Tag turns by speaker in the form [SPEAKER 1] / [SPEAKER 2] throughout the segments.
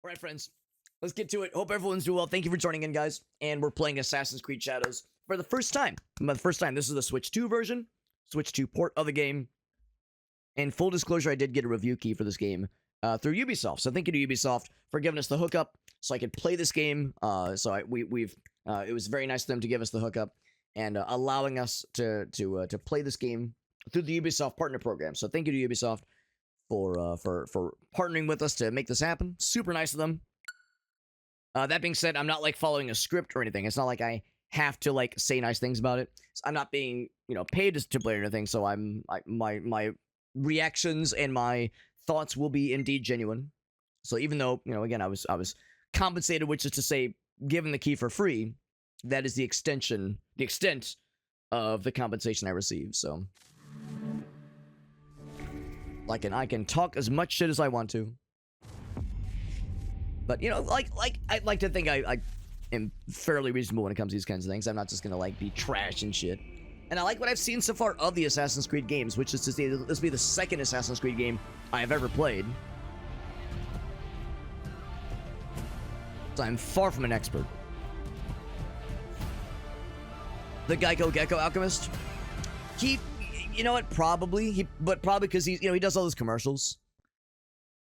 [SPEAKER 1] All right, friends, let's get to it. Hope everyone's doing well. Thank you for joining in, guys. And we're playing Assassin's Creed Shadows for the first time. This is the Switch 2 version, Switch 2 port of the game. And full disclosure, I did get a review key for this game through Ubisoft. So thank you to Ubisoft for giving us the hookup so I could play this game. It was very nice of them to give us the hookup and allowing us to play this game through the Ubisoft Partner Program. So thank you to Ubisoft for partnering with us to make this happen. Super nice of them. That being said, I'm not like following a script or anything. It's not like I have to like say nice things about it. I'm not being paid to play or anything. So my reactions and my thoughts will be indeed genuine. So even though again I was compensated, which is to say given the key for free, that is the extent of the compensation I receive. So I can talk as much shit as I want to. But I'd like to think I am fairly reasonable when it comes to these kinds of things. I'm not just gonna be trash and shit. And I like what I've seen so far of the Assassin's Creed games, which is to say this will be the second Assassin's Creed game I have ever played. So I'm far from an expert. The Geico Gecko Alchemist. Probably because he does all those commercials.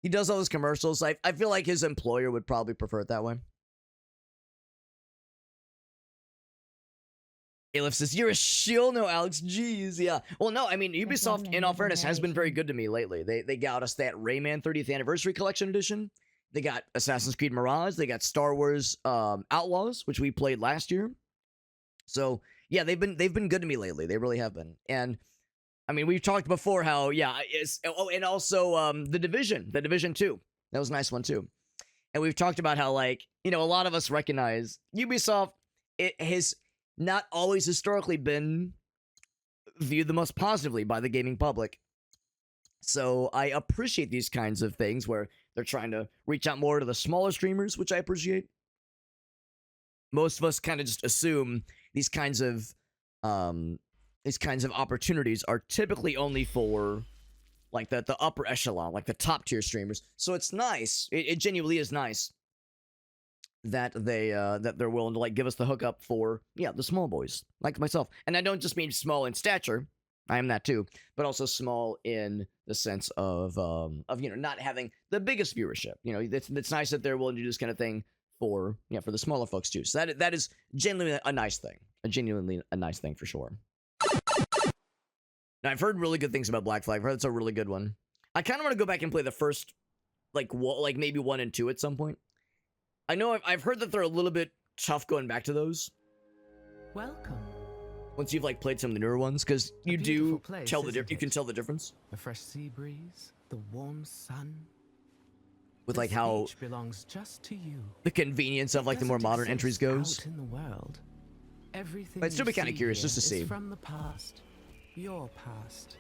[SPEAKER 1] He does all those commercials. I feel like his employer would probably prefer it that way. Alif says, "You're a shill." No, Alex. Jeez, yeah. Well, no, I mean, Ubisoft, in all fairness, has been very good to me lately. They got us that Rayman 30th Anniversary Collection Edition. They got Assassin's Creed Mirage. They got Star Wars Outlaws, which we played last year. So yeah, they've been good to me lately. They really have been. And I mean, we've talked before how and also the Division 2. That was a nice one too. And we've talked about how a lot of us recognize Ubisoft. It has not always historically been viewed the most positively by the gaming public. So I appreciate these kinds of things where they're trying to reach out more to the smaller streamers, which I appreciate. Most of us kind of just assume these kinds of opportunities are typically only for the upper echelon, like the top tier streamers. So it's nice. It genuinely is nice that they're willing to give us the hookup for the small boys like myself. And I don't just mean small in stature. I am that too, but also small in the sense of not having the biggest viewership. It's nice that they're willing to do this kind of thing for the smaller folks too. So that is genuinely a nice thing. Genuinely a nice thing for sure. Now, I've heard really good things about Black Flag. I've heard it's a really good one. I kind of want to go back and play the first, maybe 1 and 2 at some point. I know I've heard that they're a little bit tough going back to those.
[SPEAKER 2] Welcome.
[SPEAKER 1] Once you've played some of the newer ones, because you do tell the you can tell the difference.
[SPEAKER 2] A fresh sea breeze, the warm sun.
[SPEAKER 1] With how
[SPEAKER 2] belongs just to you.
[SPEAKER 1] The convenience of the more modern entries goes.
[SPEAKER 2] Out in the world. Everything
[SPEAKER 1] I'd still be kind of curious just to see.
[SPEAKER 2] From the past, your past.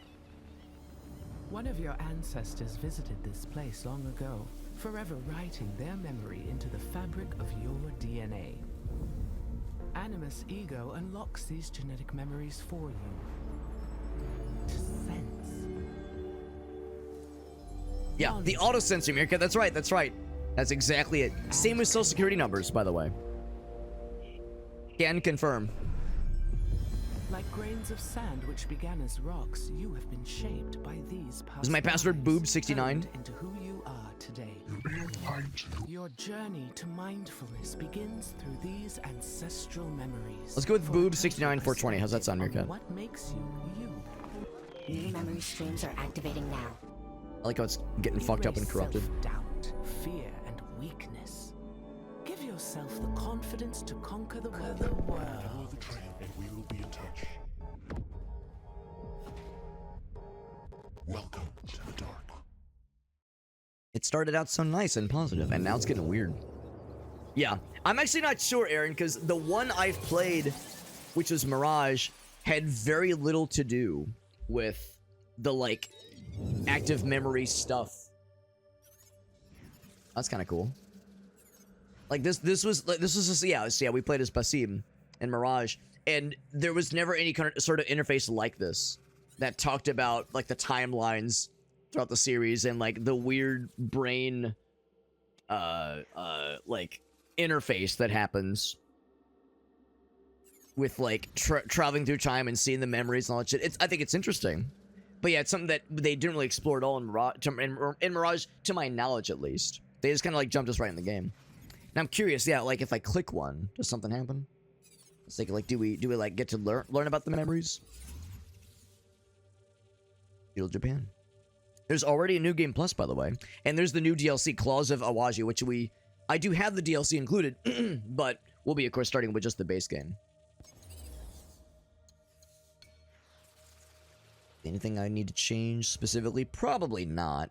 [SPEAKER 2] One of your ancestors visited this place long ago, forever writing their memory into the fabric of your DNA. Animus Ego unlocks these genetic memories for you. To sense.
[SPEAKER 1] Yeah, the auto sensor, Mirka. That's right. That's exactly it. Same with social security numbers, by the way. Can confirm.
[SPEAKER 2] Like grains of sand which began as rocks, you have been shaped by these past.
[SPEAKER 1] Is my password boob69?
[SPEAKER 2] Into who you are today. Your journey to mindfulness begins through these ancestral memories.
[SPEAKER 1] Let's go with boob69420. How's that sound, Mirka?
[SPEAKER 2] What makes you you?
[SPEAKER 3] New memory streams are activating now.
[SPEAKER 1] I like how it's getting fucked up and corrupted.
[SPEAKER 2] Doubt, fear, and weakness. Give yourself the confidence to conquer the world.
[SPEAKER 4] Follow the train and we will be in touch. Welcome to the dark.
[SPEAKER 1] It started out so nice and positive, and now it's getting weird. Yeah, I'm actually not sure, Aaron, because the one I've played, which was Mirage, had very little to do with the active memory stuff. That's kind of cool. This was just, yeah, we played as Basim in Mirage, and there was never any kind of sort of interface like this that talked about the timelines throughout the series and the weird brain like interface that happens with like traveling through time and seeing the memories and all that shit. I think it's interesting, but yeah, it's something that they didn't really explore at all in Mirage, to my knowledge at least. They just kind of like jumped us right in the game. And I'm curious, yeah, like if I click one, does something happen? It's like do we like get to learn about the memories? Feudal Japan. There's already a new game plus, by the way, and there's the new DLC, Claws of Awaji, which I do have the DLC included, but we'll be, of course, starting with just the base game. Anything I need to change specifically? Probably not.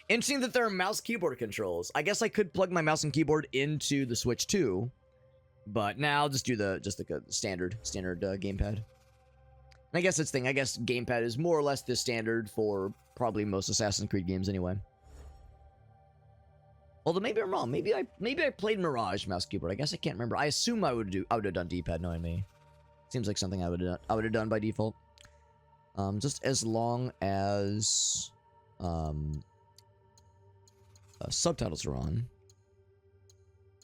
[SPEAKER 1] Interesting that there are mouse keyboard controls. I guess I could plug my mouse and keyboard into the Switch too, but now I'll just do the standard gamepad. And I guess that's the thing. I guess gamepad is more or less the standard for probably most Assassin's Creed games anyway. Although maybe I'm wrong. Maybe I played Mirage mouse keyboard. I guess I can't remember. I assume I would have done D-pad knowing me. Seems like something I would have done by default. Just as long as subtitles are on.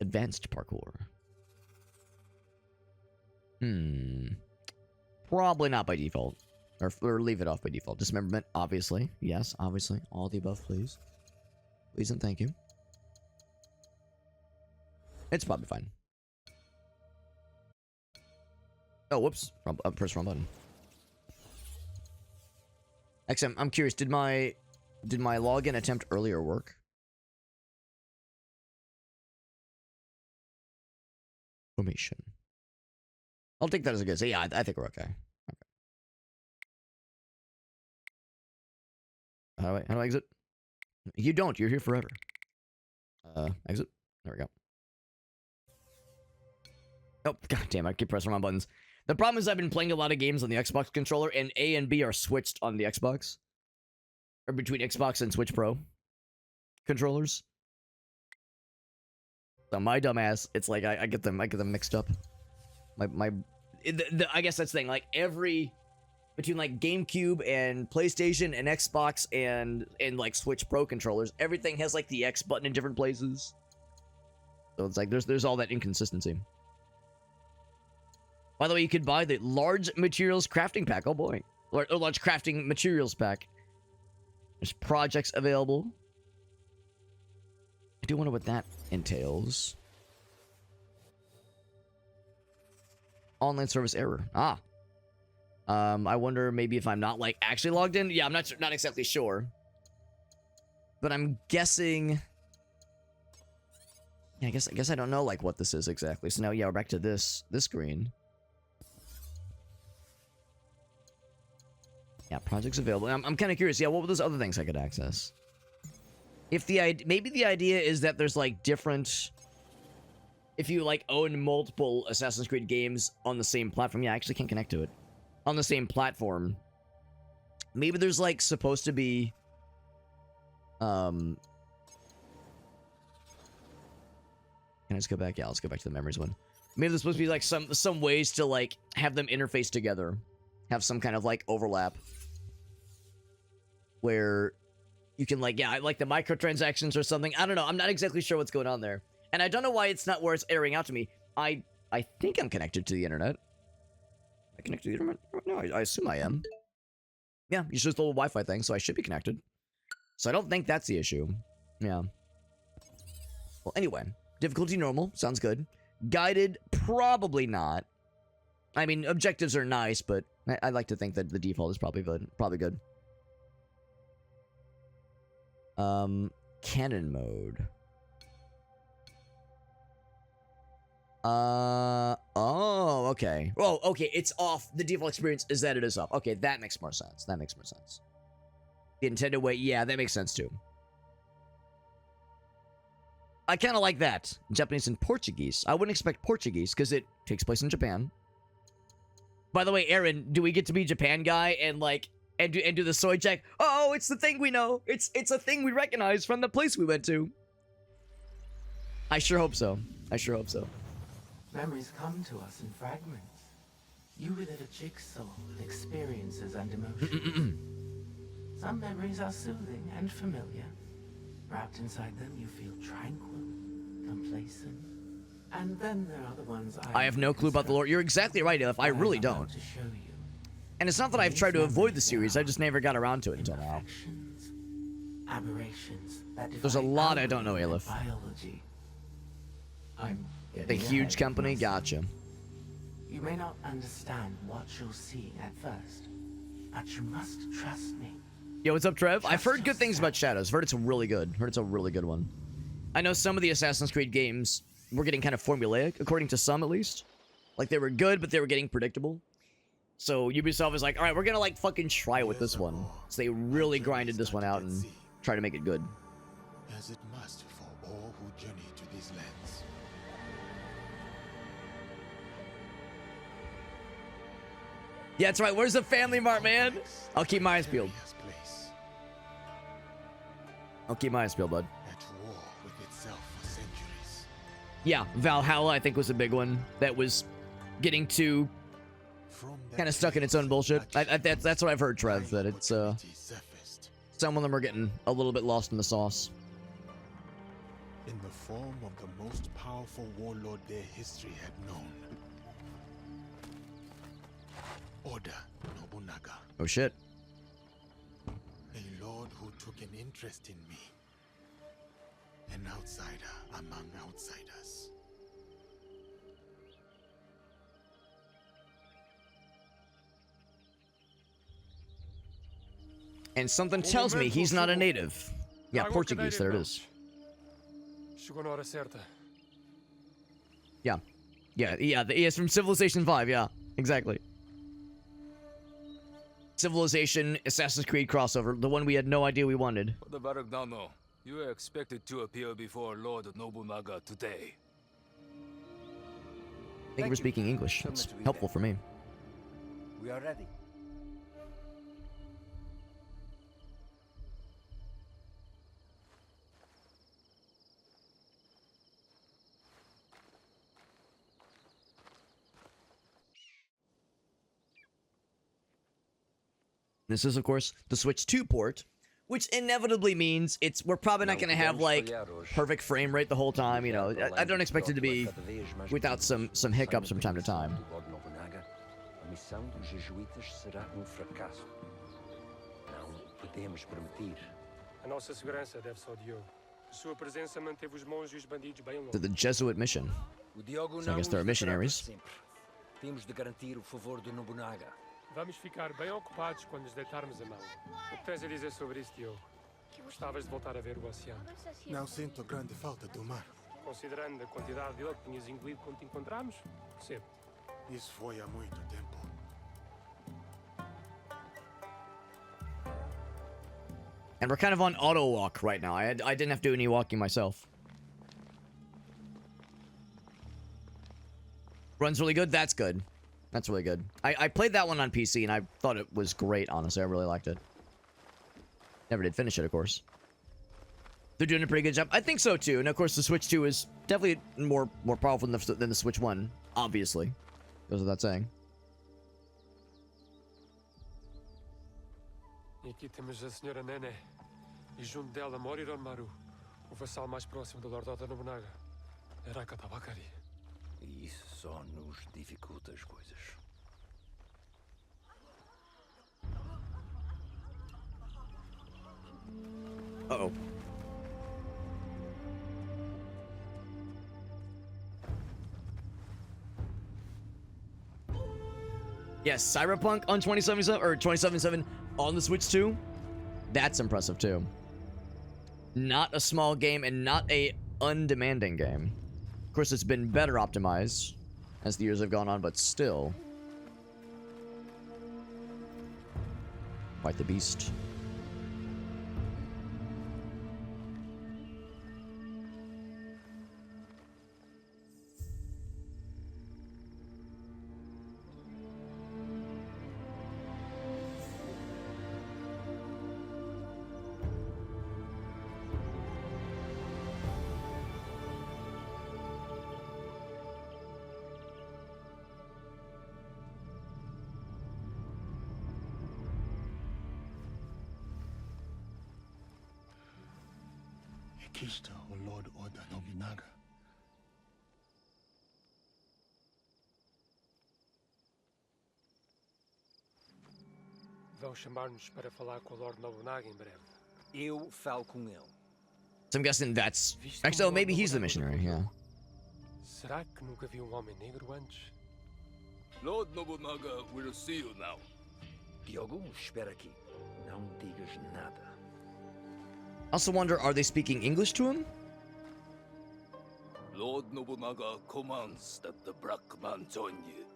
[SPEAKER 1] Advanced parkour. Probably not by default. Or leave it off by default. Dismemberment, obviously. Yes, obviously. All the above, please. Please and thank you. It's probably fine. Oh, whoops. Press wrong button. XM, I'm curious, did my login attempt earlier work? Formation. I'll take that as a good. So yeah, I think we're okay. How do I exit? You don't. You're here forever. Exit. There we go. Oh, god damn, I keep pressing wrong buttons. The problem is I've been playing a lot of games on the Xbox controller, and A and B are switched on the Xbox. Or between Xbox and Switch Pro controllers. So my dumbass, it's like I get them mixed up. I guess that's the thing. Like between like GameCube and PlayStation and Xbox and like Switch Pro controllers, everything has like the X button in different places. So it's like there's all that inconsistency. By the way, you could buy the large materials crafting pack. Oh boy, large crafting materials pack. There's projects available. I do wonder what that entails. Online service error. I wonder maybe if I'm not like actually logged in. Yeah, I'm not exactly sure. But I'm guessing. Yeah, I guess I don't know like what this is exactly. So now yeah, we're back to this screen. Yeah, projects available. I'm kind of curious. Yeah, what were those other things I could access? If maybe the idea is that there's like different. If you like own multiple Assassin's Creed games on the same platform, yeah, I actually can't connect to it. On the same platform, maybe there's like supposed to be. Can I just go back? Yeah, let's go back to the memories one. Maybe there's supposed to be like some ways to like have them interface together, have some kind of like overlap. Where you can like, yeah, like the microtransactions or something. I don't know. I'm not exactly sure what's going on there. And I don't know why it's not where it's airing out to me. I think I'm connected to the internet. I connected to the internet? No, I assume I am. Yeah, it's just a little Wi-Fi thing, so I should be connected. So I don't think that's the issue. Yeah. Well, anyway. Difficulty normal. Sounds good. Guided? Probably not. I mean, objectives are nice, but I like to think that the default is probably good. Canon mode. Oh, okay. Oh, okay, it's off. The default experience is that it is off. Okay, that makes more sense. The intended way, yeah, that makes sense too. I kind of like that. Japanese and Portuguese. I wouldn't expect Portuguese because it takes place in Japan. By the way, Aaron, do we get to be Japan guy and like and do the soy check? Oh, it's the thing we know. It's a thing we recognize from the place we went to. I sure hope so.
[SPEAKER 2] Memories come to us in fragments. You relive a jigsaw of experiences and emotions. Some memories are soothing and familiar. Wrapped inside them, you feel tranquil, complacent. And then there are the ones
[SPEAKER 1] I have no clue about the lore. You're exactly right, Elif. I really don't.
[SPEAKER 2] To show you.
[SPEAKER 1] And it's not that I've tried to avoid the series, I just never got around to it until now.
[SPEAKER 2] Imperfections, aberrations that
[SPEAKER 1] There's a
[SPEAKER 2] defy
[SPEAKER 1] lot I don't know,
[SPEAKER 2] algorithm
[SPEAKER 1] Elif.
[SPEAKER 2] and biology. I'm
[SPEAKER 1] The
[SPEAKER 2] getting
[SPEAKER 1] huge
[SPEAKER 2] ahead of
[SPEAKER 1] company,
[SPEAKER 2] myself.
[SPEAKER 1] gotcha.
[SPEAKER 2] You may not understand what you're seeing at first, but you must trust me.
[SPEAKER 1] Yo, what's up, Trev? I've heard good things about Shadows. Heard it's really good. Heard it's a really good one. I know some of the Assassin's Creed games were getting kind of formulaic, according to some at least. Like, they were good, but they were getting predictable. So Ubisoft was like, alright, we're gonna like fucking try with this one. So they really grinded this one out and tried to make it good.
[SPEAKER 4] as it must for all who journey to these lands.
[SPEAKER 1] Yeah, that's right. Where's the Family Mart, man? I'll keep my eyes peeled. I'll keep my eyes peeled, bud.
[SPEAKER 4] At war with itself for centuries.
[SPEAKER 1] Yeah, Valhalla, I think, was a big one that was getting too kind of stuck in its own bullshit. That's what I've heard, Trev, that it's, some of them are getting a little bit lost in the sauce.
[SPEAKER 4] In the form of the most powerful warlord their history had known. Oda Nobunaga.
[SPEAKER 1] Oh, shit.
[SPEAKER 4] A lord who took an interest in me. An outsider among outsiders.
[SPEAKER 1] And something tells me he's not a native. Yeah, Portuguese, there it is.
[SPEAKER 5] Chegou na hora certa.
[SPEAKER 1] Yeah. Yeah, he is from Civilization 5, yeah. Exactly. Civilization, Assassin's Creed crossover, the one we had no idea we wanted.
[SPEAKER 5] For the Barak now know, you are expected to appear before Lord Nobunaga today.
[SPEAKER 1] Thank you for speaking English. It's helpful for me.
[SPEAKER 6] We are ready.
[SPEAKER 1] This is, of course, the Switch 2 port, which inevitably means we're probably not going to have, like, perfect frame rate the whole time, you know. I don't expect it to be without some hiccups from time to time.
[SPEAKER 6] A missão dos jesuítas será fracasso. Não podemos permitir.
[SPEAKER 7] A nossa segurança deve-se ao Diogo. A sua presença manteve os monges e os bandidos bem longe.
[SPEAKER 1] To the Jesuit mission.
[SPEAKER 6] O Diogo
[SPEAKER 1] So I
[SPEAKER 6] não
[SPEAKER 1] guess they're
[SPEAKER 6] nos
[SPEAKER 1] missionaries.
[SPEAKER 6] sempre. Temos de garantir o favor do Nobunaga.
[SPEAKER 7] Vamos ficar bem ocupados quando nos deitarmos a mão. O que tens a dizer sobre isso, Diogo? Gostavas de voltar a ver o oceano?
[SPEAKER 4] Não sinto grande falta do mar.
[SPEAKER 7] Considerando a quantidade de ele que tinhas engolido quando te encontramos, percebo.
[SPEAKER 4] Isso foi há muito tempo.
[SPEAKER 1] And we're kind of on auto walk right now. I didn't have to do any walking myself. Runs really good? That's good. That's really good. I played that one on PC and I thought it was great, honestly. I really liked it. Never did finish it, of course. They're doing a pretty good job. I think so too. And of course the Switch 2 is definitely more powerful than the Switch 1, obviously. Goes without saying.
[SPEAKER 7] E aqui temos a senhora Nene. E junto dela Moriron Maru, o vassal mais próximo do Lord Oda Nobunaga. Araka Tabakari.
[SPEAKER 6] E isso só nos dificulta as coisas.
[SPEAKER 1] Uh-oh. Yes, Cyberpunk on 2077 or 2077 on the Switch 2. That's impressive too. Not a small game and not a undemanding game. Of course, it's been better optimized as the years have gone on, but still. Quite the beast.
[SPEAKER 4] Kishta, O Lord Oda Nobunaga.
[SPEAKER 7] Vão chamar-nos para falar com o Lord Nobunaga em breve.
[SPEAKER 6] Eu falo com ele.
[SPEAKER 1] So I'm guessing that's
[SPEAKER 7] Visto
[SPEAKER 1] actually. Oh,
[SPEAKER 7] como
[SPEAKER 1] maybe
[SPEAKER 7] Lord
[SPEAKER 1] he's the
[SPEAKER 7] Nobunaga
[SPEAKER 1] missionary. Yeah.
[SPEAKER 7] Será que nunca viu um homem negro antes?
[SPEAKER 5] Lord Nobunaga will see you now.
[SPEAKER 6] Diogo, espera aqui. Não digas nada.
[SPEAKER 1] I also wonder, are they speaking English to him?
[SPEAKER 5] Lord Nobunaga commands that the black man join you.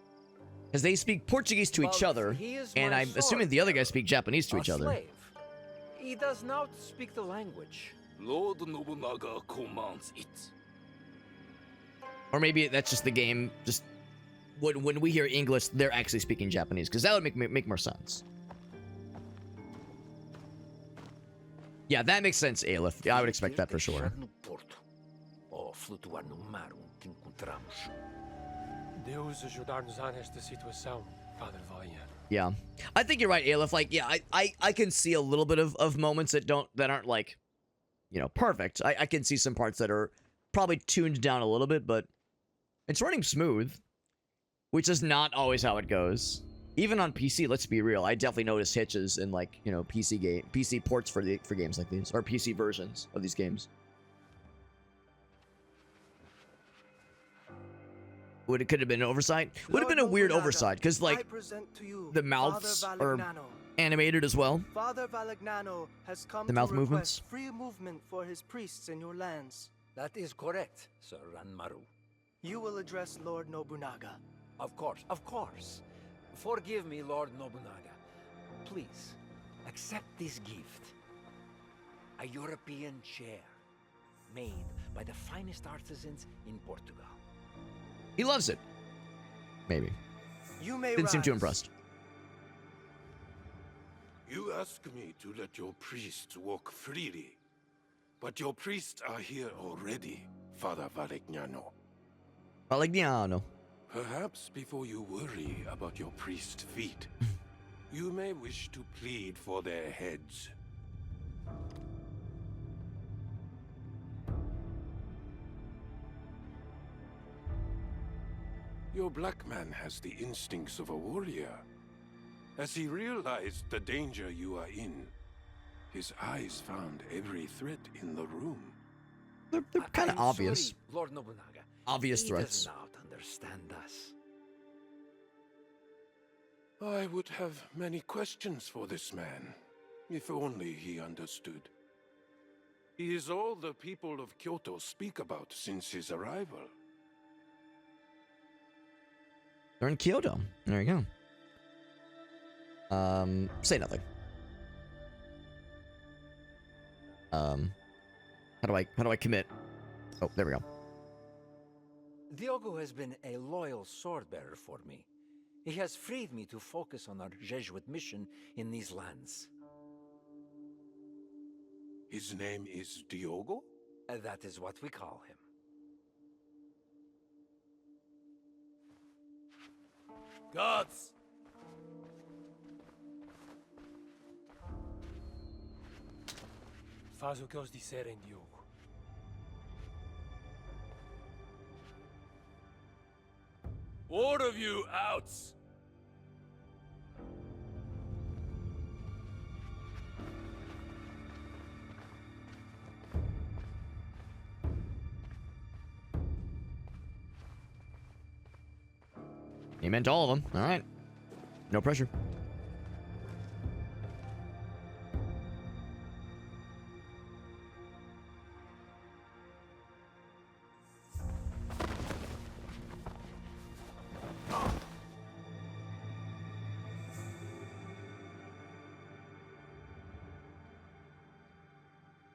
[SPEAKER 1] Because they speak Portuguese to each
[SPEAKER 6] But
[SPEAKER 1] other,
[SPEAKER 6] he is
[SPEAKER 1] and
[SPEAKER 6] my
[SPEAKER 1] I'm assuming the other guys
[SPEAKER 6] sword
[SPEAKER 1] speak Japanese to
[SPEAKER 6] A
[SPEAKER 1] each other.
[SPEAKER 6] slave. He does not speak the language.
[SPEAKER 5] Lord Nobunaga commands it.
[SPEAKER 1] Or maybe that's just the game. Just when we hear English, they're actually speaking Japanese, because that would make more sense. Yeah, that makes sense, Aleph. Yeah, I would expect that for sure.
[SPEAKER 6] No porto, ou flutuar no mar onde te encontramos.
[SPEAKER 7] Deus ajudar-nos-á nesta situação, Padre Valeriano.
[SPEAKER 1] Yeah, I think you're right, Aleph. Like, yeah, I can see a little bit of moments that aren't like, you know, perfect. I can see some parts that are probably tuned down a little bit, but it's running smooth, which is not always how it goes. Even on PC, let's be real, I definitely notice hitches in, like, you know, PC ports for games like these, or PC versions of these games. Could have been an oversight? Would have been a weird oversight, because, like, the mouths are animated as well.
[SPEAKER 8] Father Valignano has come
[SPEAKER 1] The mouth
[SPEAKER 8] to
[SPEAKER 1] movements.
[SPEAKER 8] request free movement for his priests in your lands.
[SPEAKER 6] That is correct, Sir Ranmaru.
[SPEAKER 8] You will address Lord Nobunaga.
[SPEAKER 6] Of course, of course. Forgive me, Lord Nobunaga. Please, accept this gift. A European chair, made by the finest artisans in Portugal.
[SPEAKER 1] He loves it. Maybe.
[SPEAKER 8] You may
[SPEAKER 1] Didn't seem too
[SPEAKER 8] rise.
[SPEAKER 1] impressed.
[SPEAKER 9] You ask me to let your priests walk freely, but your priests are here already, Father Valignano.
[SPEAKER 1] Valignano.
[SPEAKER 9] Perhaps before you worry about your priest feet, you may wish to plead for their heads. Your black man has the instincts of a warrior. As he realized the danger you are in, his eyes found every threat in the room.
[SPEAKER 1] They're kind of
[SPEAKER 6] I'm
[SPEAKER 1] obvious.
[SPEAKER 6] sorry, Lord Nobunaga.
[SPEAKER 1] Obvious
[SPEAKER 6] He
[SPEAKER 1] threats.
[SPEAKER 6] does not understand us.
[SPEAKER 9] I would have many questions for this man, if only he understood. He is all the people of Kyoto speak about since his arrival.
[SPEAKER 1] They're in Kyoto. There you go. Say nothing. How do I commit? Oh, there we go.
[SPEAKER 6] Diogo has been a loyal sword bearer for me. He has freed me to focus on our Jesuit mission in these lands.
[SPEAKER 9] His name is Diogo?
[SPEAKER 6] That is what we call him.
[SPEAKER 5] Gods!
[SPEAKER 7] Faz o que eles disserem, Diogo.
[SPEAKER 5] All of you outs!
[SPEAKER 1] He meant all of them. All right. No pressure.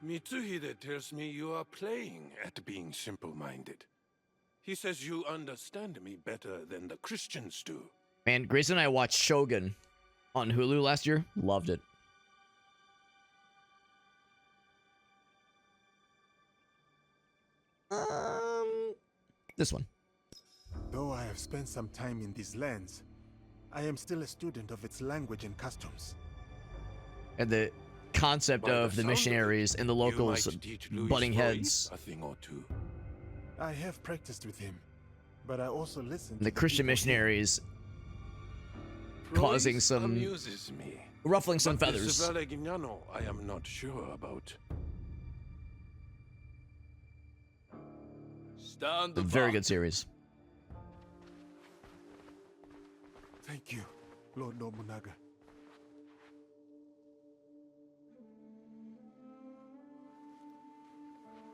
[SPEAKER 9] Mitsuhide tells me you are playing at being simple-minded. He says you understand me better than the Christians do.
[SPEAKER 1] Man, Grayson and I watched Shogun on Hulu last year. Loved it. This one.
[SPEAKER 4] Though I have spent some time in these lands, I am still a student of its language and customs.
[SPEAKER 1] And the concept
[SPEAKER 9] By
[SPEAKER 1] of the
[SPEAKER 9] sound
[SPEAKER 1] missionaries and the
[SPEAKER 9] you
[SPEAKER 1] locals
[SPEAKER 9] might teach Louis
[SPEAKER 1] butting
[SPEAKER 9] Maurice
[SPEAKER 1] heads.
[SPEAKER 9] a thing or two.
[SPEAKER 4] I have practiced with him, but I also listened
[SPEAKER 1] The
[SPEAKER 4] to
[SPEAKER 1] Christian
[SPEAKER 4] people here.
[SPEAKER 1] missionaries causing
[SPEAKER 9] Royce
[SPEAKER 1] some
[SPEAKER 9] amuses me.
[SPEAKER 1] ruffling some
[SPEAKER 9] But
[SPEAKER 1] feathers.
[SPEAKER 9] this Valerignano, I am not sure about.
[SPEAKER 5] Stand
[SPEAKER 1] A very
[SPEAKER 5] back.
[SPEAKER 1] good series.
[SPEAKER 4] Thank you, Lord Nobunaga.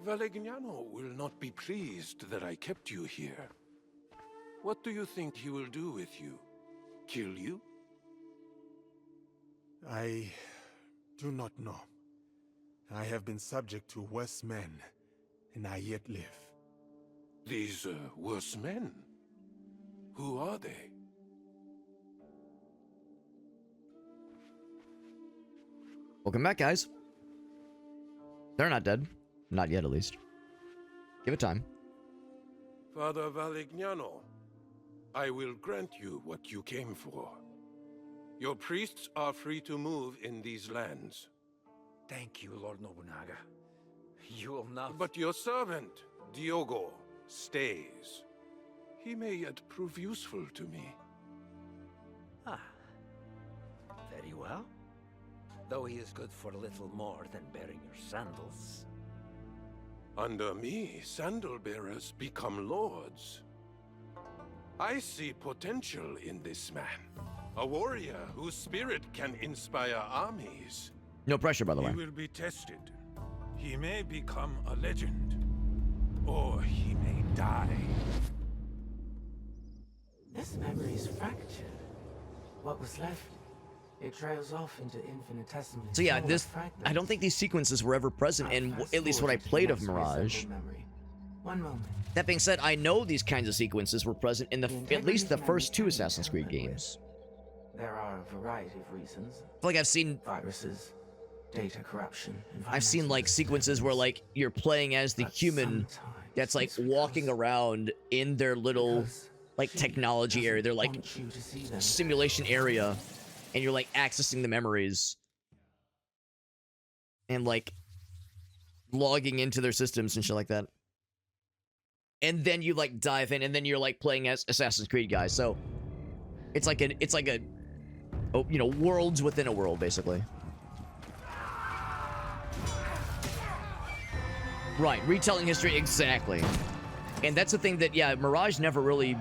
[SPEAKER 9] Valerignano will not be pleased that I kept you here. What do you think he will do with you? Kill you?
[SPEAKER 4] I do not know. I have been subject to worse men, and I yet live.
[SPEAKER 9] These worse men? Who are they?
[SPEAKER 1] Welcome back, guys. They're not dead. Not yet, at least. Give it time.
[SPEAKER 9] Father Valerignano, I will grant you what you came for. Your priests are free to move in these lands.
[SPEAKER 6] Thank you, Lord Nobunaga. You will not...
[SPEAKER 9] But your servant, Diogo, stays. He may yet prove useful to me.
[SPEAKER 6] Ah. Very well. Though he is good for little more than bearing your sandals.
[SPEAKER 9] Under me, sandal bearers become lords. I see potential in this man. A warrior whose spirit can inspire armies.
[SPEAKER 1] No pressure, by the way.
[SPEAKER 9] He will be tested. He may become a legend. Or he may die.
[SPEAKER 2] This memory is fractured. What was left? It trails off into infinitesimally
[SPEAKER 1] So yeah,
[SPEAKER 2] smaller
[SPEAKER 1] this
[SPEAKER 2] fragments.
[SPEAKER 1] I don't think these sequences were ever present in at least what I played of Mirage.
[SPEAKER 2] One moment.
[SPEAKER 1] That being said, I know these kinds of sequences were present in at least the first two Assassin's Creed games.
[SPEAKER 2] There are a variety of reasons.
[SPEAKER 1] I feel like I've seen
[SPEAKER 2] Viruses, data corruption,
[SPEAKER 1] I've seen like sequences where like you're playing as the human that's like walking around in their little like technology area, their like simulation area, and you're like accessing the memories and like logging into their systems and shit like that. And then you like dive in, and then you're like playing as Assassin's Creed guys. So it's like a oh, you know, worlds within a world, basically. Right, retelling history, exactly. And that's the thing that, yeah, Mirage never really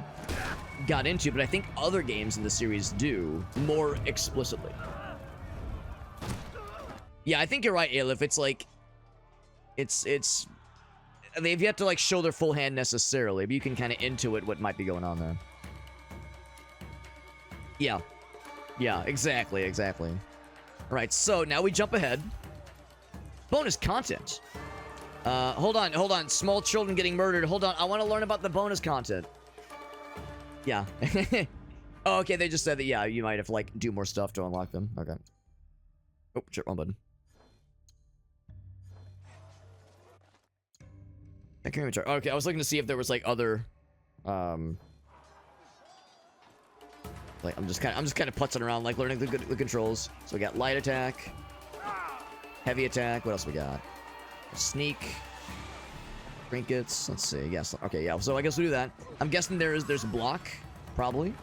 [SPEAKER 1] got into, but I think other games in the series do more explicitly. Yeah, I think you're right, Aleph. It's like, it's they've yet to like show their full hand necessarily, but you can kind of intuit what might be going on there. Yeah. Yeah, exactly. All right, so now we jump ahead. Bonus content. Hold on. Small children getting murdered. Hold on. I want to learn about the bonus content. Yeah. Oh, okay, they just said that, yeah, you might have to, like, do more stuff to unlock them. Okay. Oh, shit, wrong button. Okay, I was looking to see if there was, like, other, like, I'm just kind of putzing around, like, learning the controls. So we got light attack, heavy attack. What else we got? Sneak, trinkets. Let's see. Yes. Okay. Yeah. So I guess we do that. I'm guessing there's a block, probably.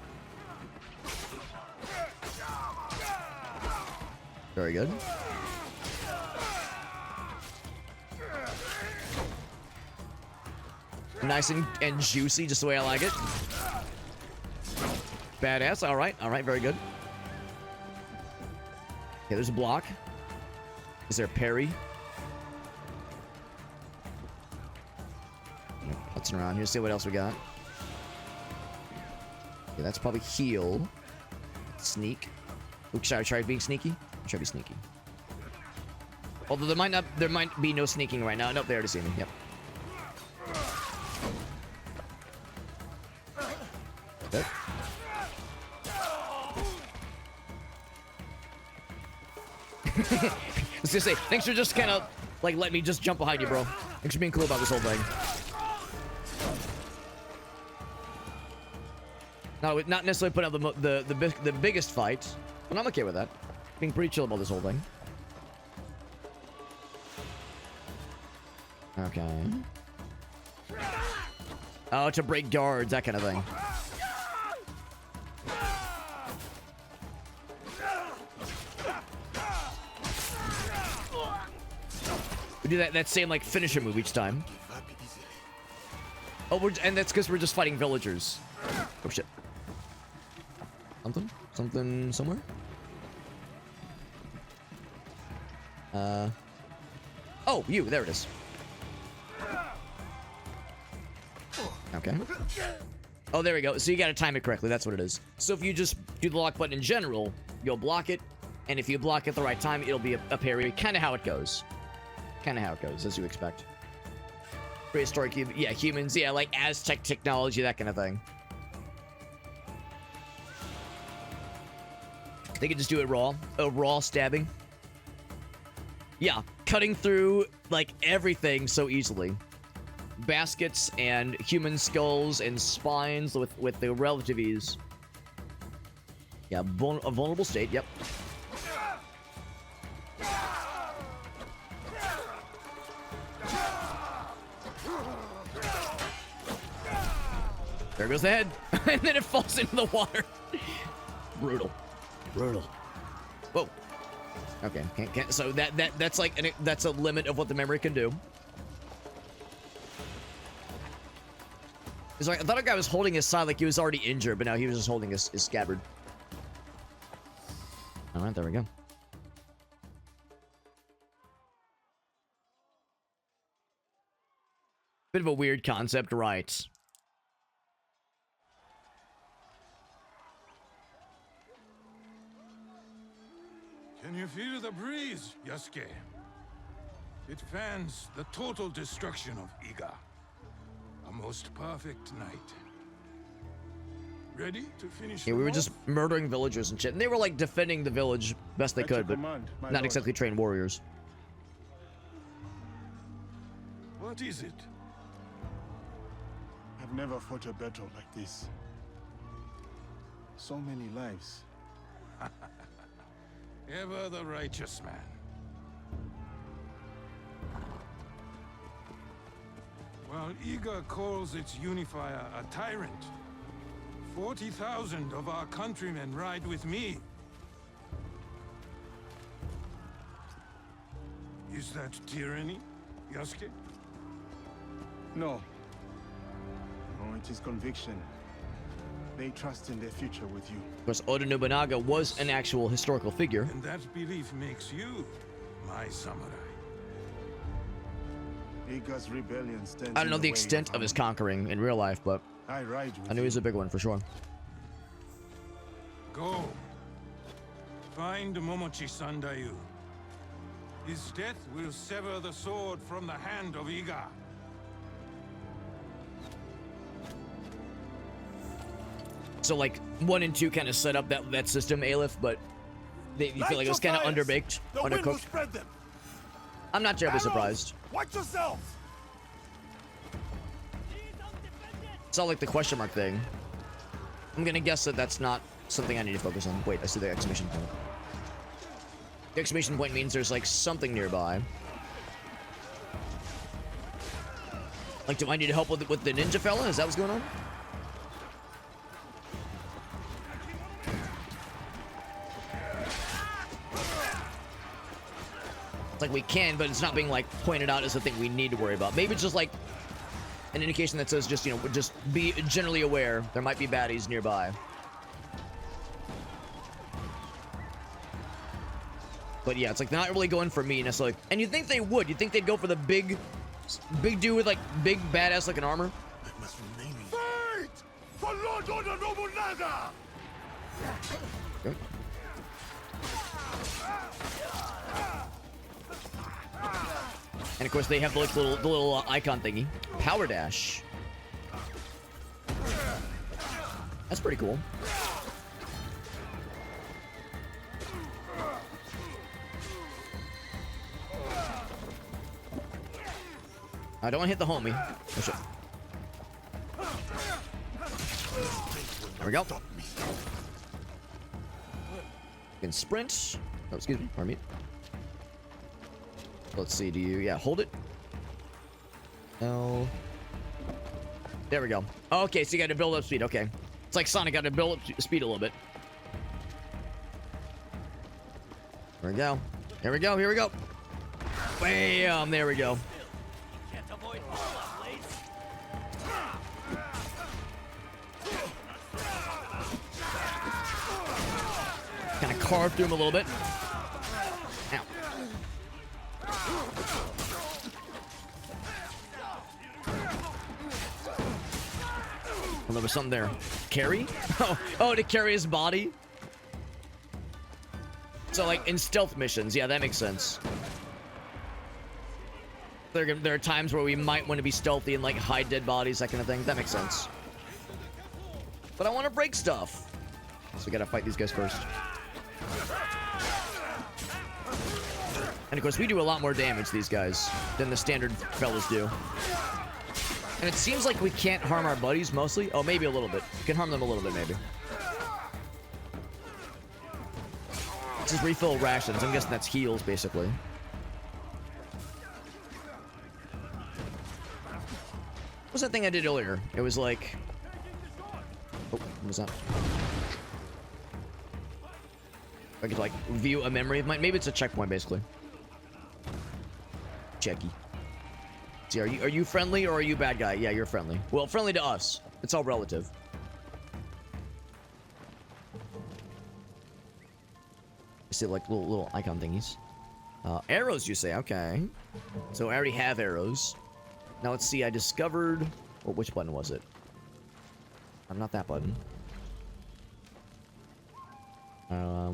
[SPEAKER 1] Very good. Nice and juicy, just the way I like it. Badass. All right. Very good. Okay. There's a block. Is there a parry? Putzing around here, see what else we got. Okay, that's probably heal. Sneak. Oops, should I try being sneaky? Try to be sneaky. Although there might be no sneaking right now. Nope, they already see me. Yep. Okay. I was gonna say, thanks for just kind of like letting me just jump behind you, bro. Thanks for being cool about this whole thing. No, not necessarily putting out the biggest fight, but I'm okay with that. Being pretty chill about this whole thing. Okay. Oh, to break guards, that kind of thing. We do that same like finisher move each time. Oh, and that's because we're just fighting villagers. Oh shit. Something somewhere? Oh, you, there it is. Okay. Oh, there we go. So you gotta time it correctly, that's what it is. So if you just do the lock button in general, you'll block it, and if you block at the right time, it'll be a parry. Kinda how it goes. As you expect. Prehistoric, yeah, humans, yeah, like Aztec technology, that kind of thing. They could just do it raw. A raw stabbing. Yeah, cutting through, like, everything so easily. Baskets and human skulls and spines with the relative ease. Yeah, a vulnerable state, yep. There goes the head. And then it falls into the water. Brutal. Whoa. Okay, can't, so that's like that's a limit of what the memory can do. It's like, I thought a guy was holding his side like he was already injured, but now he was just holding his scabbard. All right, there we go. Bit of a weird concept, right?
[SPEAKER 9] Can you feel the breeze, Yasuke? It fans the total destruction of Iga. A most perfect night. Ready to finish?
[SPEAKER 1] Yeah, we were just murdering villagers and shit. And they were like defending the village best they could, but not exactly trained warriors.
[SPEAKER 9] What is it?
[SPEAKER 4] I've never fought a battle like this. So many lives.
[SPEAKER 9] Ever the righteous man. While Iga calls its unifier a tyrant, 40,000 of our countrymen ride with me. Is that tyranny, Yasuke?
[SPEAKER 4] No. No, it is conviction. They trust in their future with you.
[SPEAKER 1] Of course, Oda Nobunaga was an actual historical figure.
[SPEAKER 9] And that belief makes you my samurai.
[SPEAKER 4] Iga's rebellion stands.
[SPEAKER 1] I don't know the extent of his conquering in real life, but
[SPEAKER 4] I ride with
[SPEAKER 1] I knew he was a big one for sure.
[SPEAKER 9] Go. Find Momochi Sandayu. His death will sever the sword from the hand of Iga.
[SPEAKER 1] So like 1 and 2 kind of set up that system, Aleph, but you feel like it was kind of underbaked, undercooked. I'm not terribly surprised.
[SPEAKER 10] Watch yourself.
[SPEAKER 1] It's all like the question mark thing. I'm gonna guess that that's not something I need to focus on. Wait, I see the exclamation point. The exclamation point means there's like something nearby. Like, do I need help with the ninja fella? Is that what's going on? It's like we can, but it's not being like pointed out as the thing we need to worry about. Maybe it's just like an indication that says just, you know, just be generally aware there might be baddies nearby. But yeah, it's like they're not really going for me necessarily. And you'd think they would. You'd think they'd go for the big dude with like big badass looking armor.
[SPEAKER 10] I must remain. Fight for Lord Oda Nobunaga.
[SPEAKER 1] Okay. And of course they have the little icon thingy. Power dash. That's pretty cool. I don't want to hit the homie. Oh, shit. There we go. You can sprint. Oh, excuse me. Pardon me. Let's see. Do you? Yeah, hold it. L. There we go. Okay, so you got to build up speed. Okay. It's like Sonic got to build up speed a little bit. There we go. Here we go. Here we go. Bam. There we go. Kind of carve through him a little bit. Ow. Well, there was something there. Carry? Oh, to carry his body? So, like, in stealth missions. Yeah, that makes sense. There are times where we might want to be stealthy and, like, hide dead bodies, that kind of thing. That makes sense. But I want to break stuff. So we gotta fight these guys first. And, of course, we do a lot more damage to these guys than the standard fellas do. And it seems like we can't harm our buddies, mostly. Oh, maybe a little bit. We can harm them a little bit, maybe. This is refill rations. I'm guessing that's heals, basically. What was that thing I did earlier? It was like... Oh, what was that? I could, like, view a memory of mine. Maybe it's a checkpoint, basically. Checky. See, are you friendly or are you bad guy? Yeah, you're friendly. Well, friendly to us. It's all relative. I see, like, little icon thingies. Arrows, you say? Okay. So I already have arrows. Now, let's see. I discovered... Oh, which button was it? Not that button.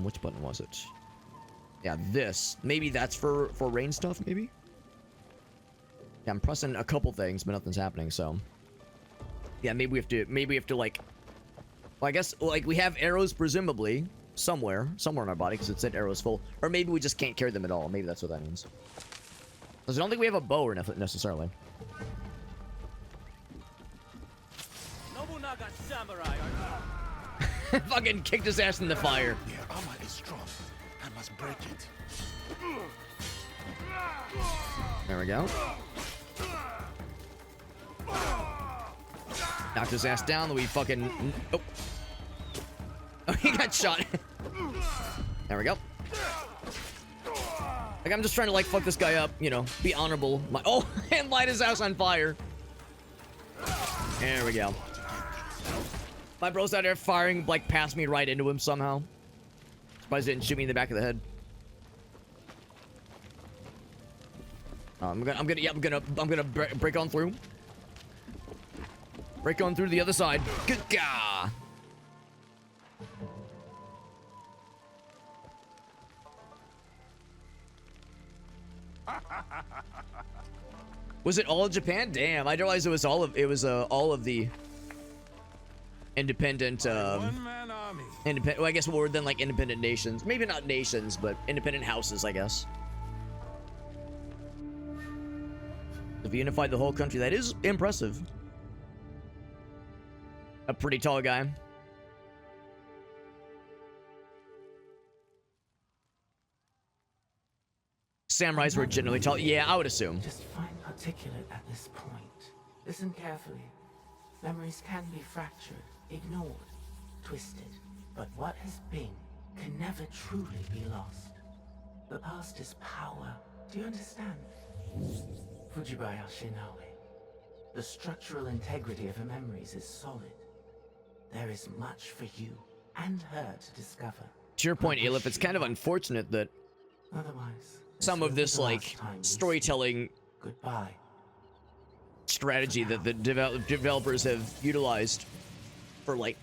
[SPEAKER 1] Which button was it? Yeah, this. Maybe that's for range stuff, maybe? Yeah, I'm pressing a couple things, but nothing's happening, so... Yeah, maybe we have to, like... Well, I guess, like, we have arrows, presumably, somewhere in our body, because it said arrows full. Or maybe we just can't carry them at all. Maybe that's what that means. Because I don't think we have a bow or necessarily. Fucking kicked his ass in the fire.
[SPEAKER 10] Their armor is strong. I must break it.
[SPEAKER 1] There we go. Knocked his ass down. We fucking... Oh. Oh, he got shot. There we go. Like, I'm just trying to, like, fuck this guy up, you know, be honorable. Oh, and light his house on fire. There we go. My bro's out there firing, like, past me right into him somehow. Surprised he didn't shoot me in the back of the head. I'm gonna break on through. Break on through the other side. Good God. Was it all of Japan? Damn, I realized it was all of the independent
[SPEAKER 10] One-man army.
[SPEAKER 1] well, I guess more than like independent nations. Maybe not nations, but independent houses, I guess. If you unified the whole country, that is impressive. A pretty tall guy. Samurais were generally tall. Yeah, I would assume.
[SPEAKER 2] Just find articulate at this point. Listen carefully. Memories can be fractured, ignored, twisted. But what has been can never truly be lost. The past is power. Do you understand? Fujibaya Shinawe. The structural integrity of her memories is solid. There is much for you and her to discover.
[SPEAKER 1] To your point, Elif, it's kind of unfortunate that
[SPEAKER 2] otherwise
[SPEAKER 1] some of this, like, storytelling
[SPEAKER 2] goodbye
[SPEAKER 1] strategy that the developers have utilized for, like,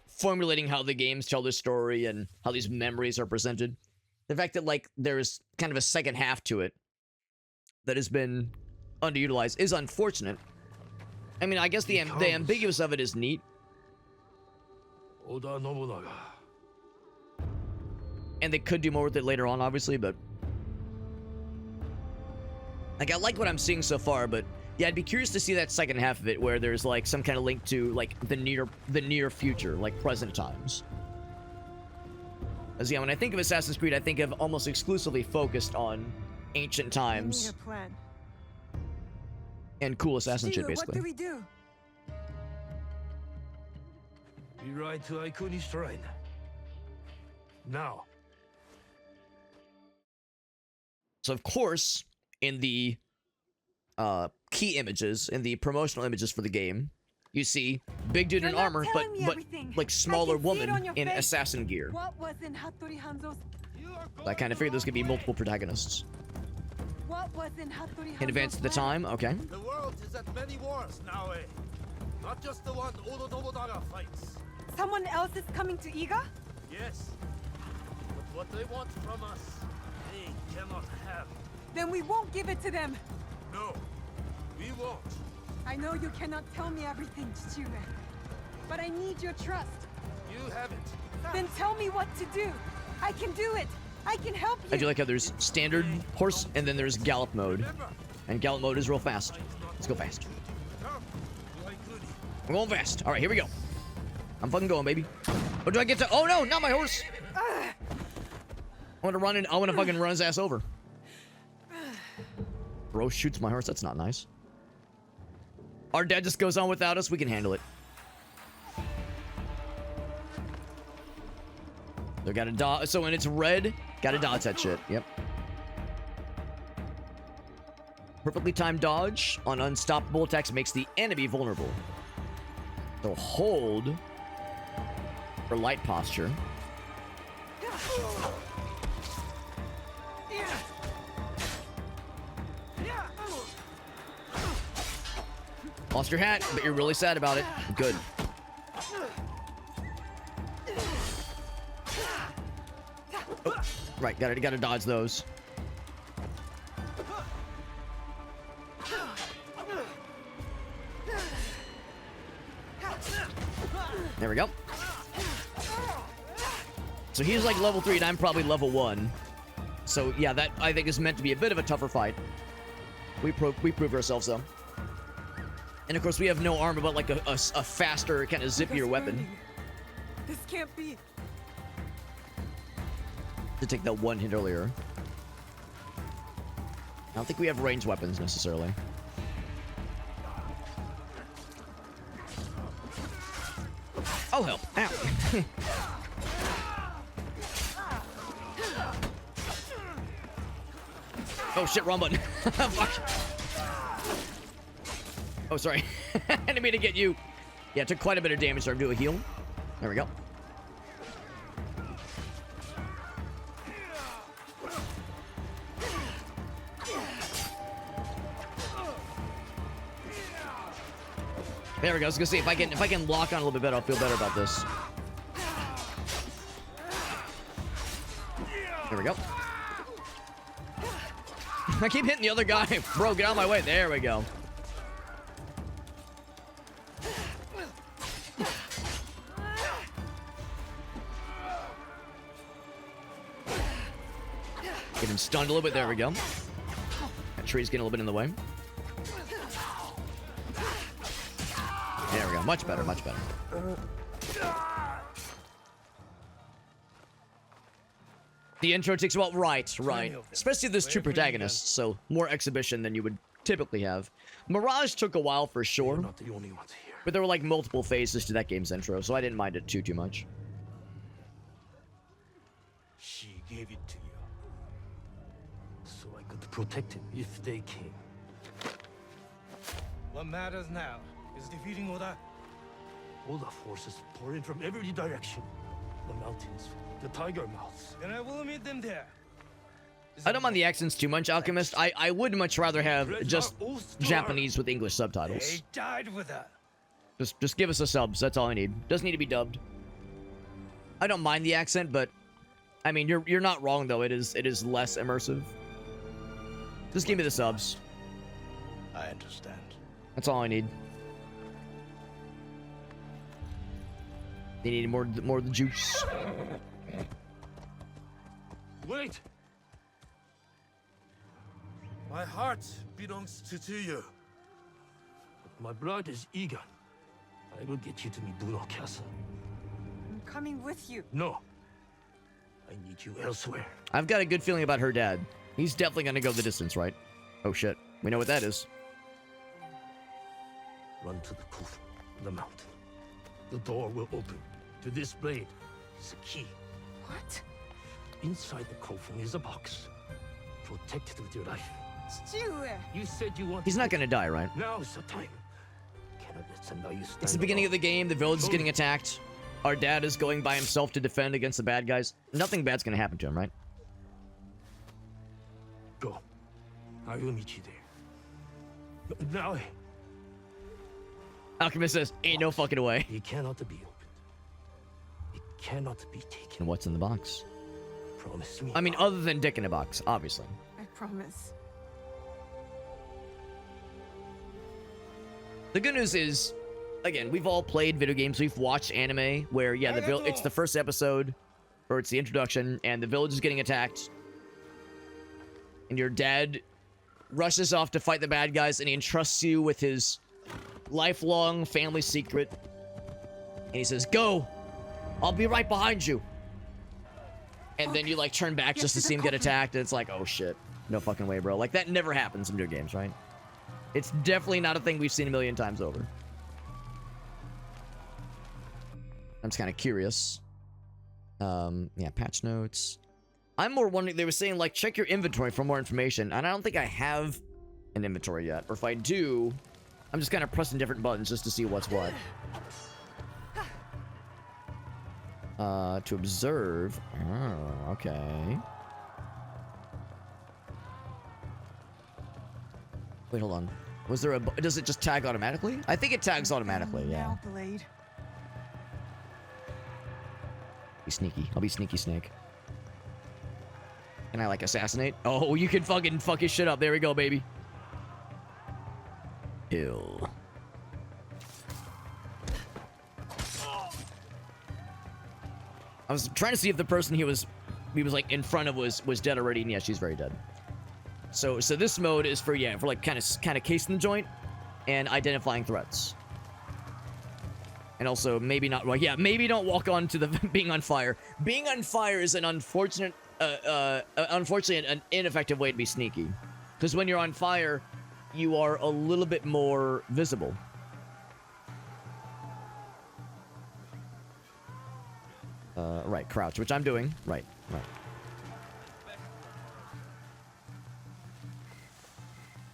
[SPEAKER 1] formulating how the games tell their story and how these memories are presented. The fact that, like, there's kind of a second half to it that has been underutilized is unfortunate. I mean, I guess the ambiguous of it is neat.
[SPEAKER 10] Oda Nobunaga.
[SPEAKER 1] And they could do more with it later on, obviously, but... Like, I like what I'm seeing so far, but... Yeah, I'd be curious to see that second half of it, where there's, like, some kind of link to, like, the near future, like, present times. As, yeah, when I think of Assassin's Creed, I think of almost exclusively focused on ancient times.
[SPEAKER 11] Plan.
[SPEAKER 1] and cool assassin shit,
[SPEAKER 11] What
[SPEAKER 1] basically.
[SPEAKER 11] do we do?
[SPEAKER 10] We ride to Aikuni Shrine. Now.
[SPEAKER 1] So of course, in the key images, in the promotional images for the game, you see big dude in armor, but like smaller woman in assassin gear.
[SPEAKER 11] What was in Hattori Hanzo's?
[SPEAKER 1] I kind of figured there's gonna be multiple protagonists.
[SPEAKER 11] What was in Hattori Hanzo's
[SPEAKER 1] In advance of the time, okay.
[SPEAKER 10] The world is at many wars now, eh? Not just the one Oda Nobunaga fights.
[SPEAKER 11] Someone else is coming to Iga?
[SPEAKER 10] Yes. But what they want from us, they cannot have.
[SPEAKER 11] Then we won't give it to them.
[SPEAKER 10] No, we won't.
[SPEAKER 11] I know you cannot tell me everything, Chichire. But I need your trust.
[SPEAKER 10] You haven't.
[SPEAKER 11] Then tell me what to do. I can do it. I can help you.
[SPEAKER 1] I do like how there's standard horse and then there's gallop mode. And gallop mode is real fast. Let's go fast. I'm going fast. All right, here we go. I'm fucking going, baby. What do I get to? Oh no, not my horse. I want to run in. I want to fucking run his ass over. Bro shoots my horse. That's not nice. Our dad just goes on without us. We can handle it. They got a dodge. So when it's red, gotta dodge that shit. Yep. Perfectly timed dodge on unstoppable attacks makes the enemy vulnerable. So hold for light posture. Lost your hat, but you're really sad about it. Good. Oh, right, gotta dodge those. There we go. So he's like level 3 and I'm probably level 1. So yeah, that I think is meant to be a bit of a tougher fight. We proved ourselves though. And of course we have no armor but like a faster, kind of zippier weapon.
[SPEAKER 11] This can't be.
[SPEAKER 1] To take that one hit earlier. I don't think we have ranged weapons necessarily. Oh help! Ow! Oh shit! Wrong button. Fuck. Oh sorry. I didn't mean to get you. Yeah, it took quite a bit of damage to do a heal. There we go. There we go. I was gonna see if I can lock on a little bit better, I'll feel better about this. There we go. I keep hitting the other guy. Bro, get out of my way. There we go. Get him stunned a little bit. There we go. That tree's getting a little bit in the way. There we go. Much better, much better. The intro takes a while. Right. Especially there's two protagonists, so more exhibition than you would typically have. Mirage took a while for sure.
[SPEAKER 10] Not the only ones here.
[SPEAKER 1] But there were like multiple phases to that game's intro, so I didn't mind it too much.
[SPEAKER 10] She gave it to you. So I could protect him if they came. What matters now is defeating Oda. Oda forces pour in from every direction. The mountains, the tiger mouths. And I will meet them there.
[SPEAKER 1] I don't mind the accents too much, Alchemist. I would much rather have just Japanese with English subtitles.
[SPEAKER 10] They died with her.
[SPEAKER 1] Just give us the subs. That's all I need. Doesn't need to be dubbed. I don't mind the accent, but I mean you're not wrong though. It is less immersive. Just give me the subs.
[SPEAKER 10] I understand.
[SPEAKER 1] That's all I need. They need more of the juice.
[SPEAKER 10] Wait! My heart belongs to you. But my blood is eager. I will get you to Mibuno Castle.
[SPEAKER 11] I'm coming with you.
[SPEAKER 10] No. I need you elsewhere.
[SPEAKER 1] I've got a good feeling about her dad. He's definitely gonna go the distance, right? Oh shit. We know what that is.
[SPEAKER 10] Run to the Kufu, the mountain. The door will open. To this blade is a key.
[SPEAKER 11] What?
[SPEAKER 10] Inside the coffin is a box. Protected with your life.
[SPEAKER 11] Stewie!
[SPEAKER 10] You said you want.
[SPEAKER 1] He's not gonna die, right?
[SPEAKER 10] Now is the time. Cannot let Sendai stand
[SPEAKER 1] It's the beginning of the
[SPEAKER 10] alone.
[SPEAKER 1] game. The village is getting attacked. Our dad is going by himself to defend against the bad guys. Nothing bad's gonna happen to him, right?
[SPEAKER 10] Go. I will meet you there. Now,
[SPEAKER 1] Alchemist says, ain't no fucking way.
[SPEAKER 10] it cannot be opened. It cannot be taken.
[SPEAKER 1] And what's in the box?
[SPEAKER 10] Promise me.
[SPEAKER 1] I mean, other than dick in a box, obviously.
[SPEAKER 11] I promise.
[SPEAKER 1] The good news is, again, we've all played video games. We've watched anime where, yeah, it's the first episode, or it's the introduction, and the village is getting attacked. And your dad rushes off to fight the bad guys, and he entrusts you with his lifelong family secret. And he says, go! I'll be right behind you. And then you, like, turn back just to see him get attacked, and it's like, oh, shit. No fucking way, bro. Like, that never happens in video games, right? It's definitely not a thing we've seen a million times over. I'm just kind of curious. Yeah, patch notes. I'm more wondering, they were saying, like, check your inventory for more information. And I don't think I have an inventory yet. Or if I do, I'm just kind of pressing different buttons just to see what's what. To observe. Oh, okay. Wait, hold on. Was there a... Does it just tag automatically? I think it tags automatically, yeah.
[SPEAKER 11] Now, Blade.
[SPEAKER 1] Be sneaky. I'll be sneaky snake. Can I, like, assassinate? Oh, you can fucking fuck his shit up. There we go, baby. Kill. I was trying to see if the person he was like in front of was dead already, and yeah, she's very dead. So this mode is for, yeah, for like kind of casing the joint and identifying threats. And also maybe not, well, yeah, maybe don't walk on to the being on fire. Being on fire is an unfortunately an ineffective way to be sneaky. Because when you're on fire, you are a little bit more visible. Right, crouch, which I'm doing. Right.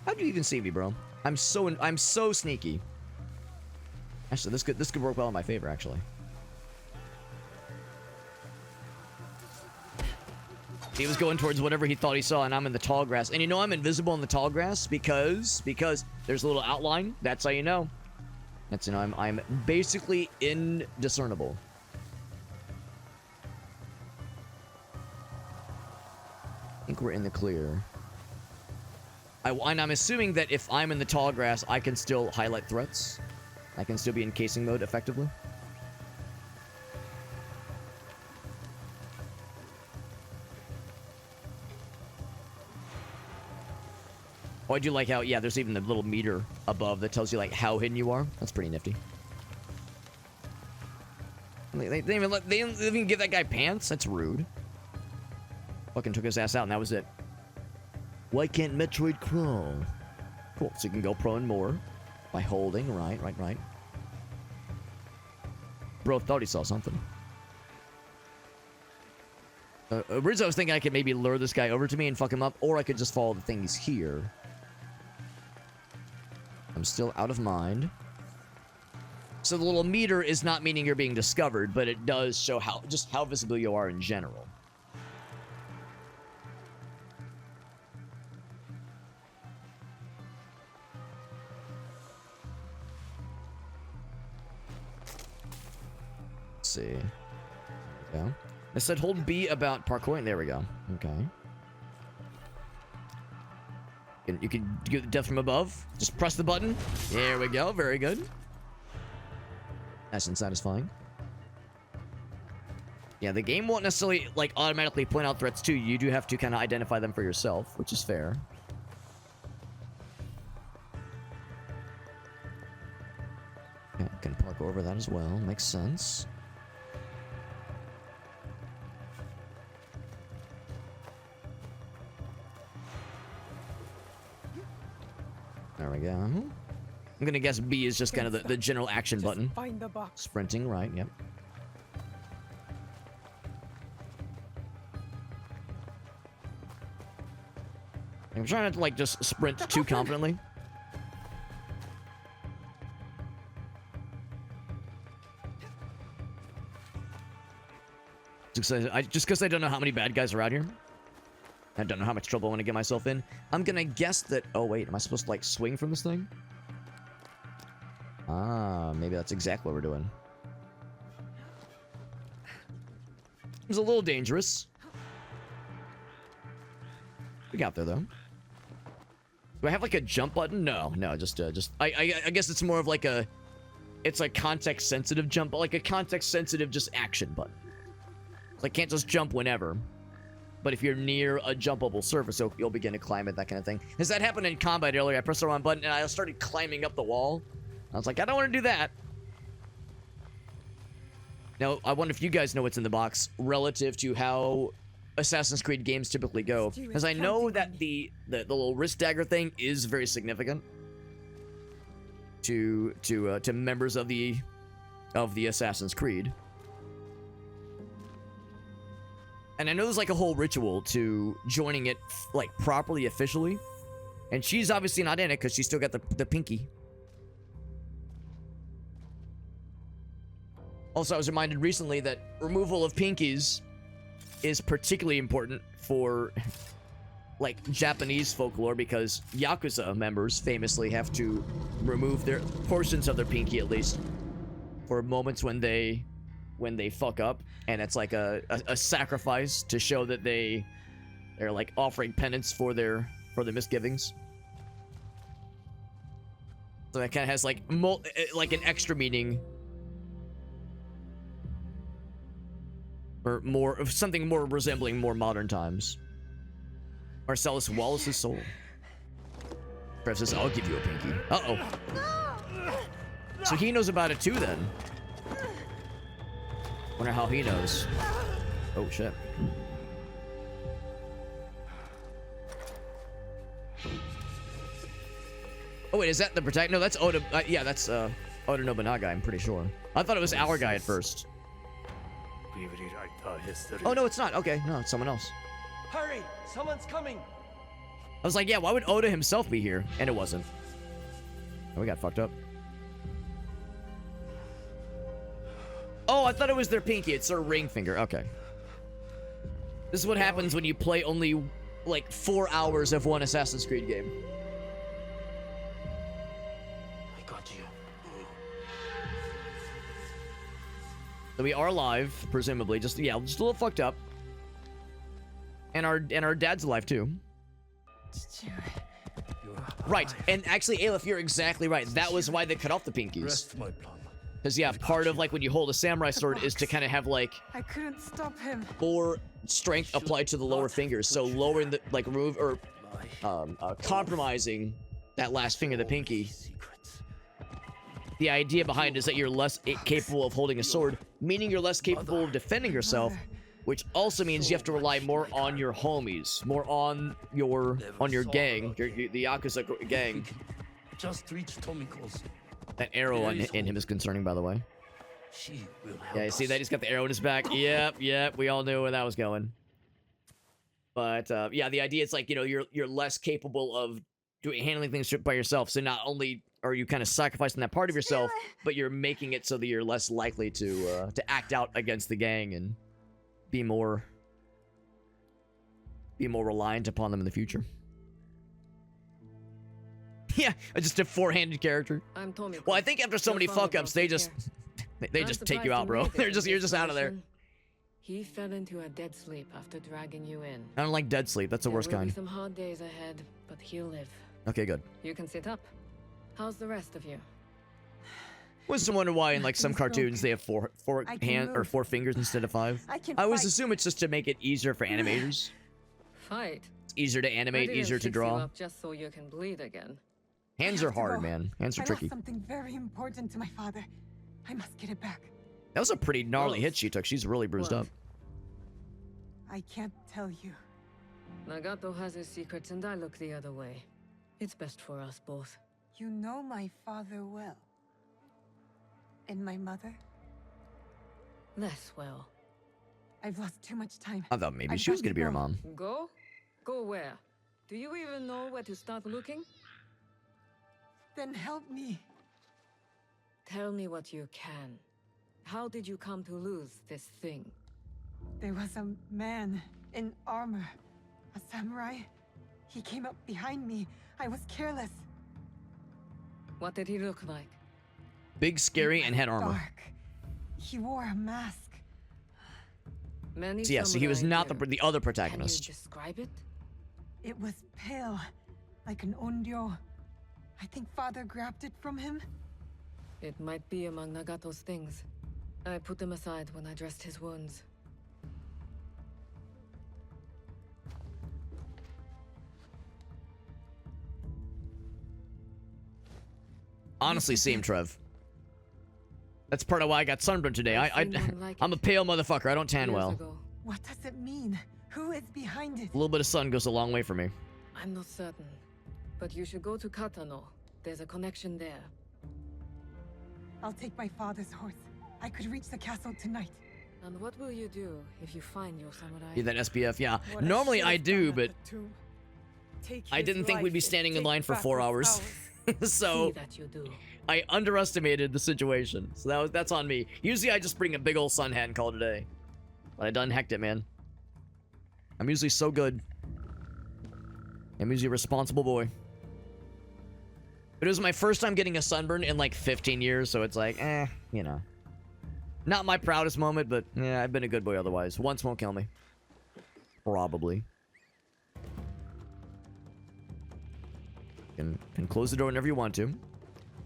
[SPEAKER 1] How do you even see me, bro? I'm so sneaky. Actually, this could work well in my favor, actually. He was going towards whatever he thought he saw, and I'm in the tall grass. And you know I'm invisible in the tall grass because there's a little outline. That's how you know. That's, you know, I'm basically indiscernible. I think we're in the clear. And I'm assuming that if I'm in the tall grass, I can still highlight threats. I can still be in casing mode effectively. Oh, I do like how, yeah, there's even the little meter above that tells you, like, how hidden you are. That's pretty nifty. They didn't even give that guy pants? That's rude. Fucking took his ass out, and that was it. Why can't Metroid crawl? Cool, so you can go prone more by holding. Right. Bro thought he saw something. Originally I was thinking I could maybe lure this guy over to me and fuck him up, or I could just follow the things here. I'm still out of mind. So the little meter is not meaning you're being discovered, but it does show how visible you are in general. See. Yeah. It said hold B about parkouring. There we go. Okay. You can get the death from above. Just press the button. There we go. Very good. Nice and satisfying. Yeah, the game won't necessarily, like, automatically point out threats to you. You do have to kind of identify them for yourself, which is fair. Okay, can park over that as well. Makes sense. There we go. I'm gonna guess B is just kind of the general action
[SPEAKER 11] Just
[SPEAKER 1] button.
[SPEAKER 11] find the box.
[SPEAKER 1] Sprinting, right? Yep. I'm trying not to like just sprint too confidently. Just because I don't know how many bad guys are out here. I don't know how much trouble I want to get myself in. I'm gonna guess that... Oh, wait. Am I supposed to, like, swing from this thing? Ah, maybe that's exactly what we're doing. It was a little dangerous. We got there, though. Do I have, like, a jump button? No, just... I guess it's more of, like, a... It's a context-sensitive jump, but, like, a context-sensitive just action button. So I can't just jump whenever. But if you're near a jumpable surface, you'll begin to climb it, that kind of thing. As that happened in combat earlier, I pressed the wrong button and I started climbing up the wall. I was like, I don't want to do that. Now, I wonder if you guys know what's in the box relative to how Assassin's Creed games typically go. Because I know that the little wrist dagger thing is very significant to members of the Assassin's Creed. And I know there's like a whole ritual to joining it like properly, officially. And she's obviously not in it because she's still got the pinky. Also, I was reminded recently that removal of pinkies is particularly important for like Japanese folklore because Yakuza members famously have to remove their portions of their pinky at least for moments when they fuck up, and it's like a sacrifice to show that they're like offering penance for their misgivings. So that kind of has like an extra meaning, or more of something more resembling more modern times. Marcellus Wallace's soul. Perhaps says, I'll give you a pinky. Uh-oh. So he knows about it too then. Wonder how he knows. Oh shit. Oh wait, is that the protect? No, that's Oda. Yeah, that's Oda Nobunaga. I'm pretty sure. I thought it was our guy at first. Oh no, it's not. Okay, no, it's someone else.
[SPEAKER 8] Hurry! Someone's coming!
[SPEAKER 1] I was like, yeah, why would Oda himself be here? And it wasn't. Oh, we got fucked up. Oh, I thought it was their pinky. It's their ring finger. Okay. This is what happens when you play only, like, 4 hours of one Assassin's Creed game.
[SPEAKER 10] I got you.
[SPEAKER 1] So we are alive, presumably. Just a little fucked up. And our dad's alive, too. Right. And actually, Aleph, you're exactly right. That was why they cut off the pinkies. Because, yeah, part of, like, when you hold a samurai sword is to kind of have, like...
[SPEAKER 11] I couldn't stop him.
[SPEAKER 1] More strength applied to the lower fingers. So lowering the, like, remove, or, compromising that last finger, the pinky. The idea behind it is that you're less capable of holding a sword, meaning you're less capable of defending yourself, which also means you have to rely more on your homies, more on your gang, the Yakuza gang.
[SPEAKER 10] Just reach Tomiko's.
[SPEAKER 1] That arrow in him is concerning, by the way. Yeah, you see that? He's got the arrow in his back. Yep. We all knew where that was going. But, yeah, the idea is, like, you know, you're less capable of handling things by yourself. So not only are you kind of sacrificing that part of yourself, but you're making it so that you're less likely to act out against the gang and be more reliant upon them in the future. Yeah, just a four-handed character. Well, I think after so many fuck-ups, they just take you out, bro. You're just out of there.
[SPEAKER 12] He fell into a dead sleep after dragging you in.
[SPEAKER 1] I don't like dead sleep. That's the worst kind.
[SPEAKER 12] There will be some hard days ahead, but he'll live.
[SPEAKER 1] Okay, good.
[SPEAKER 12] You can sit up. How's the rest of you?
[SPEAKER 1] Was to wonder why in like some cartoons they have four fingers instead of 5. I always assume it's just to make it easier for animators.
[SPEAKER 12] Fight.
[SPEAKER 1] It's easier to animate, easier to draw.
[SPEAKER 12] Just so you can bleed again.
[SPEAKER 1] Hands are hard, man. Hands are tricky.
[SPEAKER 11] I lost something very important to my father. I must get it back.
[SPEAKER 1] That was a pretty gnarly hit she took. She's really bruised up.
[SPEAKER 11] I can't tell you.
[SPEAKER 12] Nagato has his secrets and I look the other way. It's best for us both.
[SPEAKER 11] You know my father well. And my mother?
[SPEAKER 12] Less well.
[SPEAKER 11] I've lost too much time.
[SPEAKER 1] I thought maybe
[SPEAKER 11] I've
[SPEAKER 1] she was
[SPEAKER 11] got
[SPEAKER 1] gonna be her
[SPEAKER 11] go.
[SPEAKER 1] mom.
[SPEAKER 12] Go? Go where? Do you even know where to start looking?
[SPEAKER 11] Then help me.
[SPEAKER 12] Tell me what you can. How did you come to lose this thing?
[SPEAKER 11] There was a man in armor. A samurai. He came up behind me. I was careless.
[SPEAKER 12] What did he look like?
[SPEAKER 1] Big, scary, and had armor.
[SPEAKER 11] Dark. He wore a mask.
[SPEAKER 12] Many
[SPEAKER 1] So yeah, so he was
[SPEAKER 12] samurai
[SPEAKER 1] not
[SPEAKER 12] do.
[SPEAKER 1] the other
[SPEAKER 12] Can you
[SPEAKER 1] protagonist.
[SPEAKER 12] describe it?
[SPEAKER 11] It was pale, like an onryo. I think father grabbed it from him.
[SPEAKER 12] It might be among Nagato's things. I put them aside when I dressed his wounds.
[SPEAKER 1] Honestly, same, Trev. That's part of why I got sunburned today. I'm a pale motherfucker. I don't tan well.
[SPEAKER 11] What does it mean? Who is behind it?
[SPEAKER 1] A little bit of sun goes a long way for me.
[SPEAKER 12] I'm not certain. But you should go to Katano. There's a connection there.
[SPEAKER 11] I'll take my father's horse. I could reach the castle tonight.
[SPEAKER 12] And what will you do if you find your samurai?
[SPEAKER 1] Yeah, that SPF, yeah.
[SPEAKER 11] What I
[SPEAKER 1] Normally
[SPEAKER 11] should
[SPEAKER 1] I
[SPEAKER 11] have
[SPEAKER 1] do,
[SPEAKER 11] done
[SPEAKER 1] but
[SPEAKER 11] at the tomb. Take
[SPEAKER 1] I
[SPEAKER 11] his
[SPEAKER 1] didn't think we'd be
[SPEAKER 11] life
[SPEAKER 1] standing in
[SPEAKER 11] and
[SPEAKER 1] line
[SPEAKER 11] take
[SPEAKER 1] for
[SPEAKER 11] back
[SPEAKER 1] 4
[SPEAKER 11] his
[SPEAKER 1] hours.
[SPEAKER 11] powers.
[SPEAKER 1] So
[SPEAKER 12] See that you do.
[SPEAKER 1] I underestimated the situation. So that's on me. Usually I just bring a big old sun hat and call it a day. But I done hecked it, man. I'm usually so good. I'm usually a responsible boy. But it was my first time getting a sunburn in like 15 years, so it's like, you know. Not my proudest moment, but yeah, I've been a good boy otherwise. Once won't kill me. Probably. Can close the door whenever you want to.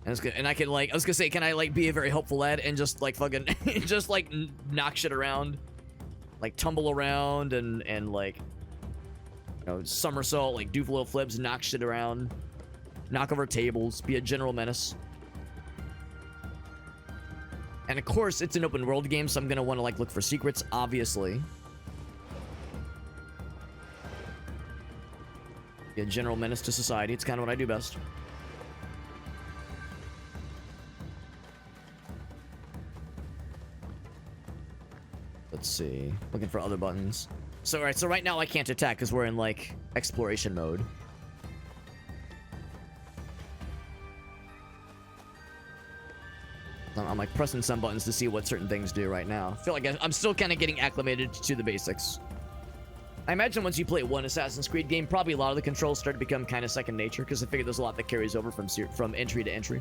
[SPEAKER 1] And I can like, I was gonna say, can I like be a very helpful lad and just like fucking, just like knock shit around? Like tumble around and like, you know, somersault, like do little flips, knock shit around. Knock over tables, be a general menace. And of course, it's an open world game, so I'm gonna want to like look for secrets, obviously. Be a general menace to society. It's kind of what I do best. Let's see. Looking for other buttons. So, alright, so right now I can't attack because we're in like exploration mode. I'm like pressing some buttons to see what certain things do right now. I feel like I'm still kind of getting acclimated to the basics. I imagine once you play one Assassin's Creed game, probably a lot of the controls start to become kind of second nature, because I figure there's a lot that carries over from entry to entry.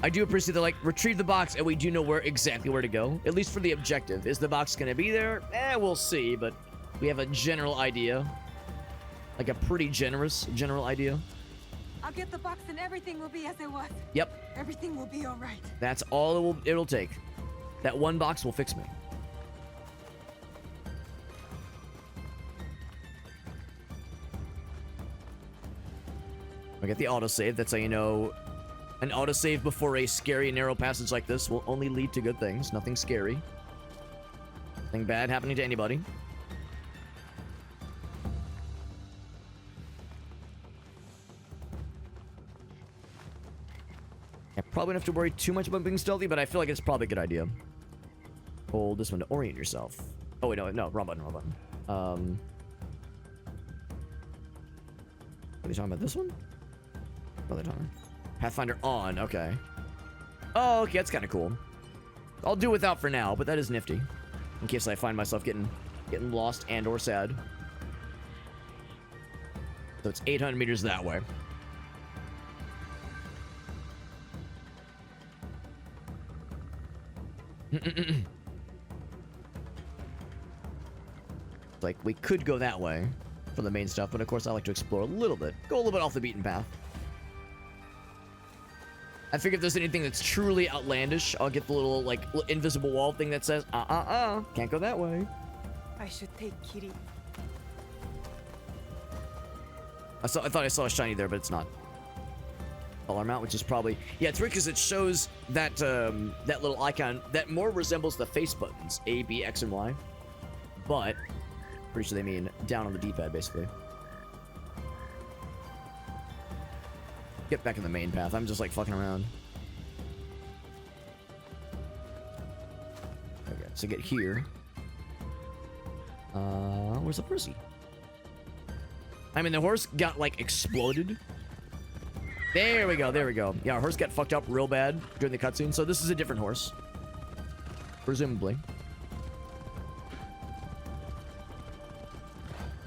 [SPEAKER 1] I do appreciate that, like, retrieve the box, and we do know exactly where to go. At least for the objective. Is the box going to be there? We'll see, but we have a general idea. Like a pretty general idea.
[SPEAKER 11] I'll get the box and everything will be as it was.
[SPEAKER 1] Yep.
[SPEAKER 11] Everything will be all right.
[SPEAKER 1] That's all it'll take. That one box will fix me. I get the autosave. That's how you know an autosave before a scary narrow passage like this will only lead to good things. Nothing scary. Nothing bad happening to anybody. I probably don't have to worry too much about being stealthy, but I feel like it's probably a good idea. Hold this one to orient yourself. Oh, wait, no, wrong button. Are they talking about this one? What are they talking about? Pathfinder on, okay. Oh, okay, that's kind of cool. I'll do without for now, but that is nifty. In case I find myself getting lost and or sad. So it's 800 meters that way. Like, we could go that way for the main stuff, but of course I like to explore a little bit. Go a little bit off the beaten path. I figure if there's anything that's truly outlandish, I'll get the little, like, invisible wall thing that says, can't go that way.
[SPEAKER 11] I should take Kiri.
[SPEAKER 1] I thought I saw a shiny there, but it's not. Alarm out, which is probably... Yeah, it's weird because it shows that, that little icon that more resembles the face buttons, A, B, X, and Y. But, pretty sure they mean down on the D-pad, basically. get back in the main path. I'm just like fucking around. Okay, so get here. Where's the Percy? I mean, the horse got like exploded. There we go, there we go. Yeah, our horse got fucked up real bad during the cutscene, so this is a different horse. Presumably.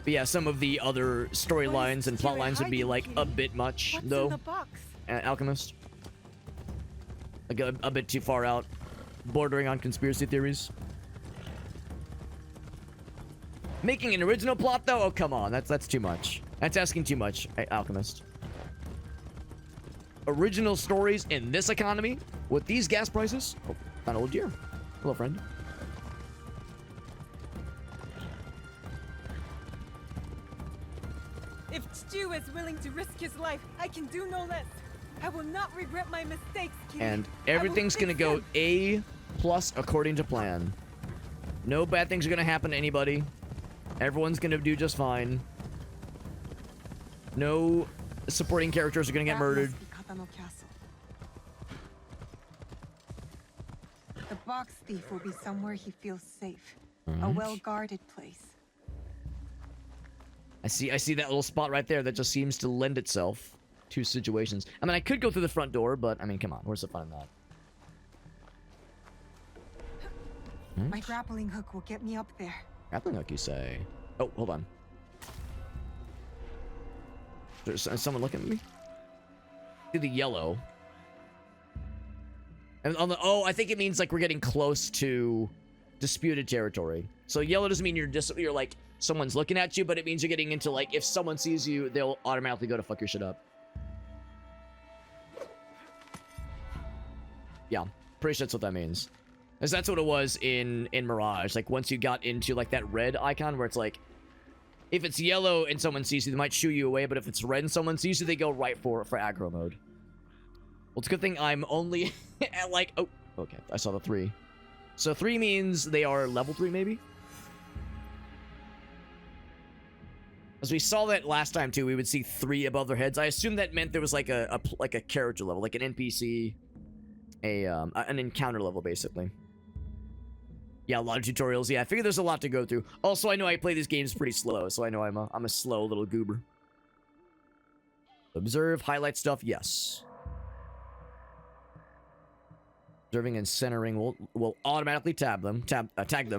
[SPEAKER 1] But yeah, some of the other storylines and plot lines would be like a bit much,
[SPEAKER 11] What's
[SPEAKER 1] though.
[SPEAKER 11] in the box?
[SPEAKER 1] Alchemist. Like a bit too far out, bordering on conspiracy theories. Making an original plot, though? Oh, come on. That's too much. That's asking too much, Alchemist. Original stories in this economy? With these gas prices? Oh, found an old deer. Hello, friend.
[SPEAKER 11] If Stu is willing to risk his life, I can do no less. I will not regret my mistakes, King.
[SPEAKER 1] And everything's gonna go A+ according to plan. No bad things are gonna happen to anybody. Everyone's gonna do just fine. No supporting characters are gonna get murdered.
[SPEAKER 11] Castle. The box thief will be somewhere he feels safe. A well-guarded place.
[SPEAKER 1] I see that little spot right there that just seems to lend itself to situations. I mean, I could go through the front door, but I mean, come on, where's the fun in that?
[SPEAKER 11] My grappling hook will get me up there.
[SPEAKER 1] Grappling hook, you say? Oh, hold on. There's someone looking at me? See the yellow. And on the I think it means like we're getting close to disputed territory. So yellow doesn't mean you're like someone's looking at you, but it means you're getting into like if someone sees you, they'll automatically go to fuck your shit up. Yeah, pretty sure that's what that means. Because that's what it was in Mirage. Like once you got into like that red icon where it's like if it's yellow and someone sees you, they might shoo you away, but if it's red and someone sees you, they go right for aggro mode. Well, it's a good thing I'm only at like oh, okay, I saw the 3. So 3 means they are level 3 maybe? As we saw that last time too, we would see 3 above their heads. I assume that meant there was like a character level, like an NPC, an encounter level basically. Yeah, a lot of tutorials. Yeah, I figure there's a lot to go through. Also, I know I play these games pretty slow, so I know I'm a slow little goober. Observe, highlight stuff, yes. Observing and centering will automatically tag them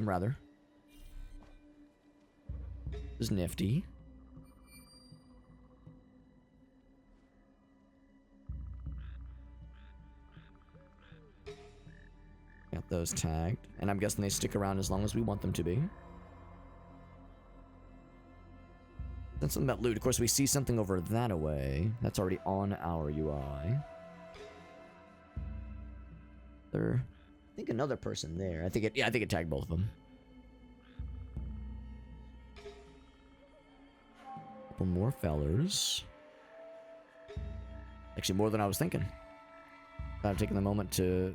[SPEAKER 1] rather. This is nifty. Got those tagged, and I'm guessing they stick around as long as we want them to be. That's something about loot. Of course, we see something over that away. That's already on our UI. I think another person there. I think it tagged both of them. Couple more fellers. Actually, more than I was thinking. I've taken the moment to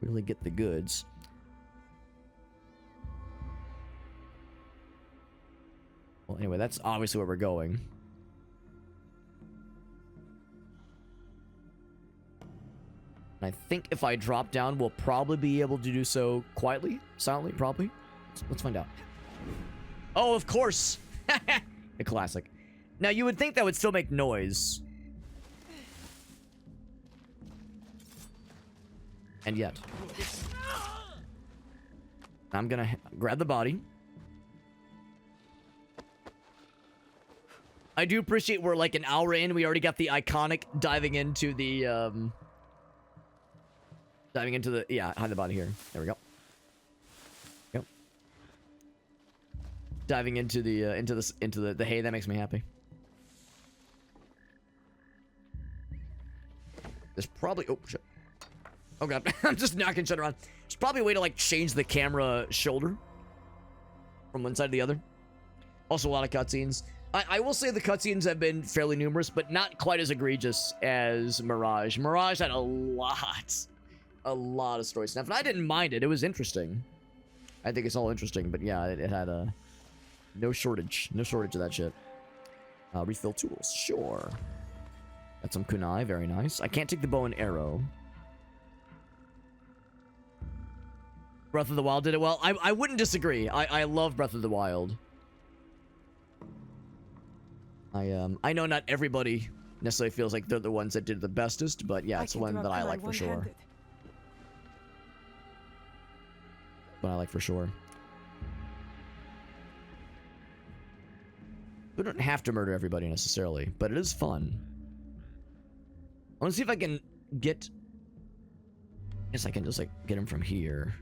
[SPEAKER 1] really get the goods. Well, anyway, that's obviously where we're going. And I think if I drop down, we'll probably be able to do so quietly, silently, probably. Let's find out. Oh, of course! A classic. Now, you would think that would still make noise. And yet. I'm gonna grab the body. I do appreciate we're like an hour in. We already got the iconic diving into the, yeah, hide the body here. There we go. Yep. Diving into the hay. That makes me happy. There's probably, oh, shit. Oh god, I'm just knocking shit around. There's probably a way to like change the camera shoulder from one side to the other. Also, a lot of cutscenes. I will say the cutscenes have been fairly numerous, but not quite as egregious as Mirage. Mirage had a lot of story stuff, and I didn't mind it. It was interesting. I think it's all interesting, but yeah, it had no shortage of that shit. Refill tools, sure. Got some kunai, very nice. I can't take the bow and arrow. Breath of the Wild did it well. I wouldn't disagree. I love Breath of the Wild. I know not everybody necessarily feels like they're the ones that did the bestest, but yeah, it's the one that I like for sure. One I like for sure. We don't have to murder everybody necessarily, but it is fun. I want to see if I can get... I guess I can just, like, get him from here.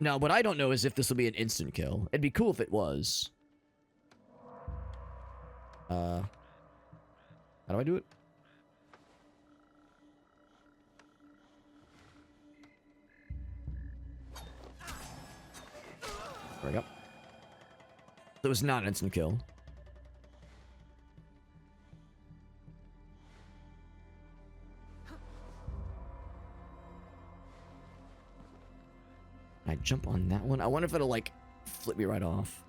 [SPEAKER 1] Now, what I don't know is if this will be an instant kill. It'd be cool if it was. How do I do it? There we go. So it was not an instant kill. I jump on that one. I wonder if it'll, like, flip me right off.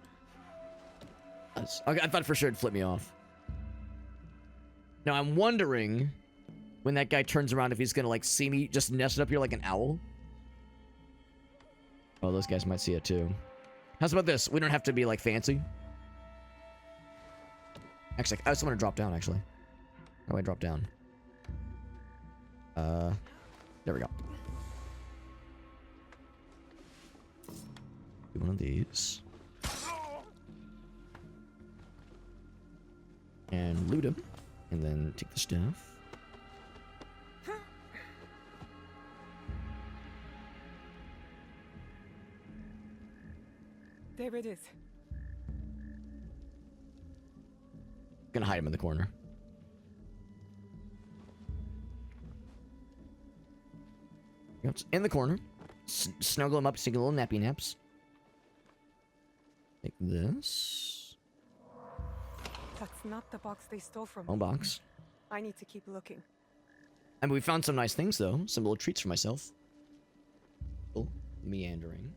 [SPEAKER 1] Okay, I thought for sure it'd flip me off. Now, I'm wondering when that guy turns around if he's gonna, like, see me just nested up here like an owl. Oh, those guys might see it, too. How's about this? We don't have to be, like, fancy. Actually, I just want to drop down, actually. How do I drop down? There we go. Do one of these. And loot him. And then take the stuff.
[SPEAKER 11] There it is.
[SPEAKER 1] Gonna hide him in the corner. Yep, in the corner. Snuggle him up, take a little nappy naps. Take this.
[SPEAKER 11] That's not the box they stole from
[SPEAKER 1] Oh,
[SPEAKER 11] me.
[SPEAKER 1] box.
[SPEAKER 11] I need to keep looking.
[SPEAKER 1] I mean, we found some nice things, though. Some little treats for myself. Oh, meandering.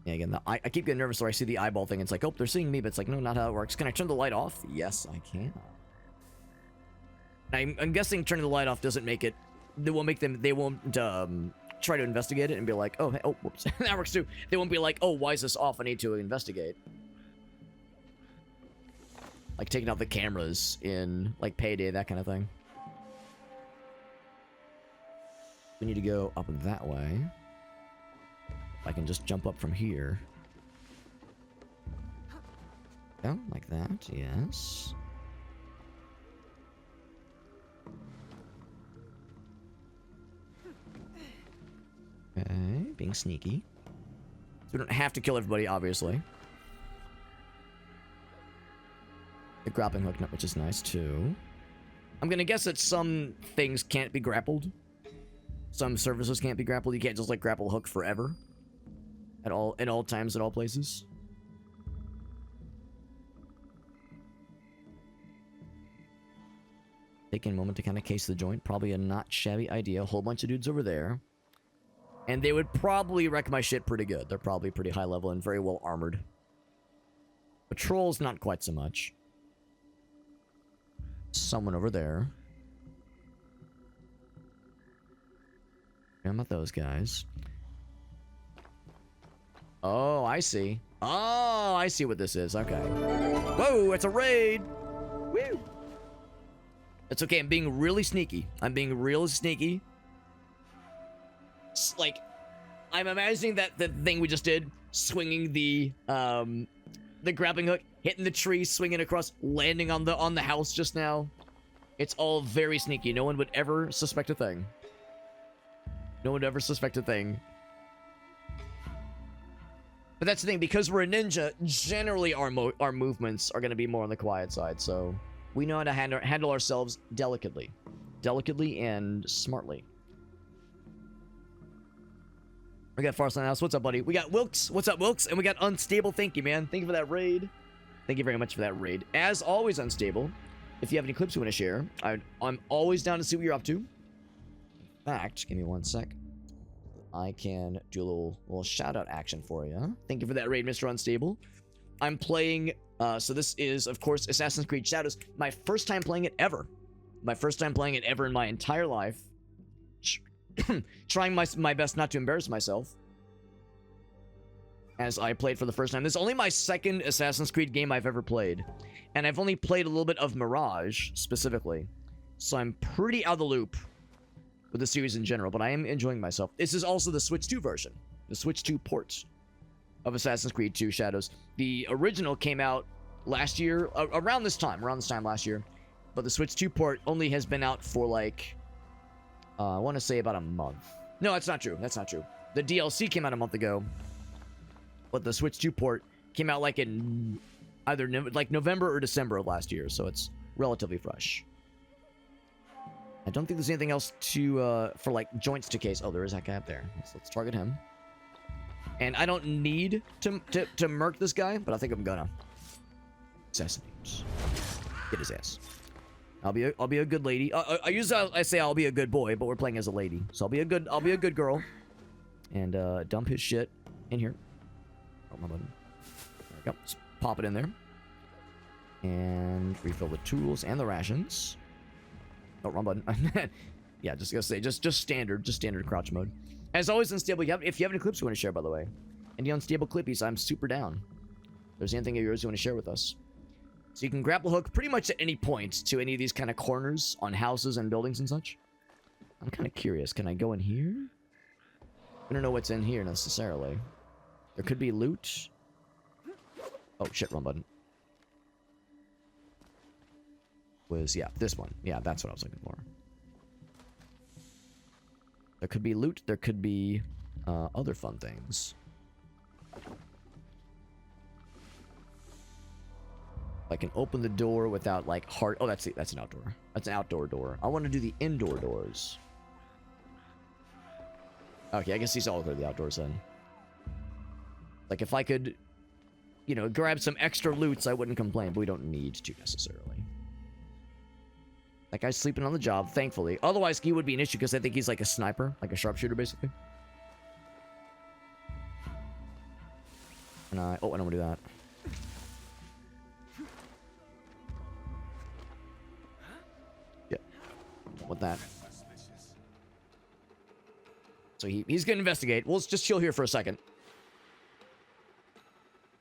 [SPEAKER 1] Yeah, again, I keep getting nervous where I see the eyeball thing. It's like, oh, they're seeing me, but it's like, no, not how it works. Can I turn the light off? Yes, I can. I'm guessing turning the light off doesn't make it... They won't make them... They won't try to investigate it and be like, oh, hey, oh, whoops. That works too. They won't be like, oh, why is this off? I need to investigate. Like taking out the cameras in, like, Payday, that kind of thing. We need to go up that way. I can just jump up from here. Oh, like that, yes. Okay, being sneaky. So we don't have to kill everybody, obviously. The grappling hook, which is nice, too. I'm gonna guess that some things can't be grappled. Some surfaces can't be grappled. You can't just, like, grapple hook forever. At all times, at all places. Taking a moment to kind of case the joint. Probably a not shabby idea. A whole bunch of dudes over there. And they would probably wreck my shit pretty good. They're probably pretty high level and very well armored. Patrols, not quite so much. Someone over there. How about those guys? Oh, I see. Oh, I see what this is. Okay. Whoa, it's a raid! Woo! It's okay, I'm being really sneaky. I'm being real sneaky. Like, I'm imagining that the thing we just did, swinging the grappling hook, hitting the tree, swinging across, landing on the house just now. It's all very sneaky. No one would ever suspect a thing. No one would ever suspect a thing. But that's the thing, because we're a ninja, generally our movements are going to be more on the quiet side, so we know how to handle ourselves delicately. Delicately and smartly. We got Farsight House. What's up, buddy? We got Wilkes. What's up, Wilkes? And we got Unstable. Thank you, man. Thank you for that raid. Thank you very much for that raid. As always, Unstable, if you have any clips you want to share, I'm always down to see what you're up to. In fact, give me one sec. I can do a little shout out action for you. Thank you for that raid, Mr. Unstable. I'm playing, so this is, of course, Assassin's Creed Shadows. My first time playing it ever. My first time playing it ever in my entire life. Trying my best not to embarrass myself as I played for the first time. This is only my second Assassin's Creed game I've ever played. And I've only played a little bit of Mirage, specifically. So I'm pretty out of the loop with the series in general, but I am enjoying myself. This is also the Switch 2 version. The Switch 2 port of Assassin's Creed 2 Shadows. The original came out last year, around this time last year. But the Switch 2 port only has been out for like, I want to say about a month. No, that's not true. That's not true. The DLC came out a month ago. But the Switch 2 port came out like in either like November or December of last year. So it's relatively fresh. I don't think there's anything else to, for like joints to case. Oh, there is that guy up there. So let's target him. And I don't need to murk this guy, but I think I'm gonna. Assassinate. Get his ass. I'll be a good lady. I say I'll be a good boy, but we're playing as a lady. So I'll be a good girl. And dump his shit in here. Oh, my button. There we go. Just pop it in there. And refill the tools and the rations. Oh, wrong button. Yeah, just gonna say, just standard crouch mode. As always, Unstable, if you have any clips you want to share, by the way, any Unstable clippies, I'm super down. If there's anything of yours you want to share with us. So you can grapple hook pretty much at any point to any of these kind of corners on houses and buildings and such. I'm kind of curious. Can I go in here? I don't know what's in here necessarily. There could be loot. Oh, shit, wrong button. Yeah, this one. Yeah, that's what I was looking for. There could be loot. There could be other fun things. I can open the door without like hard. Oh, that's an outdoor. That's an outdoor door. I want to do the indoor doors. Okay, I guess these all go to the outdoors then. Like if I could, you know, grab some extra loots, I wouldn't complain. But we don't need to necessarily. That guy's sleeping on the job, thankfully. Otherwise, he would be an issue because I think he's like a sniper, like a sharpshooter, basically. And I don't want to do that. Yeah. What that? So he's gonna investigate. We'll just chill here for a second.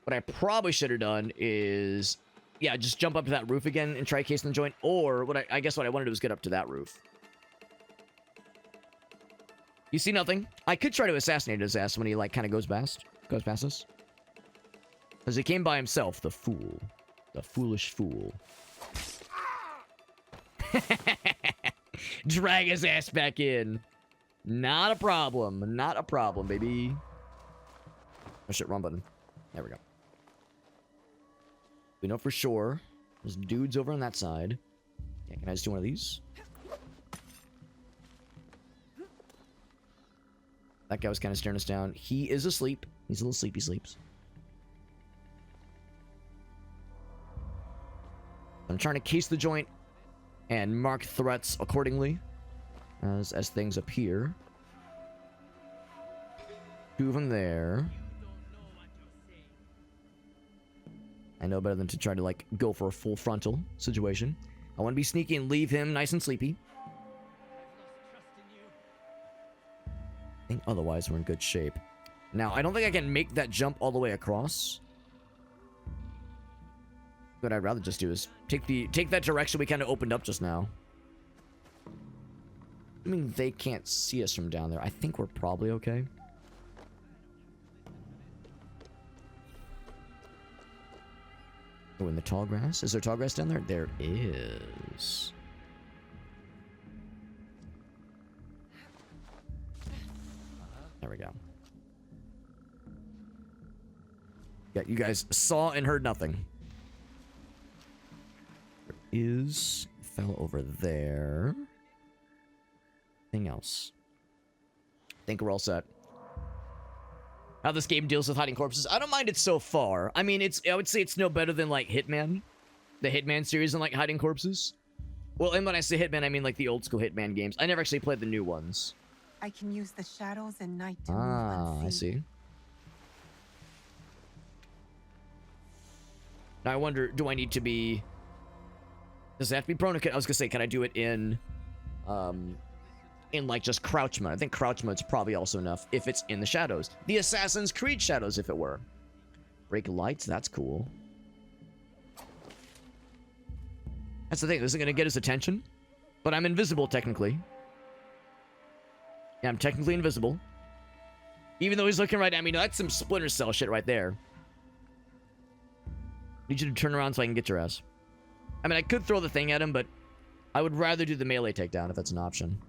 [SPEAKER 1] What I probably should have done is, yeah, just jump up to that roof again and try casing the joint. Or what I guess what I want to do is get up to that roof. You see nothing? I could try to assassinate his ass when he like kind of goes past us. Because he came by himself, the fool. The foolish fool. Drag his ass back in. Not a problem. Not a problem, baby. Oh shit, wrong button. There we go. We know for sure. There's dudes over on that side. Yeah, can I just do one of these? That guy was kind of staring us down. He is asleep. He's a little sleepy sleeps. I'm trying to case the joint and mark threats accordingly as things appear. Two of them there. I know better than to try to, like, go for a full frontal situation. I want to be sneaky and leave him nice and sleepy. I think otherwise we're in good shape. Now, I don't think I can make that jump all the way across. What I'd rather just do is take that direction we kind of opened up just now. I mean, they can't see us from down there. I think we're probably okay. Oh, in the tall grass? Is there tall grass down there? There is. There we go. Yeah, you guys saw and heard nothing. There is. Fell over there. Anything else? I think we're all set. How this game deals with hiding corpses. I don't mind it so far. I mean, I would say it's no better than, like, Hitman. The Hitman series and, like, hiding corpses. Well, and when I say Hitman, I mean, like, the old school Hitman games. I never actually played the new ones.
[SPEAKER 11] I can use the shadows and night to move
[SPEAKER 1] Ah,
[SPEAKER 11] unseen.
[SPEAKER 1] I see. Now I wonder, do I need to be... Does it have to be prone? I was gonna say, can I do it in like just crouch mode? I think crouch mode's probably also enough if it's in the shadows. The Assassin's Creed shadows, if it were. Break lights, that's cool. That's the thing, this isn't gonna get his attention. But I'm invisible, technically. Yeah, I'm technically invisible. Even though he's looking right at me. No, that's some Splinter Cell shit right there. Need you to turn around so I can get your ass. I mean, I could throw the thing at him, but I would rather do the melee takedown if that's an option.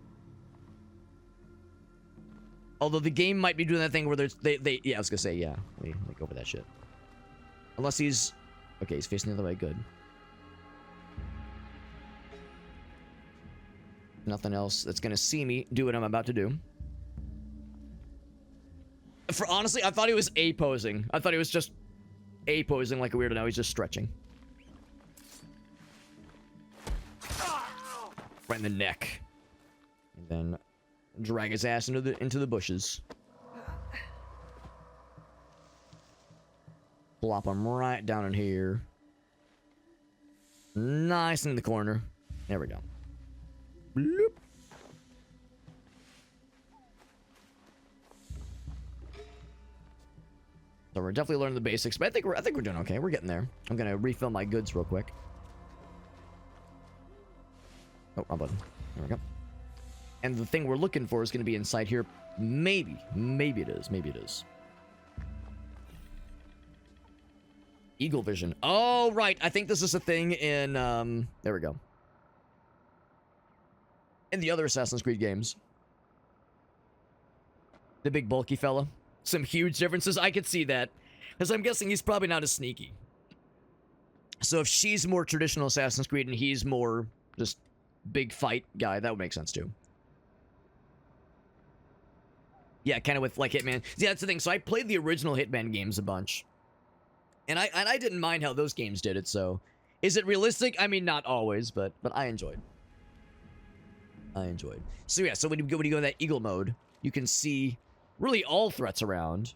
[SPEAKER 1] Although the game might be doing that thing where there's... yeah, I was gonna say, yeah. Let me go over that shit. Unless he's... Okay, he's facing the other way. Good. Nothing else that's gonna see me do what I'm about to do. Honestly, I thought he was A-posing. I thought he was just A-posing like a weirdo. Now he's just stretching. Right in the neck. And then drag his ass into the bushes. Plop him right down in here. Nice in the corner. There we go. Bloop. So we're definitely learning the basics, but I think we're doing okay. We're getting there. I'm gonna refill my goods real quick. Oh, wrong button. There we go. And the thing we're looking for is gonna be inside here. Maybe it is. Maybe it is. Eagle vision. Oh, right. I think this is a thing in there we go. In the other Assassin's Creed games. The big bulky fella. Some huge differences. I could see that. Because I'm guessing he's probably not as sneaky. So if she's more traditional Assassin's Creed and he's more just big fight guy, that would make sense too. Yeah, kind of with like Hitman. Yeah, that's the thing. So I played the original Hitman games a bunch. And I didn't mind how those games did it, so... Is it realistic? I mean, not always, but I enjoyed. So yeah, so when you go in that eagle mode, you can see really all threats around.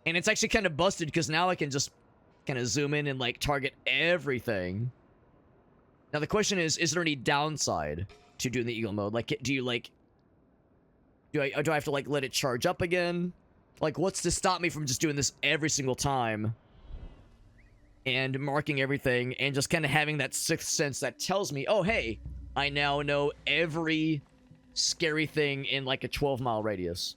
[SPEAKER 1] And it's actually kind of busted because now I can just kind of zoom in and like target everything. Now the question is there any downside to doing the eagle mode? Like, do you like... Do I have to like let it charge up again? Like, what's to stop me from just doing this every single time? And marking everything and just kind of having that sixth sense that tells me, oh, hey, I now know every scary thing in like a 12-mile radius.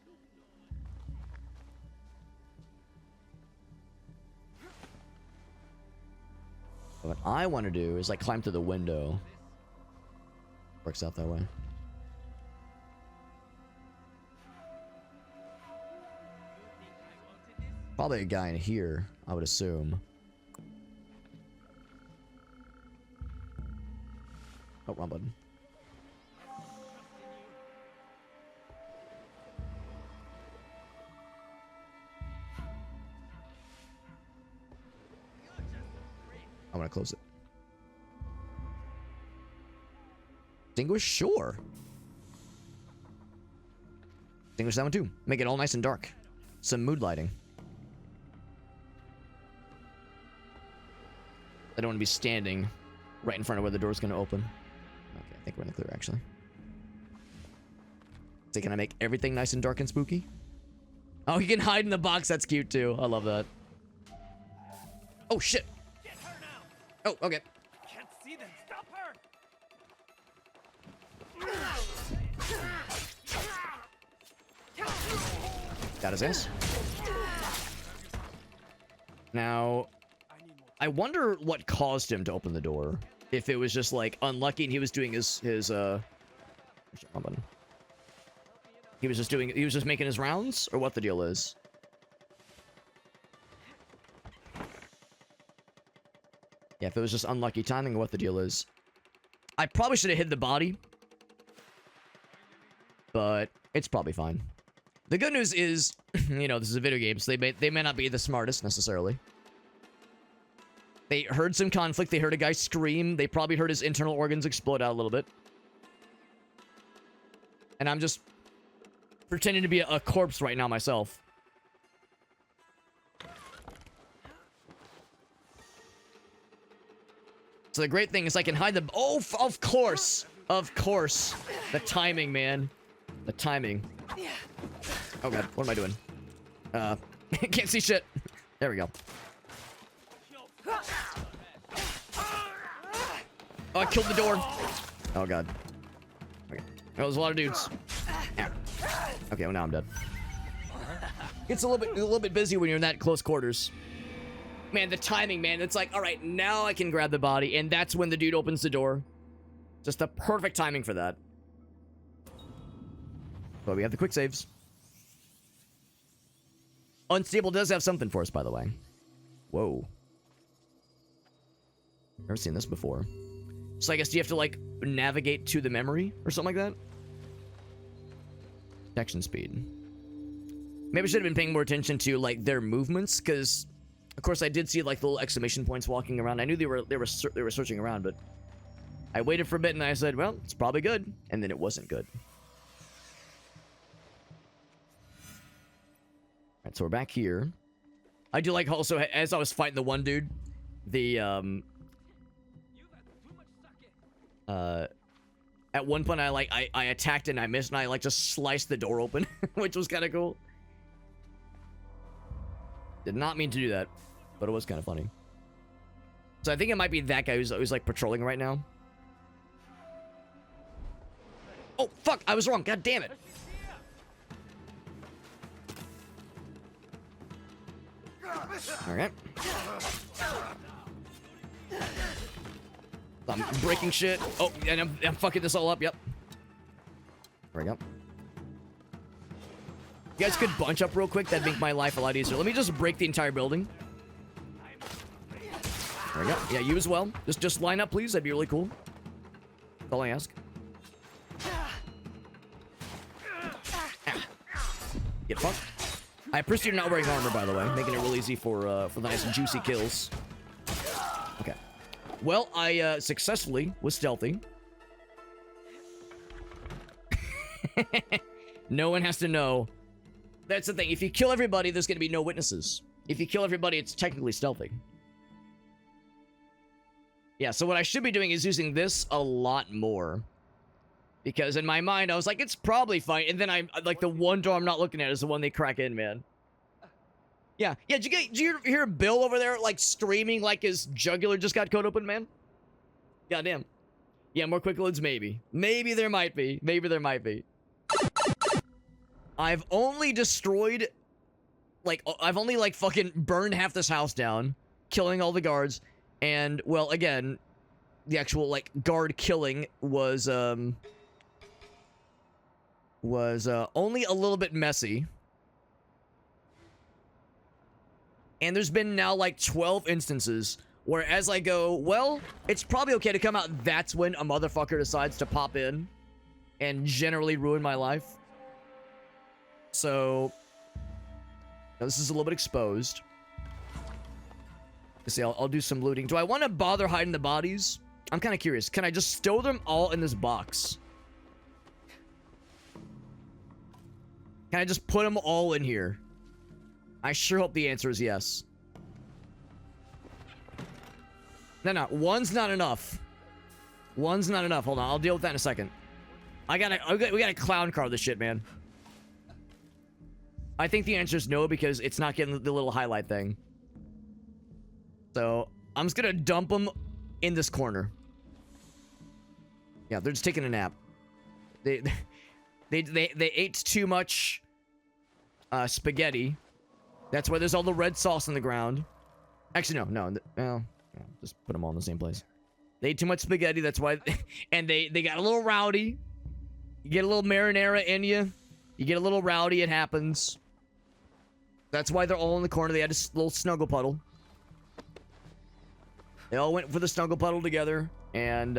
[SPEAKER 1] What I want to do is like climb through the window. Works out that way. Probably a guy in here, I would assume. Oh, wrong button. I want to close it. Extinguish? Sure. Extinguish that one too. Make it all nice and dark. Some mood lighting. I don't want to be standing right in front of where the door's going to open. Okay, I think we're in the clear, actually. So can I make everything nice and dark and spooky? Oh, he can hide in the box. That's cute, too. I love that. Oh, shit. Oh, okay.
[SPEAKER 8] Can't see them. Stop her.
[SPEAKER 1] Got his ass. Now, I wonder what caused him to open the door. If it was just, like, unlucky and he was doing his he was just making his rounds, or what the deal is. Yeah, if it was just unlucky timing, or what the deal is. I probably should have hid the body. But it's probably fine. The good news is, you know, this is a video game, so they may not be the smartest, necessarily. They heard some conflict, they heard a guy scream, they probably heard his internal organs explode out a little bit. And I'm just pretending to be a corpse right now myself. So the great thing is I can hide the... Oh, of course. Of course. The timing, man. The timing. Oh, God. What am I doing? Can't see shit. There we go. Oh, I killed the door. Oh, God. Okay. That was a lot of dudes. Ow. Okay, well, now I'm dead. It's a little bit busy when you're in that close quarters. Man, the timing, man. It's like, all right, now I can grab the body, and that's when the dude opens the door. Just the perfect timing for that. But we have the quick saves. Unstable does have something for us, by the way. Whoa. Never seen this before. So I guess you have to, like, navigate to the memory or something like that? Detection speed. Maybe I should have been paying more attention to, like, their movements, because... Of course, I did see like the little exclamation points walking around. I knew they were searching around, but I waited for a bit and I said, "Well, it's probably good," and then it wasn't good. All right, so we're back here. I do like also as I was fighting the one dude, the at one point I attacked and I missed and I like just sliced the door open, which was kind of cool. Did not mean to do that, but it was kind of funny. So I think it might be that guy who's like patrolling right now. Oh, fuck, I was wrong. God damn it. All right. I'm breaking shit. Oh, and I'm fucking this all up. Yep. There we go. You guys could bunch up real quick. That'd make my life a lot easier. Let me just break the entire building. There we go. Yeah, you as well. Just line up, please. That'd be really cool. That's all I ask. Get fucked. I appreciate you not wearing armor, by the way, making it real easy for the nice and juicy kills. Okay. Well, I successfully was stealthy. No one has to know. That's the thing. If you kill everybody, there's going to be no witnesses. If you kill everybody, it's technically stealthy. Yeah, so what I should be doing is using this a lot more. Because in my mind, I was like, it's probably fine. And then I'm like, the one door I'm not looking at is the one they crack in, man. Yeah. Yeah, did you hear Bill over there, like, screaming like his jugular just got cut open, man? Goddamn. Yeah, more quick loads, maybe. Maybe there might be. Maybe there might be. I've only destroyed, like, I've only, like, fucking burned half this house down, killing all the guards, and, well, again, the actual, like, guard killing was only a little bit messy. And there's been now, like, 12 instances where as I go, well, it's probably okay to come out, that's when a motherfucker decides to pop in and generally ruin my life. So, this is a little bit exposed. Let's see, I'll do some looting. Do I want to bother hiding the bodies? I'm kind of curious. Can I just stow them all in this box? Can I just put them all in here? I sure hope the answer is yes. No, one's not enough. One's not enough. Hold on, I'll deal with that in a second. We gotta clown car this shit, man. I think the answer is no, because it's not getting the little highlight thing. So, I'm just gonna dump them in this corner. Yeah, they're just taking a nap. They ate too much spaghetti. That's why there's all the red sauce on the ground. Actually, no, well, just put them all in the same place. They ate too much spaghetti, that's why, and they got a little rowdy. You get a little marinara in you. You get a little rowdy, it happens. That's why they're all in the corner. They had a little snuggle puddle. They all went for the snuggle puddle together, and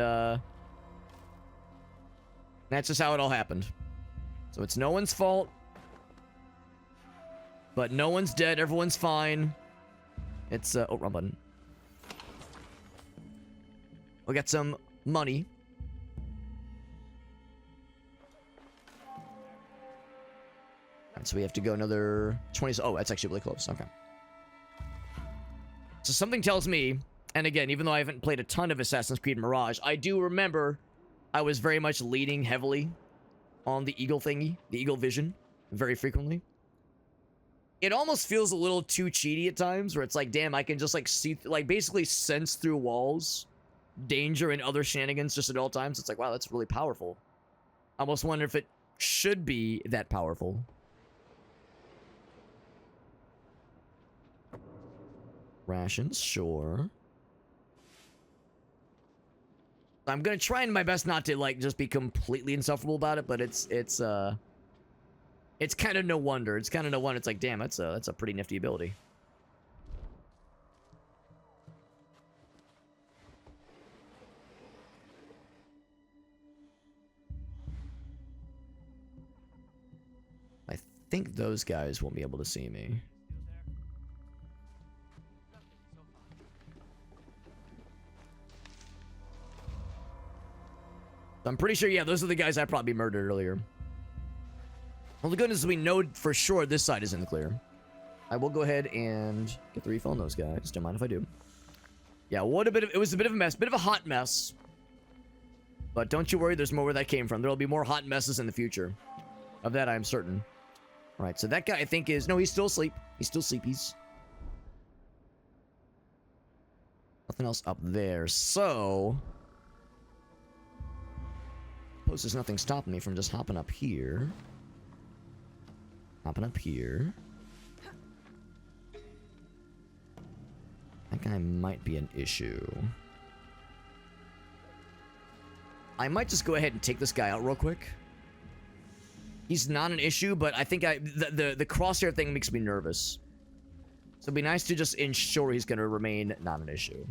[SPEAKER 1] that's just how it all happened. So it's no one's fault. But no one's dead, everyone's fine. It's, oh, wrong button. We'll get some money. Alright, so we have to go another 20. Oh, that's actually really close. Okay. So something tells me, and again, even though I haven't played a ton of Assassin's Creed Mirage, I do remember I was very much leaning heavily on the eagle thingy, the eagle vision, very frequently. It almost feels a little too cheaty at times, where it's like, damn, I can just like see, like basically sense through walls, danger and other shenanigans just at all times. It's like, wow, that's really powerful. I almost wonder if it should be that powerful. Rations, sure. I'm gonna try my best not to like just be completely insufferable about it, but it's kind of no wonder. It's kind of no wonder. It's like, damn, that's a pretty nifty ability. I think those guys won't be able to see me. I'm pretty sure, yeah, those are the guys I probably murdered earlier. Well, the good news is we know for sure this side is in the clear. I will go ahead and get the refill on those guys. Don't mind if I do. Yeah, it was a bit of a mess. Bit of a hot mess. But don't you worry, there's more where that came from. There'll be more hot messes in the future. Of that, I am certain. Alright, so that guy, I think, is... No, he's still asleep. He's still sleepies. Nothing else up there. So... Suppose there's nothing stopping me from just hopping up here. Hopping up here. That guy might be an issue. I might just go ahead and take this guy out real quick. He's not an issue, but I think the crosshair thing makes me nervous. So it'd be nice to just ensure he's gonna remain not an issue.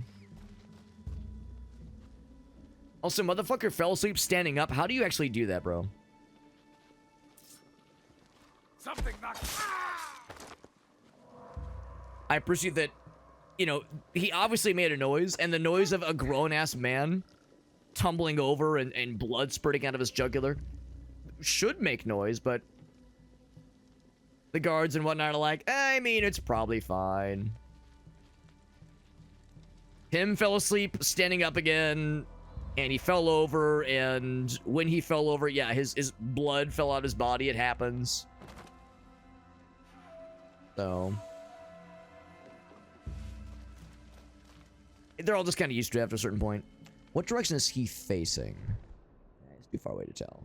[SPEAKER 1] Also, motherfucker fell asleep standing up. How do you actually do that, bro?
[SPEAKER 8] Something knocked.
[SPEAKER 1] I appreciate that, you know, he obviously made a noise, and the noise of a grown-ass man tumbling over and blood spurting out of his jugular should make noise, but the guards and whatnot are like, I mean, it's probably fine. Him fell asleep, standing up again... And he fell over, and when he fell over, yeah, his blood fell out his body. It happens. So... They're all just kind of used to it after a certain point. What direction is he facing? It's too far away to tell.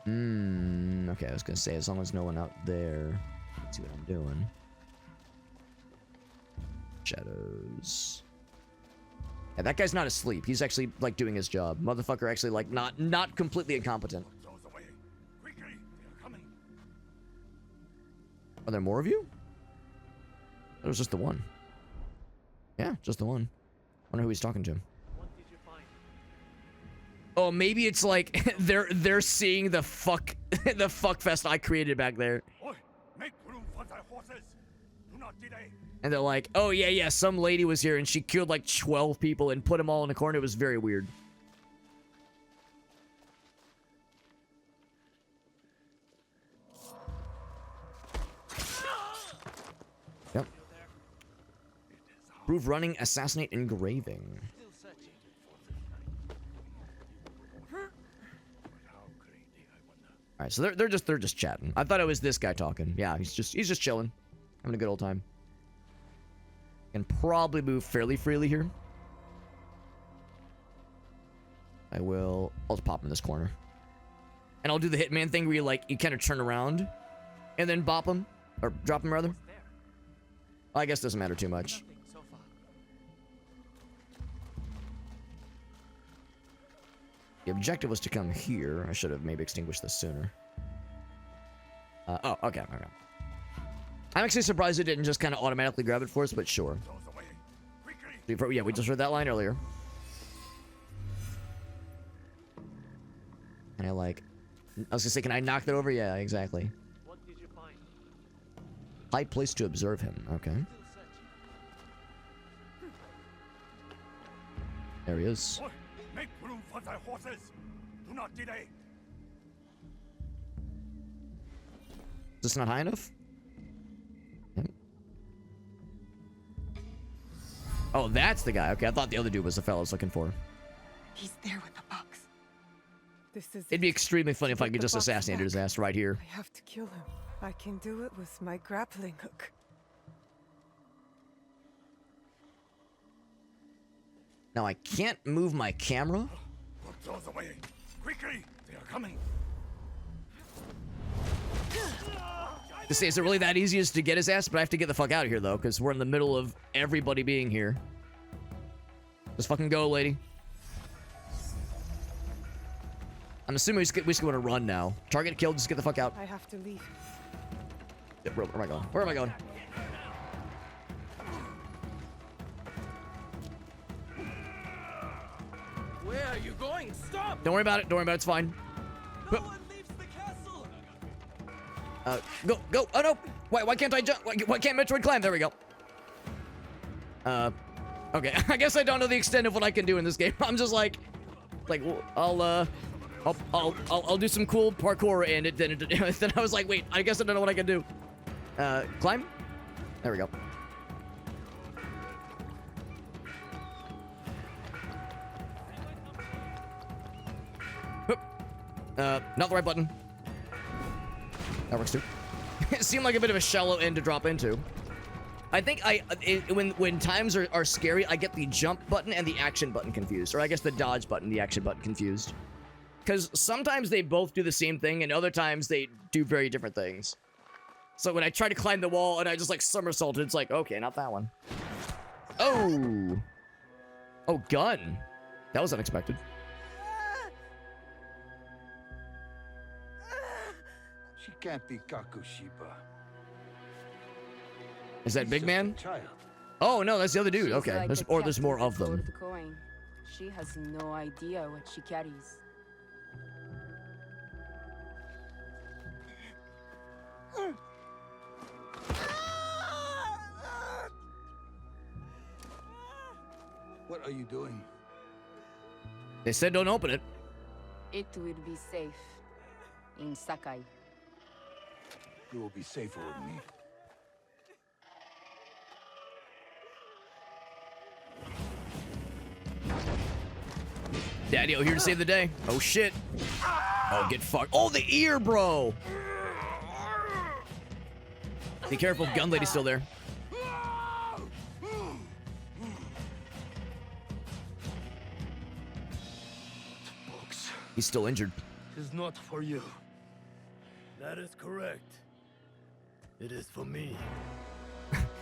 [SPEAKER 1] Okay, I was gonna say, as long as no one out there... Let's see what I'm doing. Shadows. Yeah, that guy's not asleep. He's actually, like, doing his job. Motherfucker actually, like, not completely incompetent. Are there more of you? It was just the one. Yeah, just the one. Wonder who he's talking to.
[SPEAKER 8] What did you find?
[SPEAKER 1] Oh, maybe it's like they're seeing the fuck the fuck fest I created back there.
[SPEAKER 8] Make room for thy horses. Do not delay.
[SPEAKER 1] And they're like, oh, yeah, some lady was here and she killed like 12 people and put them all in a corner. It was very weird. Yep. Prove running, assassinate, engraving. Alright, so they're just chatting. I thought it was this guy talking. Yeah, he's just chilling. Having a good old time. Can probably move fairly freely here. I'll just pop in this corner. And I'll do the hitman thing where you kind of turn around and then bop him. Or drop him, rather. I guess it doesn't matter too much. The objective was to come here. I should have maybe extinguished this sooner. Oh, okay. I'm actually surprised it didn't just kind of automatically grab it for us, but sure. Yeah, we just heard that line earlier. And I was gonna say, can I knock that over? Yeah, exactly.
[SPEAKER 8] What did you find?
[SPEAKER 1] High place to observe him. Okay. There he is.
[SPEAKER 8] Make room for thy horses. Do not delay.
[SPEAKER 1] this not high enough? Yep. Oh, that's the guy. Okay, I thought the other dude was the fellow I was looking for.
[SPEAKER 11] He's there with the box.
[SPEAKER 13] This is
[SPEAKER 1] It'd be extremely funny if I could just assassinate his ass right here.
[SPEAKER 13] I have to kill him. I can do it with my grappling hook.
[SPEAKER 1] Now I can't move my camera.
[SPEAKER 8] Put those away. Quickly! They are coming.
[SPEAKER 1] To say, is it really that easiest to get his ass? But I have to get the fuck out of here, though, because we're in the middle of everybody being here. Just fucking go, lady. I'm assuming we just want to run now. Target killed, just get the fuck out.
[SPEAKER 13] I have to leave.
[SPEAKER 1] Yeah, where am I going? Where am I going?
[SPEAKER 14] Where are you going? Stop!
[SPEAKER 1] Don't worry about it. Don't worry about it. It's fine.
[SPEAKER 14] No one leaves the castle.
[SPEAKER 1] Go. Oh, no. Why can't I jump? Why can't Metroid climb? There we go. Okay. I guess I don't know the extent of what I can do in this game. I'm just like, I'll do some cool parkour and then I was like, wait, I guess I don't know what I can do. Climb? There we go. Not the right button. That works too. It seemed like a bit of a shallow end to drop into. I think when times are scary, I get the jump button and the action button confused. Or I guess the dodge button, the action button confused. Because sometimes they both do the same thing, and other times they do very different things. So when I try to climb the wall and I just like somersaulted, it's like, okay, not that one. Oh! Oh, gun. That was unexpected.
[SPEAKER 15] She can't be Kakushiba.
[SPEAKER 1] Is that big man? Oh no, that's the other dude. Okay, there's more of them.
[SPEAKER 16] The coin. She has no idea what she carries.
[SPEAKER 15] What are you doing?
[SPEAKER 1] They said don't open it.
[SPEAKER 16] It will be safe in Sakai.
[SPEAKER 15] You will be safer with me.
[SPEAKER 1] Daddy-o here to save the day. Oh shit. Oh, get fucked. Oh, the ear, bro. Be careful, gun lady's still there. He's still injured.
[SPEAKER 10] It is not for you. That is correct. It is for me.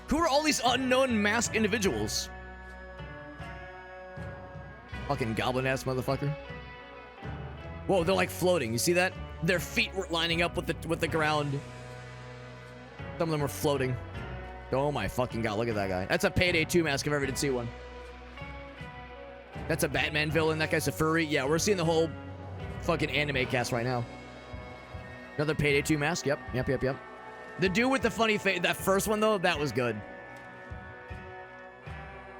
[SPEAKER 1] Who are all these unknown masked individuals? Fucking goblin-ass motherfucker. Whoa, they're like floating. You see that? Their feet were lining up with the ground. Some of them were floating. Oh my fucking god, look at that guy. That's a Payday 2 mask if I ever did see one. That's a Batman villain. That guy's a furry. Yeah, we're seeing the whole fucking anime cast right now. Another Payday 2 mask. Yep. The dude with the funny face. That first one, though, that was good.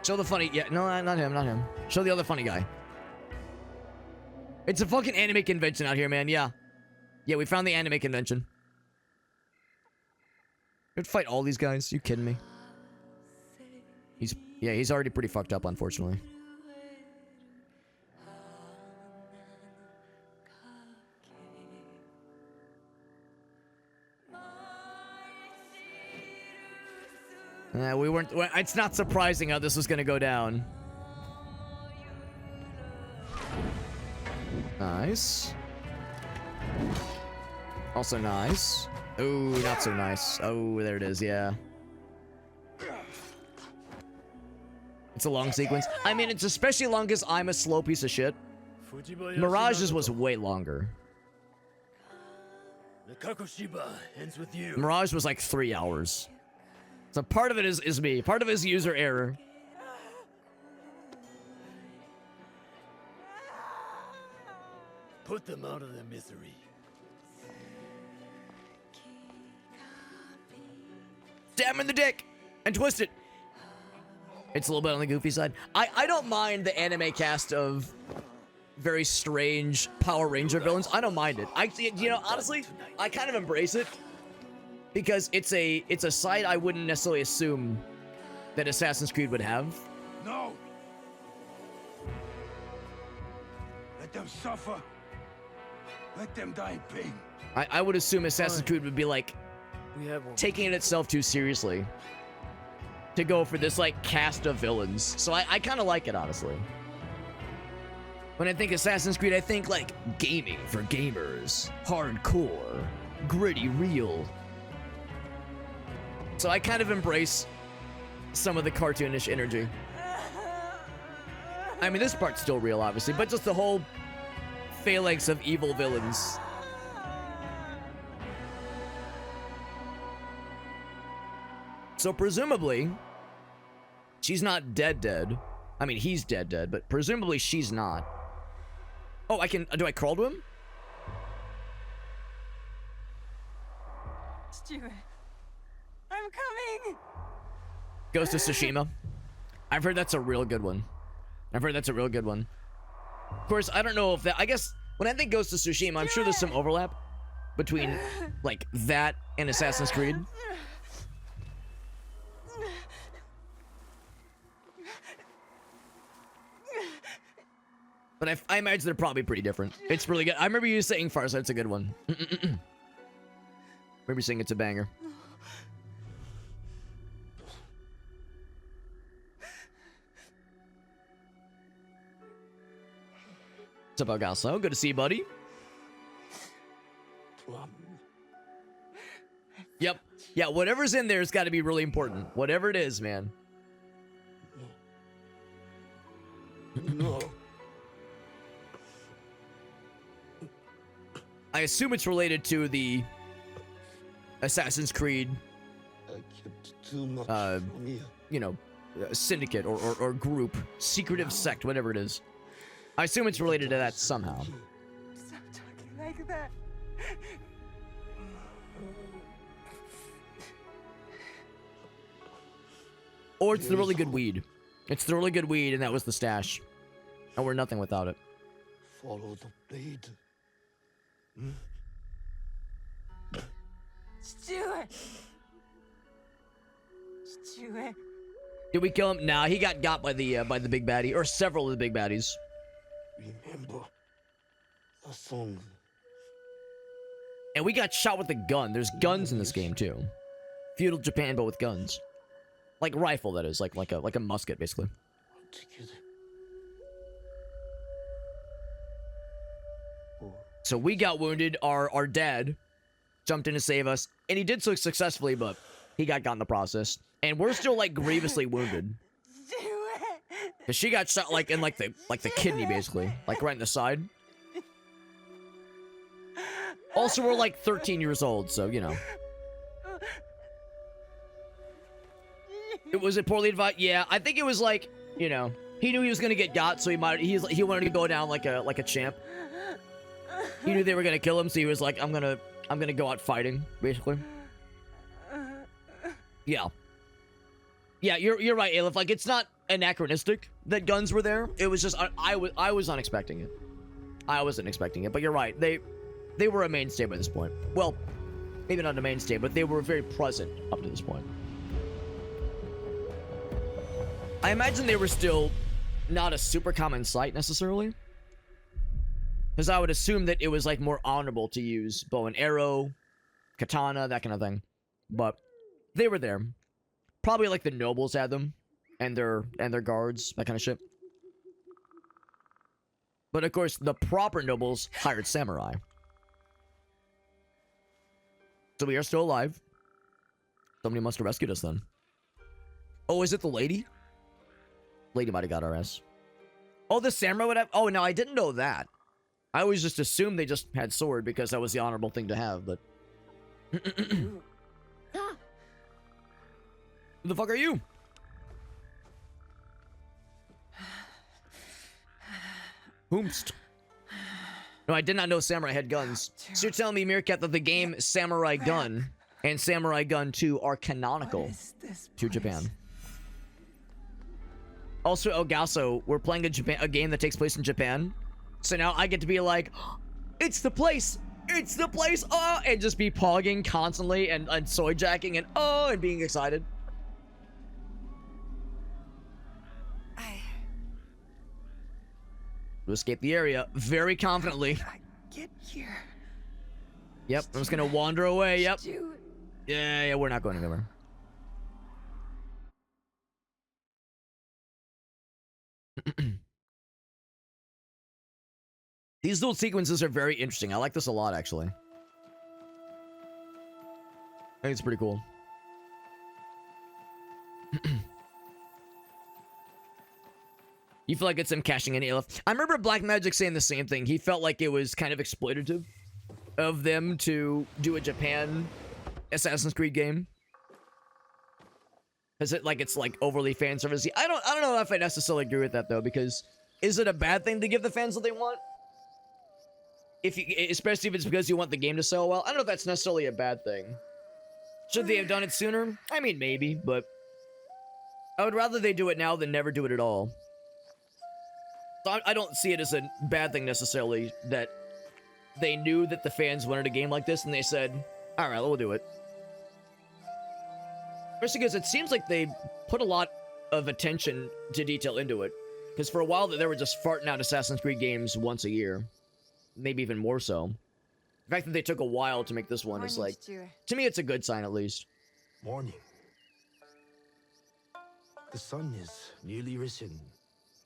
[SPEAKER 1] Show the funny... Yeah, no, not him. Show the other funny guy. It's a fucking anime convention out here, man. Yeah. Yeah, we found the anime convention. You'd fight all these guys? You kidding me? He's already pretty fucked up, unfortunately. We weren't. It's not surprising how this was gonna go down. Nice. Also nice. Oh, not so nice. Oh, there it is. Yeah. It's a long sequence. I mean, it's especially long because I'm a slow piece of shit. Mirage's was way longer.
[SPEAKER 10] The Kakushiba ends with you.
[SPEAKER 1] Mirage was like 3 hours. So part of it is me. Part of it is user error.
[SPEAKER 10] Put them out of their misery.
[SPEAKER 1] Stab him in the dick and twist it. It's a little bit on the goofy side. I don't mind the anime cast of very strange Power Ranger villains. I don't mind it. You know, honestly, I kind of embrace it. because it's a side I wouldn't necessarily assume that Assassin's Creed would have.
[SPEAKER 15] No! Let them suffer. Let them die in pain.
[SPEAKER 1] I would assume Assassin's Creed would be like taking it itself too seriously to go for this like cast of villains. So I kind of like it, honestly. When I think Assassin's Creed, I think like gaming for gamers, hardcore, gritty, real. So I kind of embrace some of the cartoonish energy. I mean, this part's still real, obviously, but just the whole phalanx of evil villains. So presumably, she's not dead. I mean, he's dead, but presumably she's not. Oh, I can, do I crawl to him?
[SPEAKER 11] Stuart, I'm coming.
[SPEAKER 1] Ghost of Tsushima. I've heard that's a real good one. Of course, I don't know if that, I guess, when I think Ghost of Tsushima, I'm sure there's some overlap between, like, that and Assassin's Creed. But I imagine they're probably pretty different. It's really good. I remember you saying Farsight's a good one. Remember you saying it's a banger. What's up, Algasso? Good to see you, buddy. Yep. Yeah, whatever's in there has got to be really important. Whatever it is, man.
[SPEAKER 15] No.
[SPEAKER 1] I assume it's related to the Assassin's Creed, you know, syndicate or group, secretive sect, whatever it is. I assume it's related to that somehow.
[SPEAKER 11] Stop talking like that.
[SPEAKER 1] Or it's the really good weed. It's the really good weed, and that was the stash. And we're nothing without it.
[SPEAKER 15] Follow the blade.
[SPEAKER 11] Stuart. Stuart.
[SPEAKER 1] Did we kill him? Nah, he got by the big baddie, or several of the big baddies.
[SPEAKER 15] Remember the song.
[SPEAKER 1] And we got shot with a gun. There's guns in this game too. Feudal Japan, but with guns, like rifle. That is like a musket, basically. So we got wounded. Our dad jumped in to save us, and he did so successfully, but he got in the process. And we're still like grievously wounded. Cause she got shot like in like the kidney, basically, like right in the side. Also, we're like 13 years old, so you know. Was it poorly advised? Yeah, I think it was like, you know, he knew he was gonna get got, so he wanted to go down like a champ. He knew they were gonna kill him, so he was like, I'm gonna go out fighting, basically. Yeah. Yeah, you're right, Aleph. Like, it's not anachronistic that guns were there. It was just I was not expecting it. I wasn't expecting it, but you're right. They were a mainstay by this point. Well, maybe not a mainstay, but they were very present up to this point. I imagine they were still not a super common sight necessarily, because I would assume that it was like more honorable to use bow and arrow, katana, that kind of thing. But they were there. Probably like the nobles had them, and their guards, that kind of shit. But of course, the proper nobles hired samurai. So we are still alive. Somebody must have rescued us then. Oh, is it the lady? Lady might have got our ass. Oh, the samurai would have... Oh, no, I didn't know that. I always just assumed they just had sword because that was the honorable thing to have, but... Who the fuck are you? Whomst. No, I did not know samurai had guns. So you're telling me, Meerkat, that the game Samurai Gun and Samurai Gun 2 are canonical to Japan. Also, Elgaso, we're playing a game that takes place in Japan. So now I get to be like, it's the place it's the place, oh, and just be pogging constantly and soy jacking and oh, and being excited. To escape the area very confidently.
[SPEAKER 11] Get here.
[SPEAKER 1] Yep, I'm just gonna wander away. Yep.
[SPEAKER 11] Dude.
[SPEAKER 1] Yeah, we're not going anywhere. These little sequences are very interesting. I like this a lot, actually. I think it's pretty cool. You feel like it's them cashing in Aleph? I remember Black Magic saying the same thing. He felt like it was kind of exploitative of them to do a Japan Assassin's Creed game. Is it like it's like overly fan service? I don't know if I necessarily agree with that though, because is it a bad thing to give the fans what they want? If you, especially if it's because you want the game to sell well. I don't know if that's necessarily a bad thing. Should they have done it sooner? I mean, maybe, but I would rather they do it now than never do it at all. So I don't see it as a bad thing necessarily that they knew that the fans wanted a game like this and they said, all right, we'll do it. Especially because it seems like they put a lot of attention to detail into it. Because for a while they were just farting out Assassin's Creed games once a year. Maybe even more so. The fact that they took a while to make this one is like, to me it's a good sign at least.
[SPEAKER 10] Morning. The sun is nearly risen.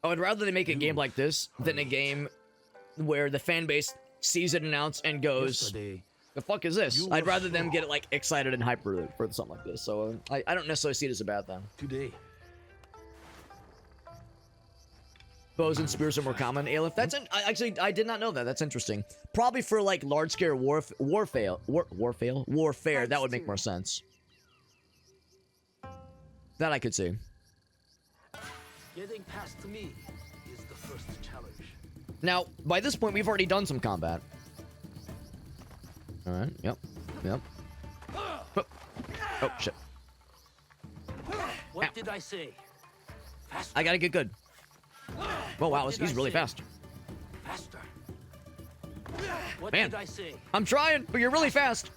[SPEAKER 1] I would rather they make a game like this than a game where the fan base sees it announced and goes, the fuck is this? I'd rather them get like excited and hyped for something like this. So I don't necessarily see it as a bad thing.
[SPEAKER 10] Today.
[SPEAKER 1] Bows and spears are more common. Aleph, that's actually I did not know that. That's interesting. Probably for like large scale warfare. That would make more sense. That I could see.
[SPEAKER 10] Getting past to me is the first challenge.
[SPEAKER 1] Now, by this point, we've already done some combat. All right. Yep. Oh shit.
[SPEAKER 10] What did I say?
[SPEAKER 1] Faster. I gotta get good. Oh wow, he's really fast.
[SPEAKER 10] Faster. What
[SPEAKER 1] Man,
[SPEAKER 10] did I say?
[SPEAKER 1] I'm trying, but you're really fast.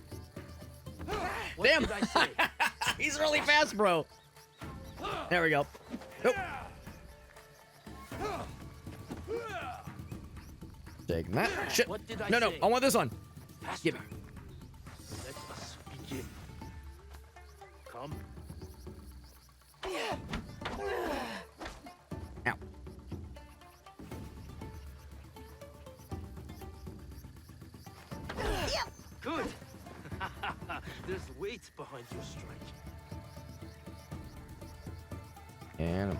[SPEAKER 10] What
[SPEAKER 1] Damn.
[SPEAKER 10] did I say?
[SPEAKER 1] He's really fast, bro. There we go. Nope. Take that. Shit.
[SPEAKER 10] What did I
[SPEAKER 1] No,
[SPEAKER 10] say?
[SPEAKER 1] I want this one. Give me.
[SPEAKER 10] Let us begin. Come.
[SPEAKER 1] Ow.
[SPEAKER 10] Good. There's weight behind your strike.
[SPEAKER 1] And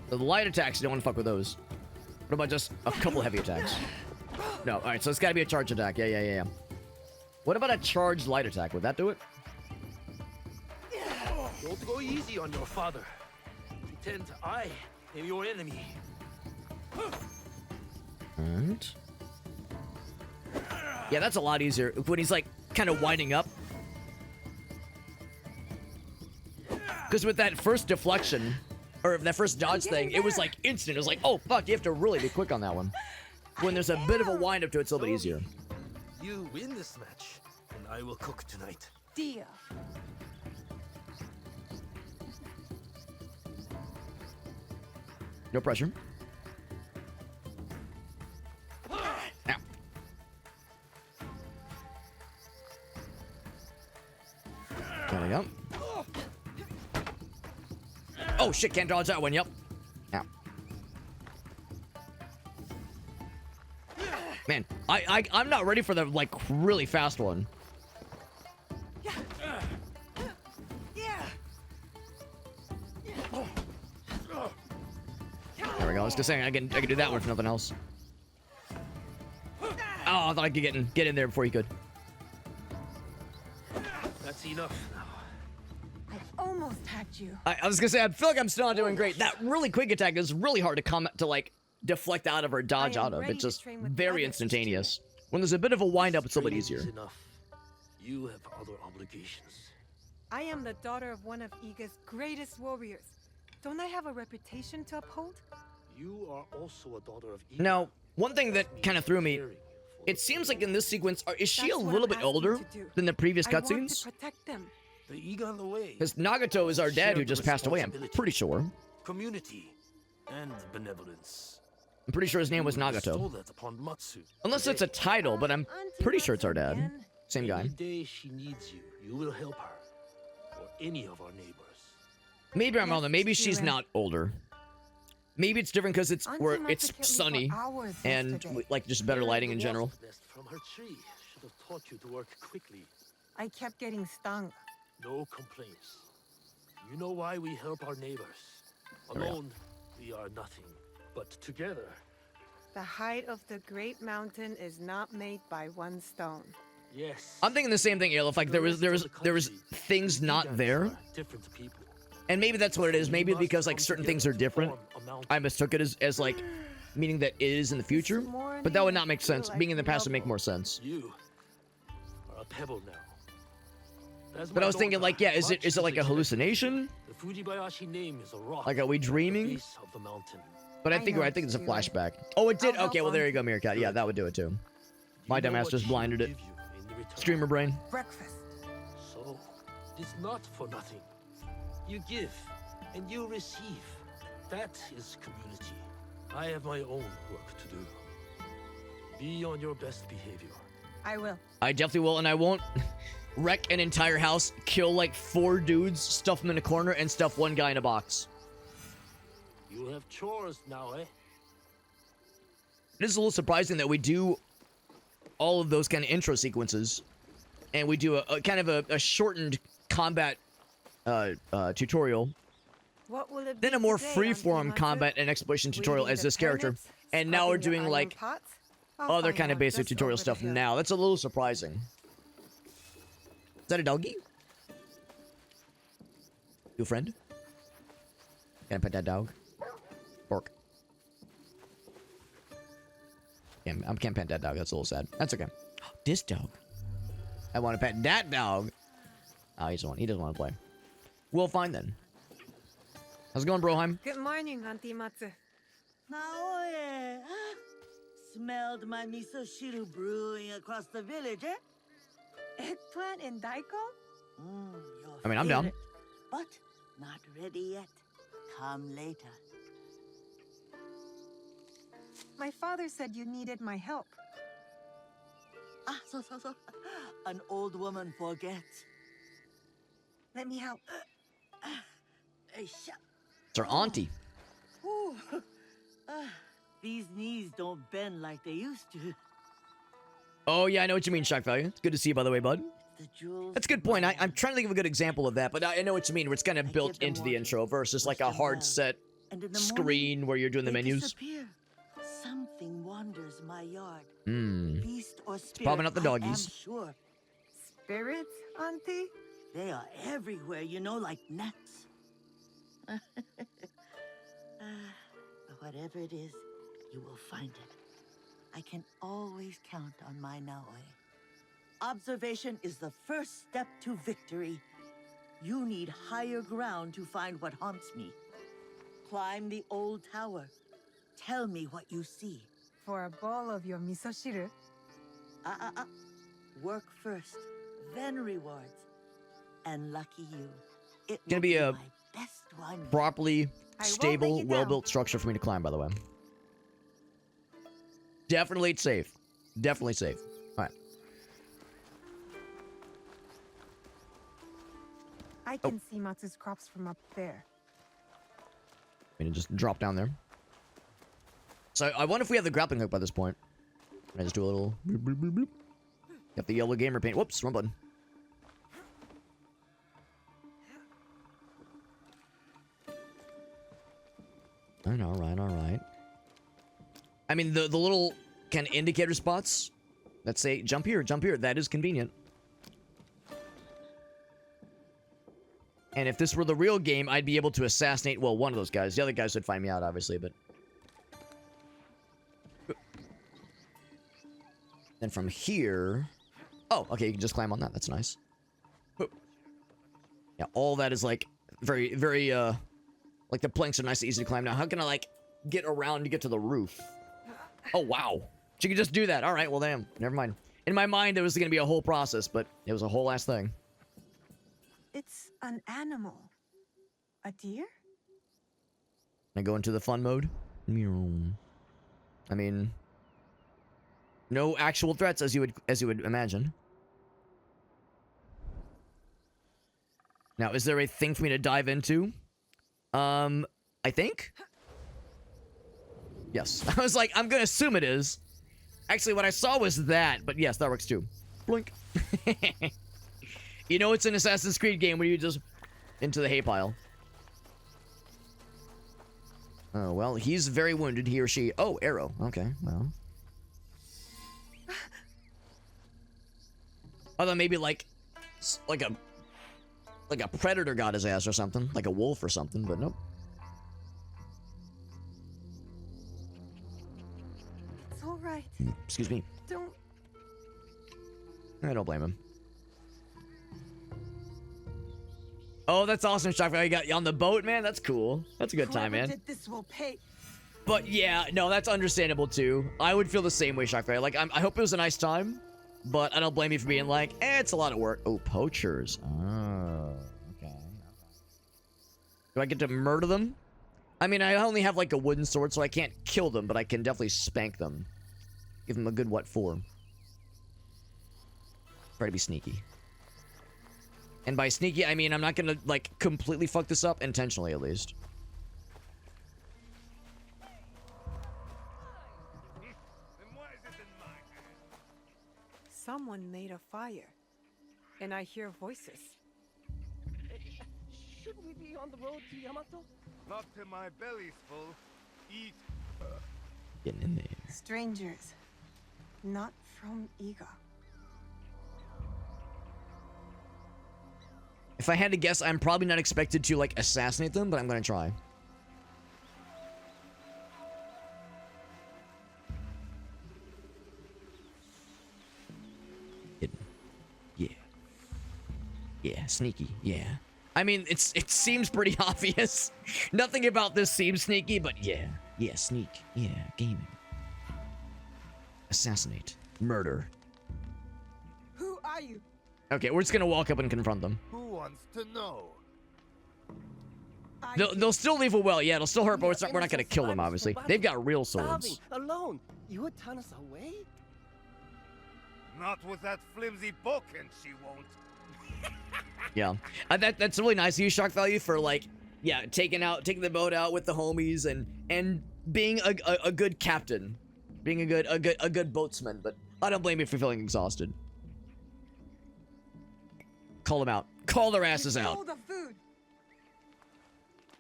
[SPEAKER 1] the light attacks, you don't want to fuck with those. What about just a couple heavy attacks? No, alright, so it's gotta be a charge attack. Yeah. What about a charged light attack? Would that do it?
[SPEAKER 10] Don't go easy on your father. Pretend I am your enemy.
[SPEAKER 1] Alright. Yeah, that's a lot easier when he's like kind of winding up. Because with that first deflection, or that first dodge thing, it was like instant. It was like, oh fuck, you have to really be quick on that one. When there's a bit of a wind up to it, it's a little bit easier.
[SPEAKER 10] You win this match, and I will cook tonight.
[SPEAKER 13] Deal.
[SPEAKER 1] No pressure. Ow. There we go. Oh shit, can't dodge that one, yep. Ow. Man, I'm not ready for the, like, really fast one. There we go, I was just saying, I can do that one for nothing else. Oh, I thought I could get in there before you could.
[SPEAKER 10] That's enough now.
[SPEAKER 11] I almost hacked you.
[SPEAKER 1] I was gonna say, I feel like I'm still not doing great. That really quick attack is really hard to come to, like, deflect out of or dodge out of. It's just very instantaneous. When there's a bit of a wind up, it's a little bit easier.
[SPEAKER 10] Enough. You have other obligations.
[SPEAKER 13] I am the daughter of one of Iga's greatest warriors. Don't I have a reputation to uphold?
[SPEAKER 10] You are also a daughter of Iga.
[SPEAKER 1] No, One thing that kind of threw me, it seems like in this sequence, is she a little bit older than the previous cutscenes? Because Nagato is our dad who just passed away, I'm pretty sure.
[SPEAKER 17] Community and benevolence.
[SPEAKER 1] I'm pretty sure his name was Nagato. Unless it's a title, but I'm pretty sure it's our dad. Same guy.
[SPEAKER 17] Any day she needs you, you will help her. Or any of our neighbors.
[SPEAKER 1] Maybe I'm wrong though. Maybe she's not older. Maybe it's different because it's sunny and like just better lighting in general.
[SPEAKER 17] From her tree should have taught you to work quickly.
[SPEAKER 11] I kept getting stung.
[SPEAKER 17] No complaints. You know why we help our neighbors. Alone, we are nothing. But together.
[SPEAKER 13] The height of the great mountain is not made by one stone.
[SPEAKER 17] Yes.
[SPEAKER 1] I'm thinking the same thing, Aleph. Like there was things not there.
[SPEAKER 17] Different people.
[SPEAKER 1] And maybe that's what it is. Maybe because like certain things are different. I mistook it as like meaning that it is in the future. But that would not make sense. Being in the past would make more sense.
[SPEAKER 17] You are a pebble now.
[SPEAKER 1] But I was thinking like, yeah, is it like a hallucination?
[SPEAKER 17] The Fujibayashi name is a rock.
[SPEAKER 1] Like, are we dreaming?
[SPEAKER 17] Of the mountain.
[SPEAKER 1] But I think it's a flashback. Oh, it did? Okay, well there you go, Meerkat. Yeah, that would do it too. My dumbass just blinded it. Streamer brain.
[SPEAKER 11] Breakfast.
[SPEAKER 17] So, it's not for nothing. You give, and you receive. That is community. I have my own work to do. Be on your best behavior.
[SPEAKER 11] I will.
[SPEAKER 1] I definitely will, and I won't wreck an entire house, kill like 4 dudes, stuff them in a corner, and stuff 1 guy in a box.
[SPEAKER 17] You have chores now, eh?
[SPEAKER 1] It is a little surprising that we do all of those kind of intro sequences, and we do a kind of a shortened combat tutorial, then a more free-form combat and exploration tutorial as this character, and now we're doing like other kind of basic tutorial stuff now. That's a little surprising. Is that a doggy? You a friend? Can I pet that dog? Bork. Yeah, I can't pet that dog. That's a little sad. That's okay. This dog. I want to pet that dog. Oh, he doesn't want to play. We'll find then. How's it going, Broheim?
[SPEAKER 13] Good morning, Auntie Matsu.
[SPEAKER 18] Naoe, smelled my miso shiru brewing across the village, eh?
[SPEAKER 13] Eggplant and daikon?
[SPEAKER 1] I mean, I'm down.
[SPEAKER 18] But not ready yet. Come later.
[SPEAKER 11] My father said you needed my help.
[SPEAKER 18] So. An old woman forgets.
[SPEAKER 11] Let me help.
[SPEAKER 1] It's our auntie.
[SPEAKER 18] Ooh. These knees don't bend like they used to.
[SPEAKER 1] Oh, yeah, I know what you mean, Shock Value. It's good to see you, by the way, bud. That's a good point. I'm trying to think of a good example of that, but I know what you mean, where it's kind of built into the intro versus like a hard set screen where you're doing the menus.
[SPEAKER 18] Disappear. Something wanders my yard. Beast or spirit,
[SPEAKER 1] Probably not the doggies.
[SPEAKER 18] I am sure.
[SPEAKER 11] Spirits, Auntie?
[SPEAKER 18] They are everywhere, you know, like gnats. But whatever it is, you will find it. I can always count on my Naoe. Observation is the first step to victory. You need higher ground to find what haunts me. Climb the old tower. Tell me what you see.
[SPEAKER 11] For a bowl of your miso shiru?
[SPEAKER 18] Work first, then rewards. And lucky you. It
[SPEAKER 1] Gonna be a
[SPEAKER 18] my best one.
[SPEAKER 1] properly stable, well-built structure for me to climb, by the way. Definitely safe. Definitely safe. Alright.
[SPEAKER 11] I can see Matsu's crops from up there.
[SPEAKER 1] I mean, just drop down there. So I wonder if we have the grappling hook by this point. Can I just do a little bloop, bloop, bloop, bloop. Got the yellow gamer paint. Whoops, wrong button. Alright. I mean, the little kind of indicator spots that say jump here, that is convenient. And if this were the real game, I'd be able to assassinate, well, one of those guys. The other guys would find me out, obviously, but... Then from here... Oh, okay, you can just climb on that. That's nice. Yeah, all that is, like, very, very, like, the planks are nice and easy to climb. Now, how can I, like, get around to get to the roof? Oh, wow. She could just do that. All right, well, damn. Never mind. In my mind, it was going to be a whole process, but it was a whole ass thing.
[SPEAKER 11] It's an animal. A deer?
[SPEAKER 1] I go into the fun mode. I mean, no actual threats as you would imagine. Now, is there a thing for me to dive into? I think. Yes. I was like, I'm gonna assume it is. Actually, what I saw was that, but yes, that works too. Blink. You know, it's an Assassin's Creed game where you just into the hay pile. Oh, well, he's very wounded, he or she. Oh, arrow. Okay, well. I thought maybe like a predator got his ass or something, like a wolf or something, but nope.
[SPEAKER 11] It's all right.
[SPEAKER 1] Excuse me.
[SPEAKER 11] Don't.
[SPEAKER 1] I don't blame him. Oh, that's awesome, Shockfire. You got you on the boat, man. That's cool. That's a good time, man.
[SPEAKER 11] Did this will pay.
[SPEAKER 1] But yeah, no, that's understandable too. I would feel the same way, Shockfire. Like, I hope it was a nice time, but I don't blame you for being like, it's a lot of work. Oh, poachers. Oh, okay. Do I get to murder them? I mean, I only have like a wooden sword, so I can't kill them, but I can definitely spank them. Give them a good what for. Try to be sneaky. And by sneaky, I mean I'm not gonna, like, completely fuck this up, intentionally at least.
[SPEAKER 13] Someone made a fire, and I hear voices.
[SPEAKER 8] Should we be on the road to Yamato? Not till my belly's full. Eat.
[SPEAKER 1] Getting in there.
[SPEAKER 11] Strangers. Not from Iga.
[SPEAKER 1] If I had to guess, I'm probably not expected to, like, assassinate them, but I'm gonna try. Hidden. Yeah. Yeah, sneaky. Yeah. I mean, it seems pretty obvious. Nothing about this seems sneaky, but yeah. Yeah, sneak. Yeah, gaming. Assassinate. Murder.
[SPEAKER 11] Who are you?
[SPEAKER 1] Okay, we're just gonna walk up and confront them.
[SPEAKER 8] Who wants to know?
[SPEAKER 1] They'll still leave a well. Yeah, it'll still hurt, but we're not gonna kill them, obviously. They've got real swords.
[SPEAKER 14] Alone. You would turn us away?
[SPEAKER 8] Not with that flimsy book, and she won't.
[SPEAKER 1] Yeah, that's really nice of you, Shock Value, for like, yeah, taking the boat out with the homies and being a good captain, being a good boatsman. But I don't blame you for feeling exhausted. Call them out. Call their asses out.
[SPEAKER 11] The food.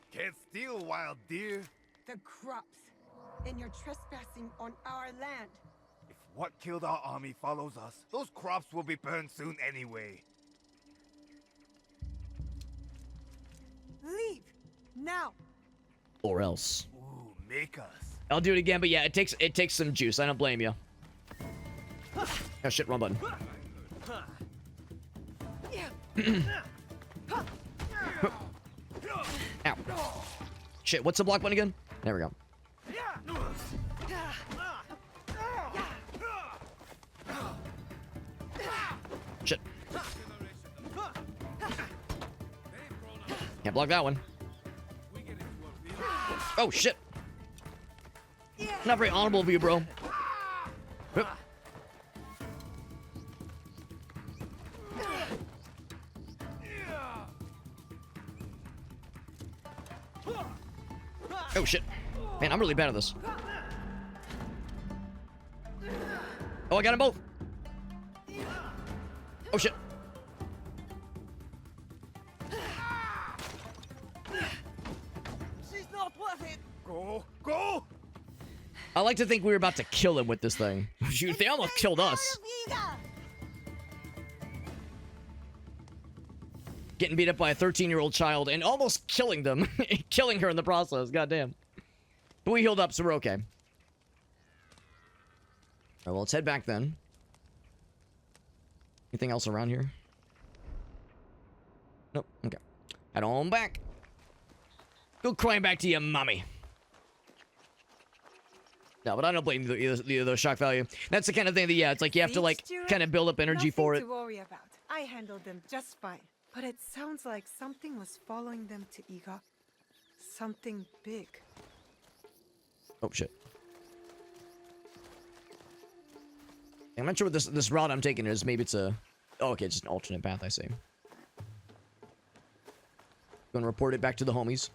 [SPEAKER 8] Can't steal wild deer.
[SPEAKER 11] The crops. And you're trespassing on our land.
[SPEAKER 8] If what killed our army follows us, those crops will be burned soon anyway.
[SPEAKER 11] Leave now.
[SPEAKER 1] Or else.
[SPEAKER 8] Ooh, make us.
[SPEAKER 1] I'll do it again, but yeah, it takes some juice. I don't blame you. Oh shit, wrong button. Ow. Shit, what's the block button again? There we go. Shit. Can't block that one. Oh shit. Not very honorable of you, bro. Oop. Oh shit. Man, I'm really bad at this. Oh, I got them both. Oh shit.
[SPEAKER 14] She's not worth it.
[SPEAKER 8] Go, go.
[SPEAKER 1] I like to think we were about to kill him with this thing. Shoot, they almost killed us. Getting beat up by a 13-year-old child and almost killing them. Killing her in the process. Goddamn. But we healed up, so we're okay. Alright, well, let's head back then. Anything else around here? Nope. Okay. Head on back. Go crying back to your mommy. No, but I don't blame the shock value. That's the kind of thing that, yeah, it's like you have to, like, kind of build up energy for it.
[SPEAKER 13] Nothing to worry about. I handled them just fine. But it sounds like something was following them to Iga. Something big.
[SPEAKER 1] Oh, shit. I'm not sure what this route I'm taking is. Maybe it's a... Oh, okay, just an alternate path, I see. Gonna report it back to the homies.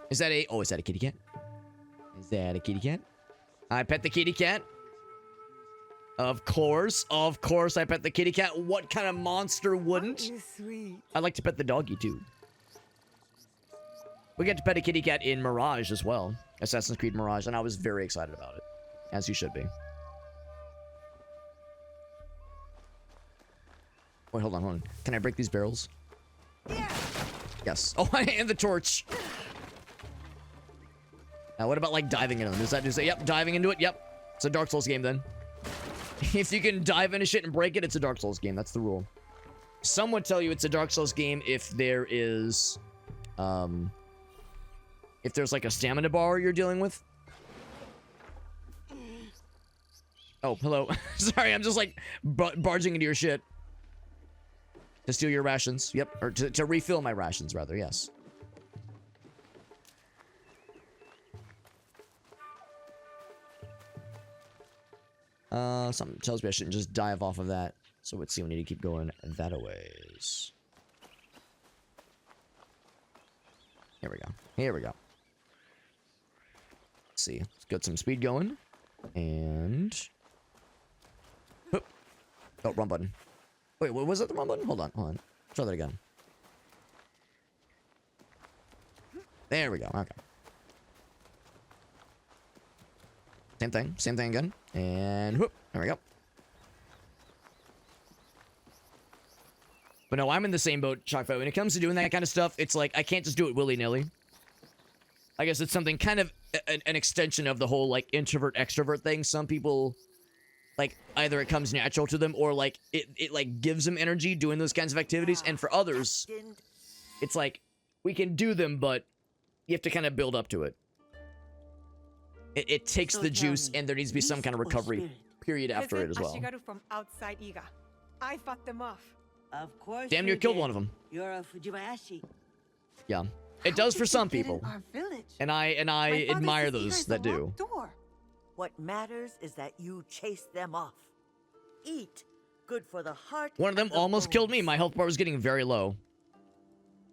[SPEAKER 1] Is that a... Oh, is that a kitty cat? Is that a kitty cat? I pet the kitty cat. Of course I pet the kitty cat. What kind of monster wouldn't?
[SPEAKER 13] You're sweet.
[SPEAKER 1] I like to pet the doggy, too. We get to pet a kitty cat in Mirage as well. Assassin's Creed Mirage, and I was very excited about it. As you should be. Wait, hold on. Can I break these barrels?
[SPEAKER 13] Yeah.
[SPEAKER 1] Yes. Oh, and the torch. Now, what about, like, diving into them? Does that say, yep, diving into it? Yep. It's a Dark Souls game, then. If you can dive into shit and break it, it's a Dark Souls game. That's the rule. Some would tell you it's a Dark Souls game if there is, if there's, like, a stamina bar you're dealing with. Oh, hello. Sorry, I'm just, like, barging into your shit. To steal your rations. Yep. Or to refill my rations, rather. Yes. Something tells me I shouldn't just dive off of that. So let's see, we need to keep going that-a-ways. Here we go. Here we go. Let's see. Let's get some speed going. And... Oop. Oh, wrong button. Wait, was that the wrong button? Hold on. Try that again. There we go. Okay. Same thing again. And whoop, there we go. But no, I'm in the same boat, Shockfight. When it comes to doing that kind of stuff, it's like, I can't just do it willy-nilly. I guess it's something kind of an extension of the whole, like, introvert-extrovert thing. Some people, like, either it comes natural to them or, like, it like, gives them energy doing those kinds of activities. And for others, it's like, we can do them, but you have to kind of build up to it. It takes the juice, and there needs to be some kind of recovery period after it as well.
[SPEAKER 13] Ashigaru from outside Iga. I fought them off.
[SPEAKER 18] Of course.
[SPEAKER 1] Damn near killed one of them.
[SPEAKER 18] You're a Fujibayashi.
[SPEAKER 1] Yeah, it does for some people,
[SPEAKER 13] Our village.
[SPEAKER 1] and I admire those that do.
[SPEAKER 18] What matters is that you chase them off. Eat. Good for the heart.
[SPEAKER 1] One of them almost killed me. My health bar was getting very low.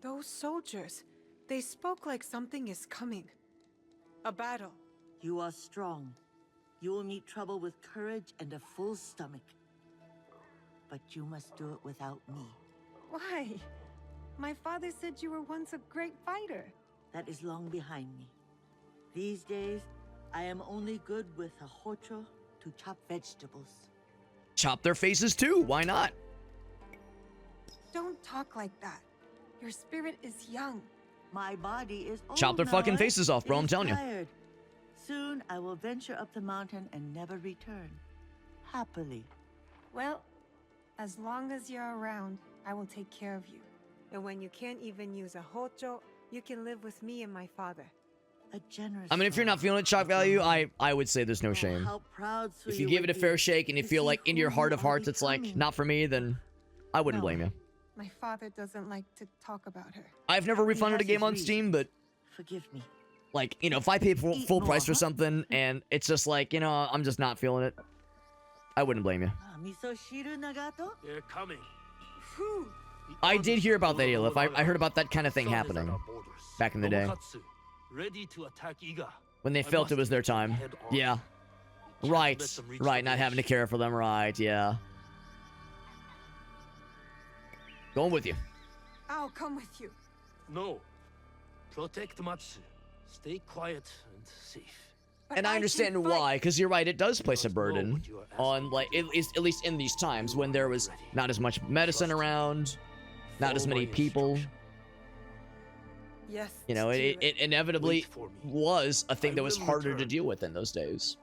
[SPEAKER 13] Those soldiers, they spoke like something is coming. A battle.
[SPEAKER 18] You are strong. You will meet trouble with courage and a full stomach. But you must do it without me.
[SPEAKER 13] Why? My father said you were once a great fighter.
[SPEAKER 18] That is long behind me. These days, I am only good with a hocho to chop vegetables.
[SPEAKER 1] Chop their faces too. Why not?
[SPEAKER 13] Don't talk like that. Your spirit is young.
[SPEAKER 18] My body is old.
[SPEAKER 1] Chop their
[SPEAKER 18] now,
[SPEAKER 1] fucking
[SPEAKER 18] eh?
[SPEAKER 1] faces off, bro.
[SPEAKER 18] It
[SPEAKER 1] I'm
[SPEAKER 18] is
[SPEAKER 1] telling you.
[SPEAKER 18] tired. Soon I will venture up the mountain and never return. Happily.
[SPEAKER 13] Well, as long as you're around, I will take care of you. And when you can't even use a hocho, you can live with me and my father.
[SPEAKER 18] A generous
[SPEAKER 1] I mean, if you're not feeling it, shock value, I would say there's no shame.
[SPEAKER 18] How proud
[SPEAKER 1] If you give it a fair shake and you feel like in your heart of hearts it's like, not for me, then I wouldn't blame you.
[SPEAKER 13] My father doesn't like to talk about her.
[SPEAKER 1] I've never refunded a game on Steam, but...
[SPEAKER 18] Forgive me.
[SPEAKER 1] Like, you know, if I pay full price for something and it's just like, you know, I'm just not feeling it, I wouldn't blame you.
[SPEAKER 17] They're coming.
[SPEAKER 1] I did hear about that, Elif. I heard about that kind of thing happening back in the day.
[SPEAKER 17] Ready to attack Iga.
[SPEAKER 1] When they felt it was their time. Yeah. Right. Right, not having to care for them. Right, yeah. Going with you.
[SPEAKER 13] I'll come with you.
[SPEAKER 17] No. Protect Matsu. Stay quiet and safe.
[SPEAKER 1] And I understand why, because you're right, it does place a burden on, like, at least in these times when there was not as much medicine around, not as many people.
[SPEAKER 13] Yes.
[SPEAKER 1] You know, it inevitably was a thing that was harder to deal with in those days.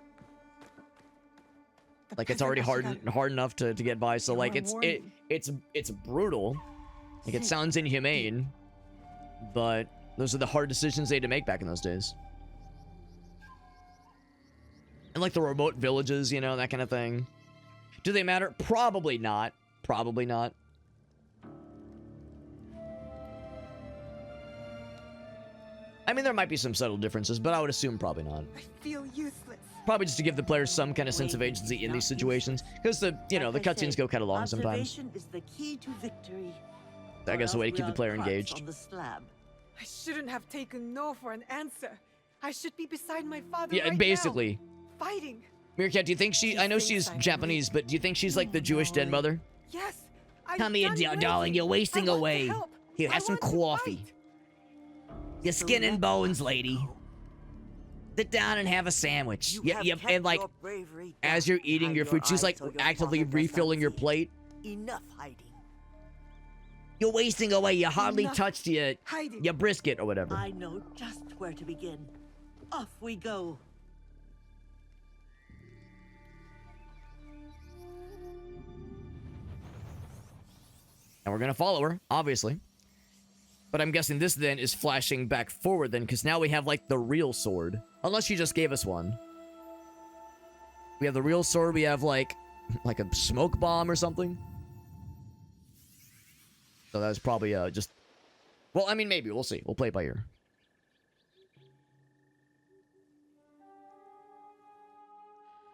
[SPEAKER 1] Like, it's already hard enough to get by, so like it's brutal. Like, it sounds inhumane, but those are the hard decisions they had to make back in those days. And like the remote villages, you know, that kind of thing. Do they matter? Probably not. Probably not. I mean, there might be some subtle differences, but I would assume probably not.
[SPEAKER 11] I feel useless.
[SPEAKER 1] Probably just to give the players some kind of sense of agency in these situations, because the the cutscenes go kind of long sometimes.
[SPEAKER 18] Observation is the key to victory.
[SPEAKER 1] I guess a way to keep the player engaged.
[SPEAKER 18] On the slab.
[SPEAKER 13] I shouldn't have taken no for an answer. I should be beside my father
[SPEAKER 1] Yeah,
[SPEAKER 13] right
[SPEAKER 1] basically.
[SPEAKER 13] now, fighting.
[SPEAKER 1] Meerkat, do you think I know she's Japanese, but do you think she's like the Jewish dead mother?
[SPEAKER 13] Yes.
[SPEAKER 1] Come here, darling, you're wasting away. Here, have some coffee. Your skin and bones, lady. Sit down and have a sandwich. And like, as you're eating your food, she's like actively refilling your plate.
[SPEAKER 18] Enough hiding.
[SPEAKER 1] You're wasting away. You hardly touched your brisket or whatever.
[SPEAKER 18] I know just where to begin. Off we go.
[SPEAKER 1] And we're gonna follow her, obviously. But I'm guessing this then is flashing back forward then, because now we have like the real sword. Unless she just gave us one. We have the real sword, we have like a smoke bomb or something. So that was probably just... Well, I mean, maybe. We'll see. We'll play it by ear.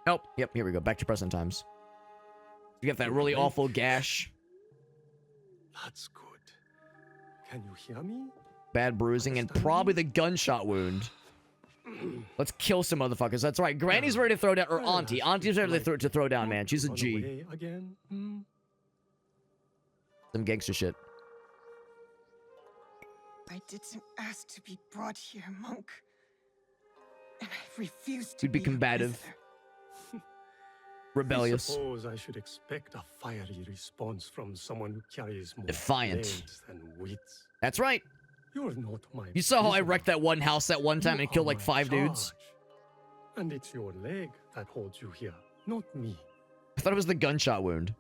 [SPEAKER 1] Oh, yep, here we go. Back to present times. You got that really awful gash.
[SPEAKER 7] That's good. Can you hear me?
[SPEAKER 1] Bad bruising and probably the gunshot wound. Let's kill some motherfuckers. That's right. Granny's ready to throw down, or Auntie. Auntie's ready to throw down, man. She's a G.
[SPEAKER 7] Again?
[SPEAKER 1] Some gangster shit.
[SPEAKER 11] I didn't ask to be brought here, monk. And I refuse to
[SPEAKER 1] You'd be combative. Rebellious.
[SPEAKER 7] I suppose I should expect a fiery response from someone who carries more
[SPEAKER 1] Defiant.
[SPEAKER 7] blades than wits.
[SPEAKER 1] That's right.
[SPEAKER 7] You're not my
[SPEAKER 1] You saw how I
[SPEAKER 7] prisoner.
[SPEAKER 1] wrecked that one house that one time
[SPEAKER 7] You
[SPEAKER 1] and killed
[SPEAKER 7] are
[SPEAKER 1] like
[SPEAKER 7] my
[SPEAKER 1] 5 dudes?
[SPEAKER 7] charge. And it's your leg that holds you here, not me.
[SPEAKER 1] I thought it was the gunshot wound.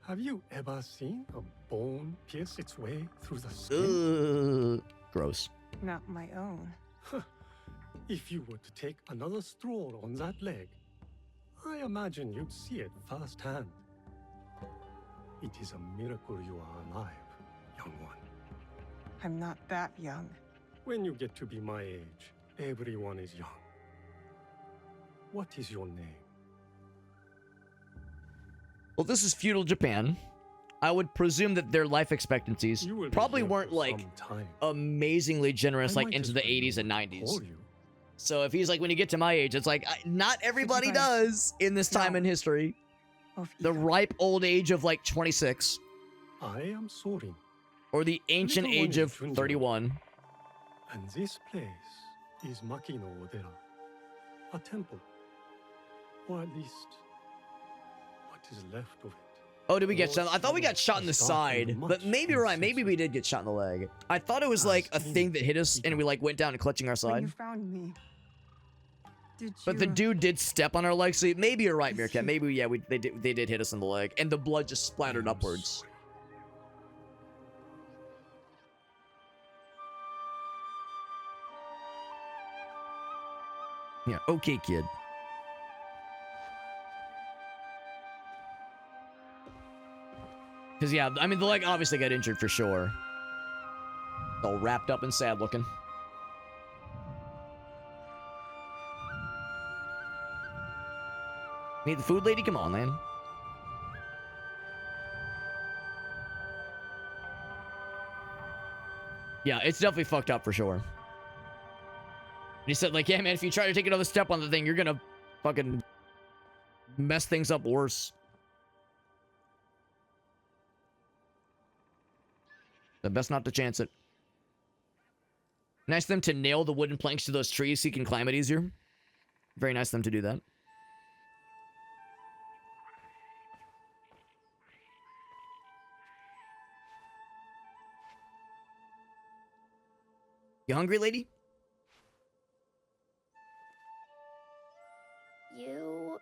[SPEAKER 7] Have you ever seen a bone pierce its way through the skin?
[SPEAKER 1] Ugh. Gross.
[SPEAKER 11] Not my own.
[SPEAKER 7] If you were to take another stroll on that leg, I imagine you'd see it firsthand. It is a miracle you are alive, young one.
[SPEAKER 11] I'm not that young.
[SPEAKER 7] When you get to be my age, everyone is young. What is your name?
[SPEAKER 1] Well, this is feudal Japan. I would presume that their life expectancies probably weren't like amazingly generous like into the 80s and 90s. So if he's like, when you get to my age, it's like, not everybody does in this time in history. The ripe old age of like 26.
[SPEAKER 7] I am Sorin.
[SPEAKER 1] Or the ancient
[SPEAKER 7] Little one
[SPEAKER 1] age of
[SPEAKER 7] is Junjo.
[SPEAKER 1] 31.
[SPEAKER 7] And this place is Makino Odera, a temple. Or at least, what is left of it.
[SPEAKER 1] Oh, did we get shot? I thought we got shot in the side, but maybe you're right. Maybe we did get shot in the leg. I thought it was like a thing that hit us and we like went down and clutching our
[SPEAKER 11] When you
[SPEAKER 1] side.
[SPEAKER 11] found me, did
[SPEAKER 1] But the dude did step on our leg, so maybe you're right, Meerkat. Maybe, yeah, they did hit us in the leg. And the blood just splattered upwards. Yeah, okay, kid. Because, yeah, I mean, the leg obviously got injured for sure. All wrapped up and sad looking. Need the food, lady? Come on, man. Yeah, it's definitely fucked up for sure. And he said, like, yeah, man, if you try to take another step on the thing, you're gonna fucking mess things up worse. The best not to chance it. Nice of them to nail the wooden planks to those trees so you can climb it easier. Very nice of them to do that. You hungry, lady?
[SPEAKER 19] You...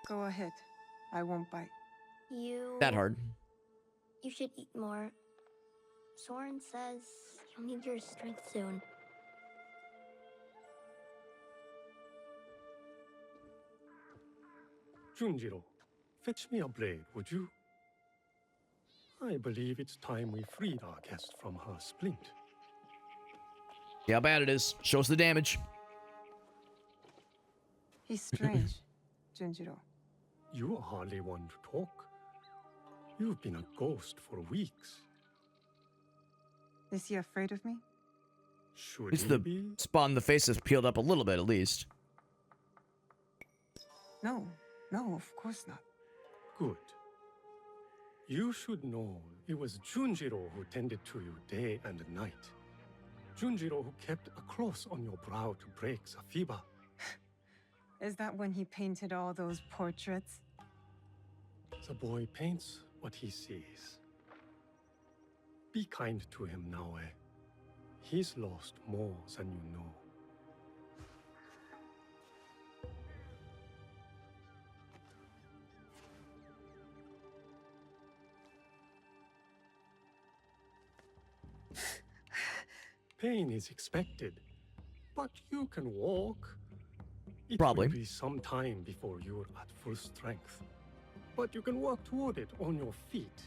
[SPEAKER 11] Go ahead. I won't bite.
[SPEAKER 19] You...
[SPEAKER 1] That hard.
[SPEAKER 19] You should eat more. Soren says you'll need your strength soon.
[SPEAKER 7] Junjiro, fetch me a blade, would you? I believe it's time we freed our guest from her splint.
[SPEAKER 1] See how bad it is. Show us the damage.
[SPEAKER 11] He's strange, Junjiro.
[SPEAKER 7] You are hardly one to talk. You've been a ghost for weeks.
[SPEAKER 11] Is he afraid of me?
[SPEAKER 7] Should
[SPEAKER 1] It's
[SPEAKER 7] he
[SPEAKER 1] the
[SPEAKER 7] be?
[SPEAKER 1] spot in the face has peeled up a little bit, at least.
[SPEAKER 11] No, of course not.
[SPEAKER 7] Good. You should know it was Junjiro who tended to you day and night. Junjiro who kept a cross on your brow to break Safiba.
[SPEAKER 11] Is that when he painted all those portraits?
[SPEAKER 7] The boy paints what he sees. Be kind to him, Naoe. He's lost more than you know. Pain is expected, but you can walk. It
[SPEAKER 1] Probably.
[SPEAKER 7] will be some time before you're at full strength. But you can walk toward it on your feet,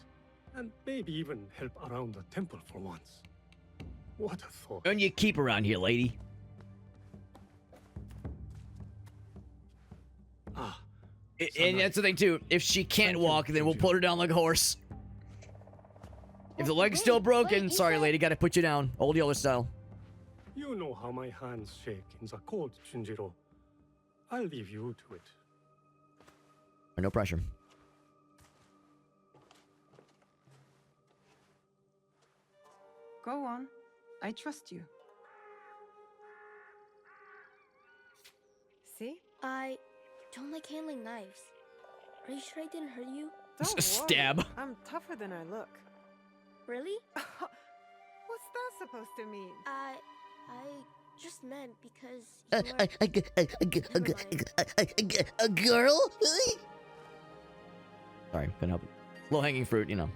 [SPEAKER 7] and maybe even help around the temple for once. What a thought.
[SPEAKER 1] And you keep around here, lady. And that's the thing too. If she can't walk, then we'll put her down like a horse. If the leg's still broken, sorry, lady, gotta put you down, old Yeller style.
[SPEAKER 7] You know how my hands shake in the cold, Junjiro. I'll leave you to it.
[SPEAKER 1] No pressure.
[SPEAKER 11] Go on. I trust you.
[SPEAKER 19] See? I don't like handling knives. Are you sure I didn't hurt you?
[SPEAKER 13] Don't
[SPEAKER 1] Stab.
[SPEAKER 13] worry. I'm tougher than I look.
[SPEAKER 19] Really?
[SPEAKER 13] What's that supposed to mean?
[SPEAKER 19] I just meant because
[SPEAKER 1] a girl? Sorry, couldn't help it. Low-hanging fruit, you know.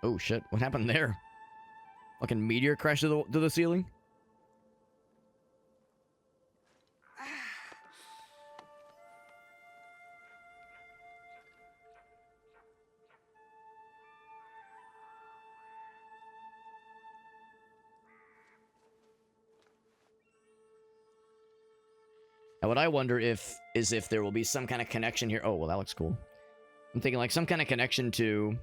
[SPEAKER 1] Oh shit! What happened there? Fucking meteor crashed to the ceiling. Now, what I wonder is if there will be some kind of connection here. Oh, well, that looks cool. I'm thinking like some kind of connection to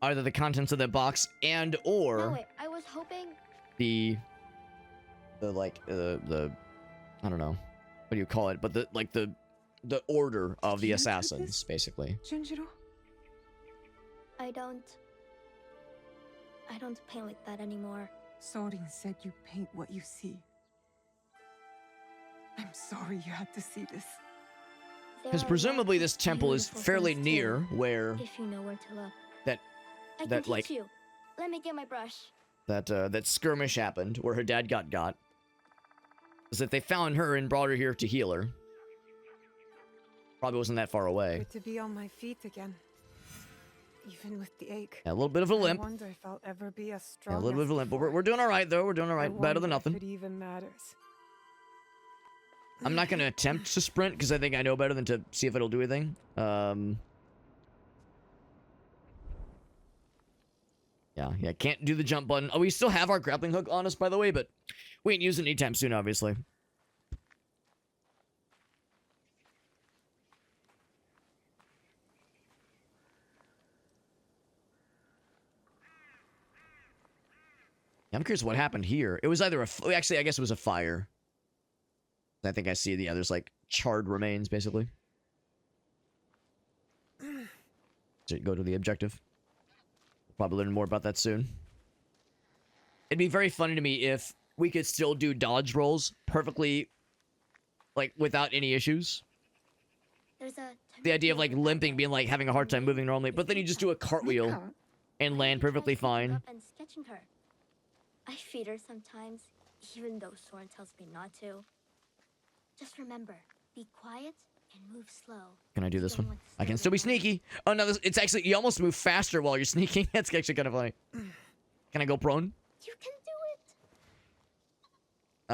[SPEAKER 1] either the contents of that box and or
[SPEAKER 19] No, wait, I was hoping
[SPEAKER 1] the I don't know, what do you call it? But the order of the assassins, basically.
[SPEAKER 11] Junjiro?
[SPEAKER 19] I don't paint like that anymore.
[SPEAKER 11] Sorin said you paint what you see. I'm sorry you had to see this.
[SPEAKER 1] Because presumably this temple is fairly near where
[SPEAKER 19] If you know where to look. I
[SPEAKER 1] that
[SPEAKER 19] can
[SPEAKER 1] like
[SPEAKER 19] teach you. Let me get my brush.
[SPEAKER 1] that skirmish happened where her dad got. Was that they found her and brought her here to heal her. Probably wasn't that far away.
[SPEAKER 13] Good to be on my feet again. Even with the ache.
[SPEAKER 1] Yeah, a little bit of a limp.
[SPEAKER 13] I wonder if I'll ever be as strong
[SPEAKER 1] Yeah, a little bit
[SPEAKER 13] as
[SPEAKER 1] of a limp, but
[SPEAKER 13] before.
[SPEAKER 1] we're doing all right though. We're doing all
[SPEAKER 13] I
[SPEAKER 1] right. Better than
[SPEAKER 13] wonder
[SPEAKER 1] nothing.
[SPEAKER 13] if it even matters.
[SPEAKER 1] I'm not gonna attempt to sprint because I think I know better than to see if it'll do anything. Yeah, can't do the jump button. Oh, we still have our grappling hook on us, by the way, but we ain't using it anytime soon, obviously. I'm curious what happened here. It was either actually, I guess it was a fire. I think I see the others like charred remains, basically. To go to the objective. Probably learn more about that soon. It'd be very funny to me if we could still do dodge rolls perfectly, like without any issues. The idea of like limping, being like having a hard time moving normally, but then you just do a cartwheel and land perfectly fine.
[SPEAKER 19] And sketching her. I feed her sometimes, even though Soren tells me not to. Just remember, be quiet and move slow.
[SPEAKER 1] Can I do this one? I can still be sneaky. Oh no, it's actually, you almost move faster while you're sneaking. That's actually kind of funny. Can I go prone?
[SPEAKER 19] You can do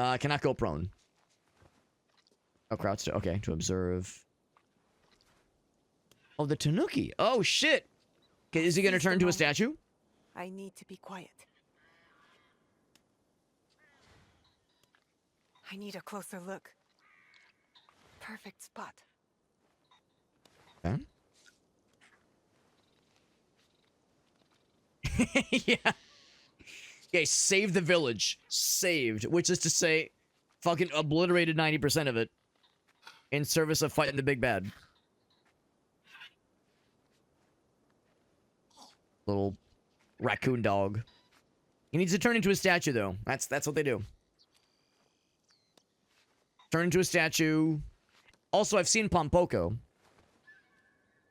[SPEAKER 19] it.
[SPEAKER 1] I cannot go prone. Oh, crouch to, okay, to observe. Oh, the Tanuki. Oh, shit. Okay, is he gonna turn into a statue?
[SPEAKER 11] I need to be quiet. I need a closer look. Perfect spot.
[SPEAKER 1] Okay. Yeah. Okay, save the village. Saved, which is to say, fucking obliterated 90% of it in service of fighting the big bad. Little raccoon dog. He needs to turn into a statue, though. That's what they do. Turn into a statue. Also, I've seen Pompoko.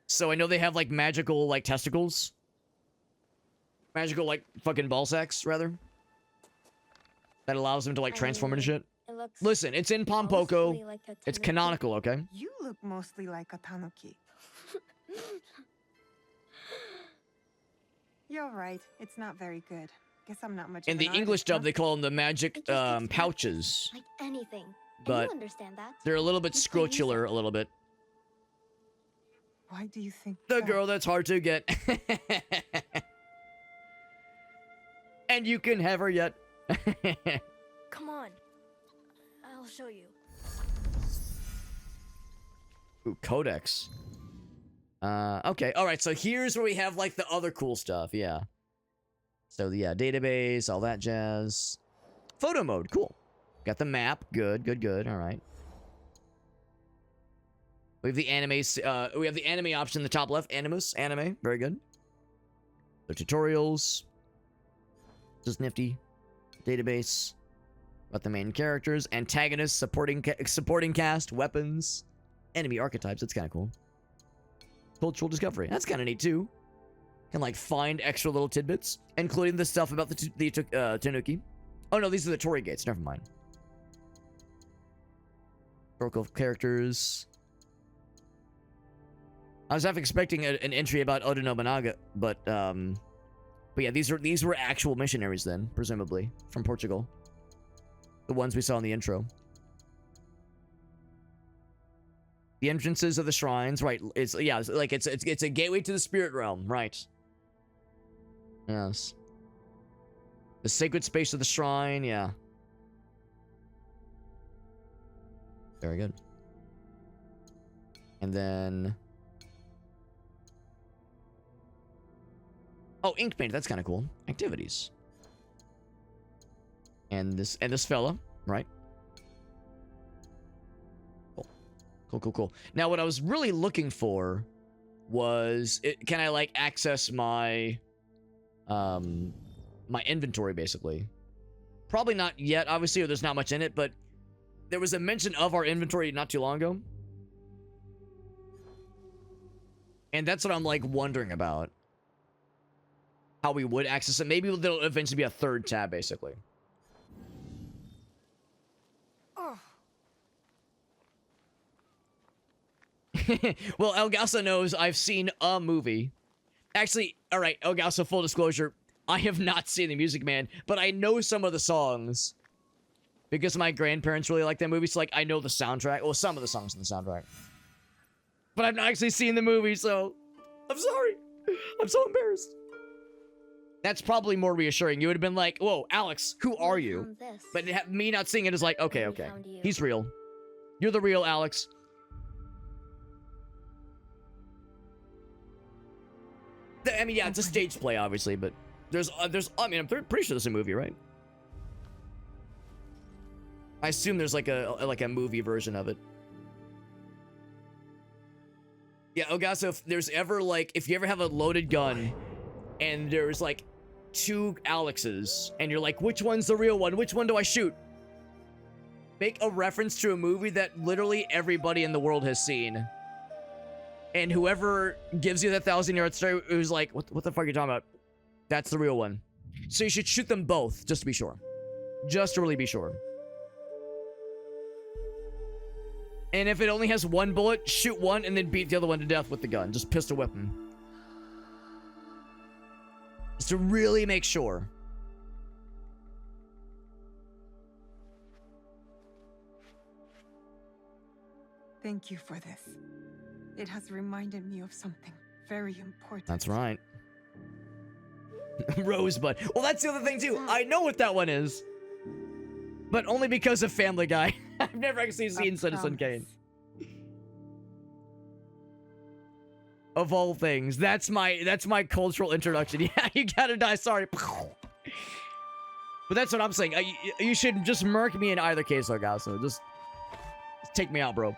[SPEAKER 1] So I know they have, like, magical, like, testicles. Magical, like, fucking ball sacks, rather. That allows them to, like, transform into shit. Listen, it's in Pompoko.
[SPEAKER 19] Like
[SPEAKER 1] it's canonical, okay?
[SPEAKER 11] You look mostly like a tanuki. You're right. It's not very good. Guess I'm not much.
[SPEAKER 1] In the English dub, they call them the magic pouches.
[SPEAKER 19] Like anything.
[SPEAKER 1] But
[SPEAKER 19] you understand that.
[SPEAKER 1] they're a little bit scrotular, a little bit.
[SPEAKER 11] Why do you think
[SPEAKER 1] the girl that's hard to get? And you can have her yet.
[SPEAKER 19] Come on. I'll show you.
[SPEAKER 1] Ooh, codex. Okay, alright, so here's where we have, like, the other cool stuff, yeah. So, yeah, database, all that jazz. Photo mode, cool. Got the map, good, alright. We have the anime option in the top left, Animus, anime, very good. The tutorials. Just nifty. Database. Got the main characters, antagonists, supporting cast, weapons, enemy archetypes, that's kind of cool. Cultural discovery, that's kind of neat too. Can, like, find extra little tidbits, including the stuff about the Tanuki. Oh no, these are the Torii gates, never mind. Historical characters. I was half expecting an entry about Oda Nobunaga, but yeah, these were actual missionaries then, presumably, from Portugal. The ones we saw in the intro. The entrances of the shrines, right? It's a gateway to the spirit realm, right? Yes. The sacred space of the shrine, yeah. Very good. And then oh, ink paint, that's kind of cool. Activities. And this fella, right? Cool. Now, what I was really looking for was, can I, like, access my, my inventory, basically? Probably not yet, obviously, or there's not much in it, but there was a mention of our inventory not too long ago. And that's what I'm, like, wondering about. How we would access it. Maybe there'll eventually be a third tab, basically.
[SPEAKER 11] Oh.
[SPEAKER 1] Well, Elgaso knows I've seen a movie. Actually, alright, Elgaso, full disclosure, I have not seen The Music Man, but I know some of the songs. Because my grandparents really like that movie, so, like, I know the soundtrack. Well, some of the songs in the soundtrack. But I've not actually seen the movie, so I'm sorry. I'm so embarrassed. That's probably more reassuring. You would have been like, whoa, Alex, who are you? But me not seeing it is like, okay. He's real. You're the real Alex. I mean, yeah, it's a stage play, obviously, but I mean, I'm pretty sure there's a movie, right? I assume there's like a movie version of it. Yeah, Ogaso, if there's ever, like, if you ever have a loaded gun and there's, like, 2 Alexes and you're like, which one's the real one? Which one do I shoot? Make a reference to a movie that literally everybody in the world has seen. And whoever gives you that 1,000-yard stare who's like, what the fuck are you talking about? That's the real one. So you should shoot them both, just to be sure. Just to really be sure. And if it only has one bullet, shoot one and then beat the other one to death with the gun. Just pistol whip him. Just to really make sure.
[SPEAKER 11] Thank you for this. It has reminded me of something very important.
[SPEAKER 1] That's right. Rosebud. Well, that's the other thing too. I know what that one is. But only because of Family Guy. I've never actually seen Citizen Kane. Of all things. That's my cultural introduction. Yeah, you gotta die, sorry. But that's what I'm saying. You should just murk me in either case, Orgaso. Just take me out, bro.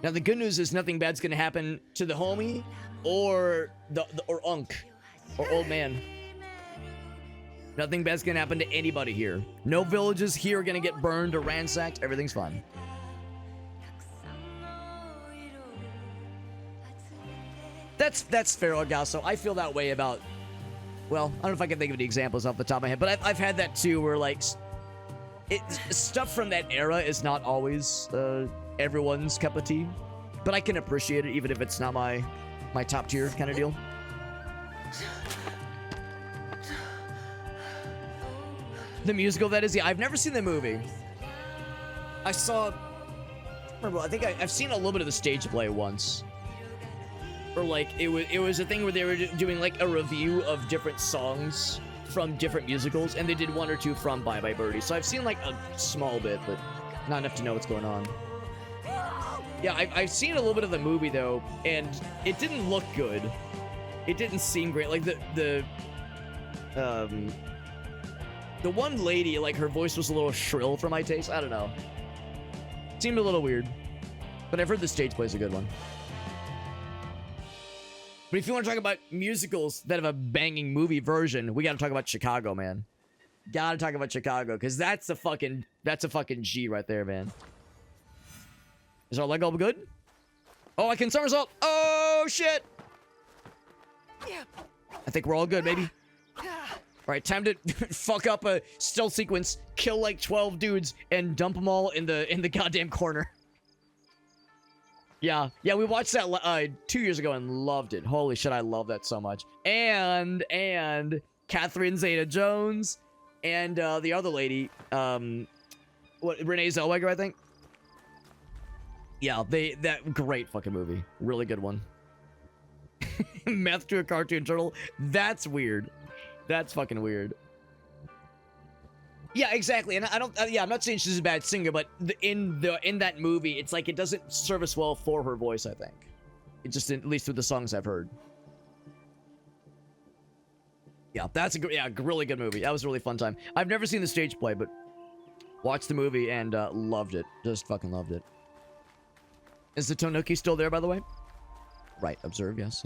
[SPEAKER 1] Now the good news is nothing bad's gonna happen to the homie or or Unk or old man. Nothing bad's gonna happen to anybody here. No villages here are gonna get burned or ransacked. Everything's fine. That's fair, Orgaso. I feel that way about. Well, I don't know if I can think of any examples off the top of my head, but I've had that too, where like, stuff from that era is not always everyone's cup of tea, but I can appreciate it even if it's not my top tier kind of deal. The musical, that is, yeah. I've never seen the movie. I think I've seen a little bit of the stage play once. Or like it was a thing where they were doing like a review of different songs from different musicals, and they did one or two from Bye Bye Birdie. So I've seen like a small bit, but not enough to know what's going on. Yeah, I've seen a little bit of the movie though, and it didn't look good. It didn't seem great. Like the one lady, like her voice was a little shrill for my taste. I don't know. Seemed a little weird. But I've heard the stage play's a good one. But if you want to talk about musicals that have a banging movie version, we got to talk about Chicago, man. Gotta talk about Chicago, because that's a fucking G right there, man. Is our leg all good? Oh, I can somersault. Oh, shit. I think we're all good, baby. All right, time to fuck up a stealth sequence, kill like 12 dudes, and dump them all in the goddamn corner. Yeah, we watched that 2 years ago and loved it. Holy shit, I love that so much. And Catherine Zeta-Jones and the other lady, Renee Zellweger, I think. Yeah, that great fucking movie. Really good one. Meth to a cartoon turtle. That's weird. That's fucking weird. Yeah, exactly. And I don't. I'm not saying she's a bad singer, but in that movie, it's like it doesn't service well for her voice. I think it just, at least with the songs I've heard. Yeah, that's a really good movie. That was a really fun time. I've never seen the stage play, but watched the movie and loved it. Just fucking loved it. Is the Tonuki still there, by the way? Right. Observe. Yes.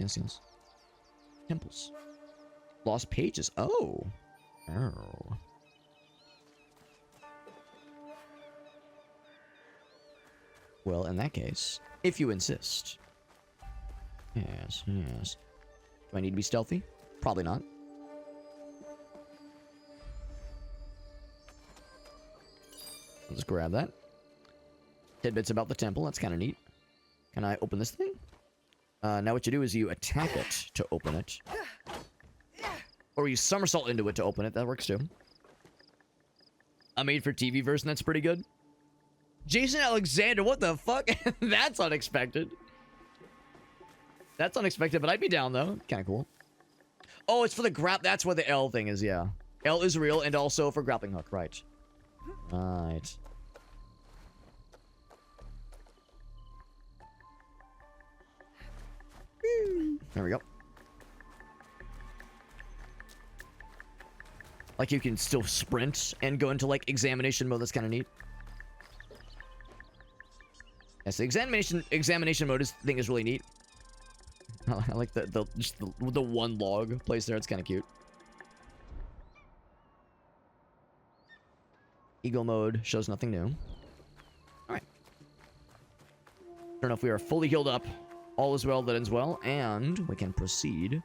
[SPEAKER 1] Temples. Lost pages. Oh. Well, in that case, if you insist. Yes. Do I need to be stealthy? Probably not. Let's grab that. Tidbits about the temple. That's kind of neat. Can I open this thing? Now what you do is you attack it to open it. Or you somersault into it to open it. That works too. A made-for-TV version that's pretty good. Jason Alexander, what the fuck? That's unexpected. That's unexpected, but I'd be down though. Kind of cool. Oh, it's for the that's what the L thing is, yeah. L is real and also for grappling hook, right. Right. There we go. Like you can still sprint and go into like examination mode. That's kind of neat. Yes, the examination mode thing is really neat. I like just the one log placed there. It's kind of cute. Eagle mode shows nothing new. All right. Don't know if we are fully healed up. All is well that ends well, and we can proceed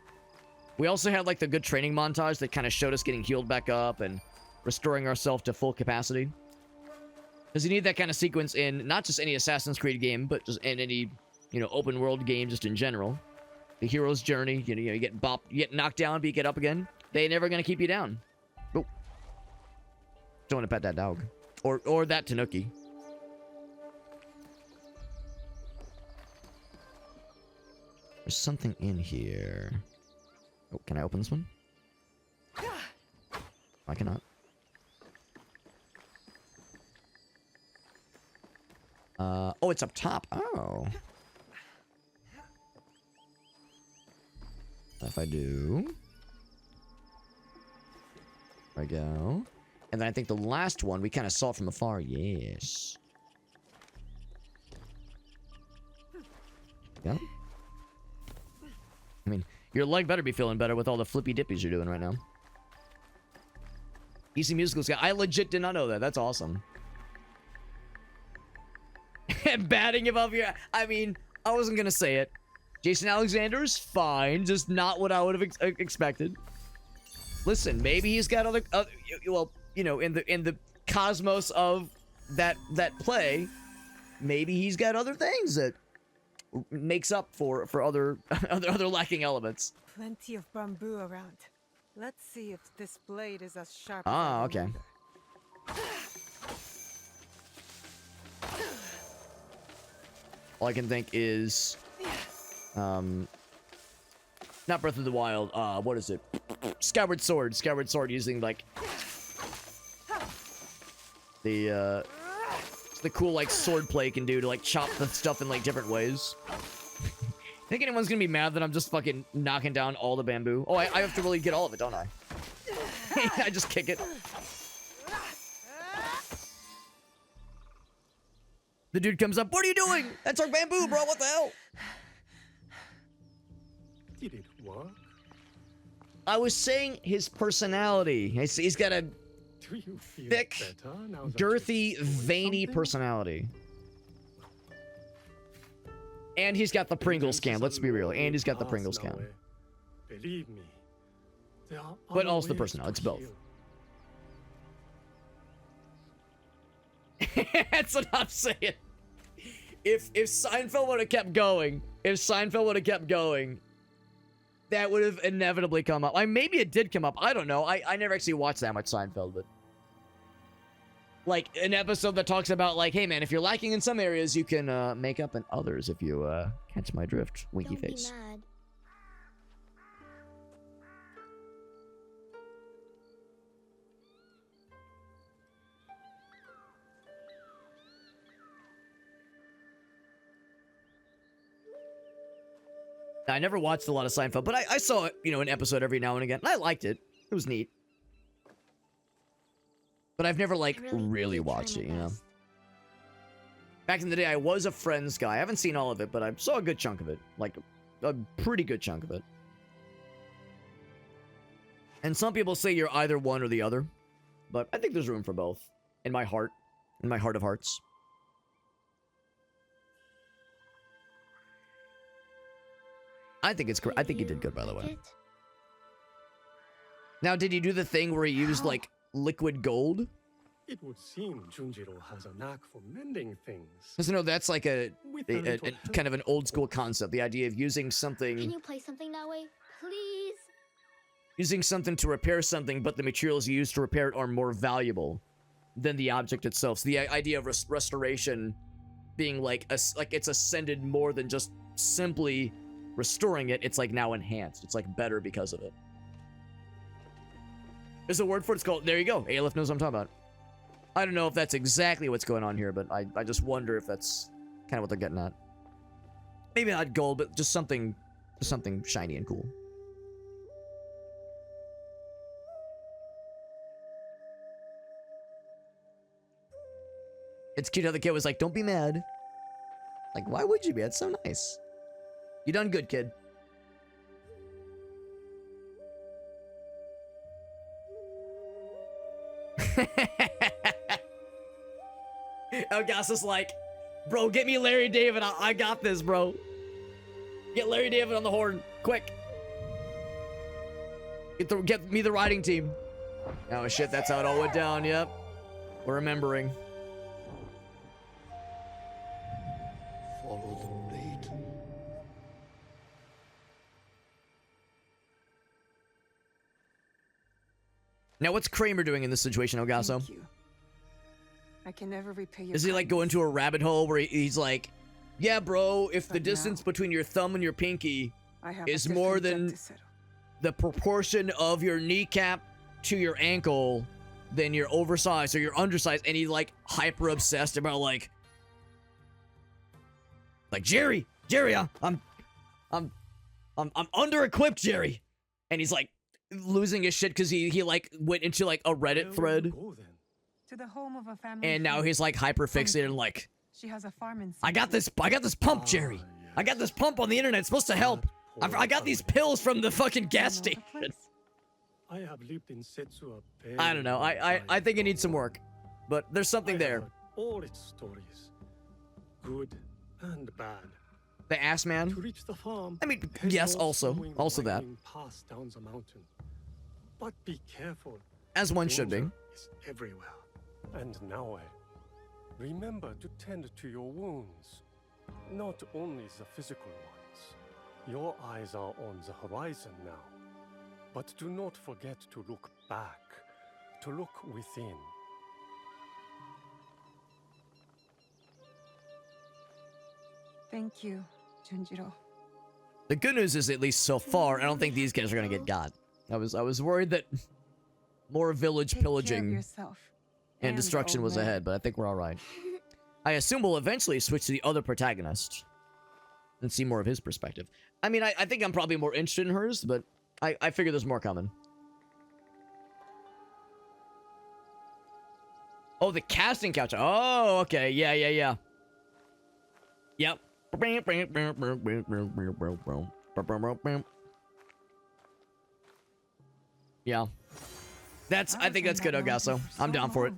[SPEAKER 1] We also had like the good training montage that kind of showed us getting healed back up and restoring ourselves to full capacity. Because you need that kind of sequence in not just any Assassin's Creed game, but just in any, you know, open world game just in general. The hero's journey, you know, you get bopped, you get knocked down, but you get up again. They ain't never gonna keep you down. Oh. Don't want to pet that dog. Or that Tanuki. There's something in here. Oh, can I open this one? I cannot. Oh, it's up top. Oh. If I do. There we go. And then I think the last one we kind of saw from afar. Yes. Yeah. I mean, your leg better be feeling better with all the flippy dippies you're doing right now. Easy Musicals guy. I legit did not know that. That's awesome. Batting above your... I mean, I wasn't gonna say it. Jason Alexander's fine. Just not what I would have expected. Listen, maybe he's got other... well, you know, in the cosmos of that play, maybe he's got other things that makes up for other other lacking elements.
[SPEAKER 13] Plenty of bamboo around. Let's see if this blade is as sharp.
[SPEAKER 1] Ah, okay. All I can think is, not Breath of the Wild. What is it? Skyward Sword. Skyward Sword using like the cool like sword play can do to like chop the stuff in like different ways. Think anyone's gonna be mad that I'm just fucking knocking down all the bamboo? Oh, I have to really get all of it, don't I? I just kick it. The dude comes up. What are you doing? That's our bamboo, bro. What the hell?
[SPEAKER 7] Did it work?
[SPEAKER 1] I was saying his personality. He's got a thick, girthy, veiny personality. And he's got the Pringles can. Let's be real. And he's got the Pringles can.
[SPEAKER 7] Believe me.
[SPEAKER 1] But also the personality. It's both. That's what I'm saying. If Seinfeld would have kept going, that would have inevitably come up. Maybe it did come up. I don't know. I never actually watched that much Seinfeld, but like an episode that talks about like, hey man, if you're lacking in some areas, you can make up in others if you catch my drift. Winky face.
[SPEAKER 19] Don't be mad.
[SPEAKER 1] I never watched a lot of Seinfeld, but I saw, you know, an episode every now and again, and I liked it. It was neat. But I've never, like, really watched it, you know? Back in the day, I was a Friends guy. I haven't seen all of it, but I saw a good chunk of it. Like, a pretty good chunk of it. And some people say you're either one or the other. But I think there's room for both. In my heart. In my heart of hearts. I think it's great. I think he did good, by the way. Now, did he do the thing where he used, like, liquid gold?
[SPEAKER 7] It would seem Junjiro has a knack for mending things.
[SPEAKER 1] Because, no, that's like a kind of an old school concept. The idea of using something...
[SPEAKER 19] Can you play something that way? Please?
[SPEAKER 1] Using something to repair something, but the materials used to repair it are more valuable than the object itself. So the idea of restoration being like it's ascended more than just simply restoring it. It's like now enhanced. It's like better because of it. There's a word for it. It's called... There you go. Aleph knows what I'm talking about. I don't know if that's exactly what's going on here, but I just wonder if that's kind of what they're getting at. Maybe not gold, but just something shiny and cool. It's cute how the kid was like, don't be mad. Like, why would you be? That's so nice. You done good, kid. Elgas is like, bro, get me Larry David. I got this, bro. Get Larry David on the horn, quick. Get me the riding team. Oh shit, that's how it all went down. Yep. We're remembering.
[SPEAKER 17] Follow the blade.
[SPEAKER 1] Now, what's Kramer doing in this situation, Elgaso?
[SPEAKER 11] Thank you. I can never repay your
[SPEAKER 1] Does he like go into a rabbit hole where he's like, yeah, bro, if the distance between your thumb and your pinky is more than the proportion of your kneecap to your ankle, then you're oversized or you're undersized, and he's like hyper obsessed about like Jerry, I'm under equipped, Jerry, and he's like losing his shit because he like went into like a Reddit thread,
[SPEAKER 11] to the home of a family
[SPEAKER 1] and now he's like hyper fixated and like,
[SPEAKER 11] she has a farm in
[SPEAKER 1] I got this pump, Jerry. I got this pump on the internet. It's supposed to help. I got these pills from the fucking gas station.
[SPEAKER 7] I have lived in Setsu
[SPEAKER 1] I don't know. I think it needs some work, but there's something there.
[SPEAKER 7] All its stories, good and bad.
[SPEAKER 1] The ass man.
[SPEAKER 7] To reach the farm.
[SPEAKER 1] I mean, yes, also that.
[SPEAKER 7] Pass down the mountain, but be careful.
[SPEAKER 1] As one should be.
[SPEAKER 7] Is everywhere. And now, remember to tend to your wounds, not only the physical ones. Your eyes are on the horizon now, but do not forget to look back, to look within.
[SPEAKER 11] Thank you, Junjiro.
[SPEAKER 1] The good news is, at least so far, I don't think these guys are gonna get got. I was worried that more village pillaging and destruction was ahead, but I think we're all right. I assume we'll eventually switch to the other protagonist and see more of his perspective. I mean, I think I'm probably more interested in hers, but I figure there's more coming. Oh, the casting couch. Oh, okay. Yeah. Yep. Yeah. I think that's good, Ogaso. I'm down for it.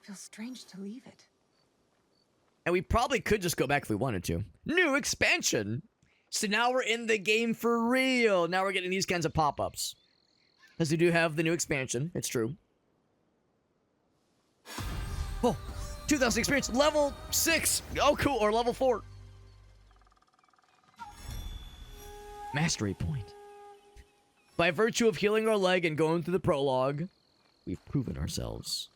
[SPEAKER 11] Feels strange to leave it.
[SPEAKER 1] And we probably could just go back if we wanted to. New expansion! So now we're in the game for real. Now we're getting these kinds of pop-ups. Because we do have the new expansion. It's true. Oh, 2,000 experience. Level 6. Oh, cool. Or level 4. Mastery point. By virtue of healing our leg and going through the prologue, we've proven ourselves.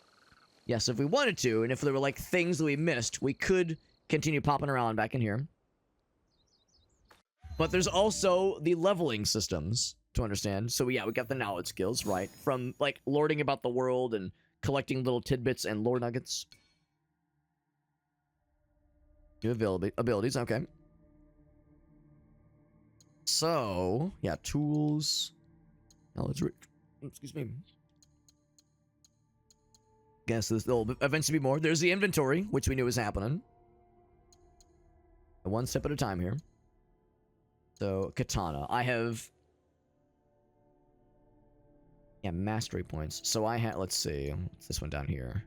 [SPEAKER 1] Yes, if we wanted to, and if there were like things that we missed, we could continue popping around back in here. But there's also the leveling systems to understand. So yeah, we got the knowledge skills, right? From like lording about the world and collecting little tidbits and lore nuggets. New abilities, okay. So, yeah, tools. Knowledge, excuse me. Guess there'll eventually be more. There's the inventory, which we knew was happening. One step at a time here. So, katana. I have... Yeah, mastery points. So I have... Let's see. What's this one down here?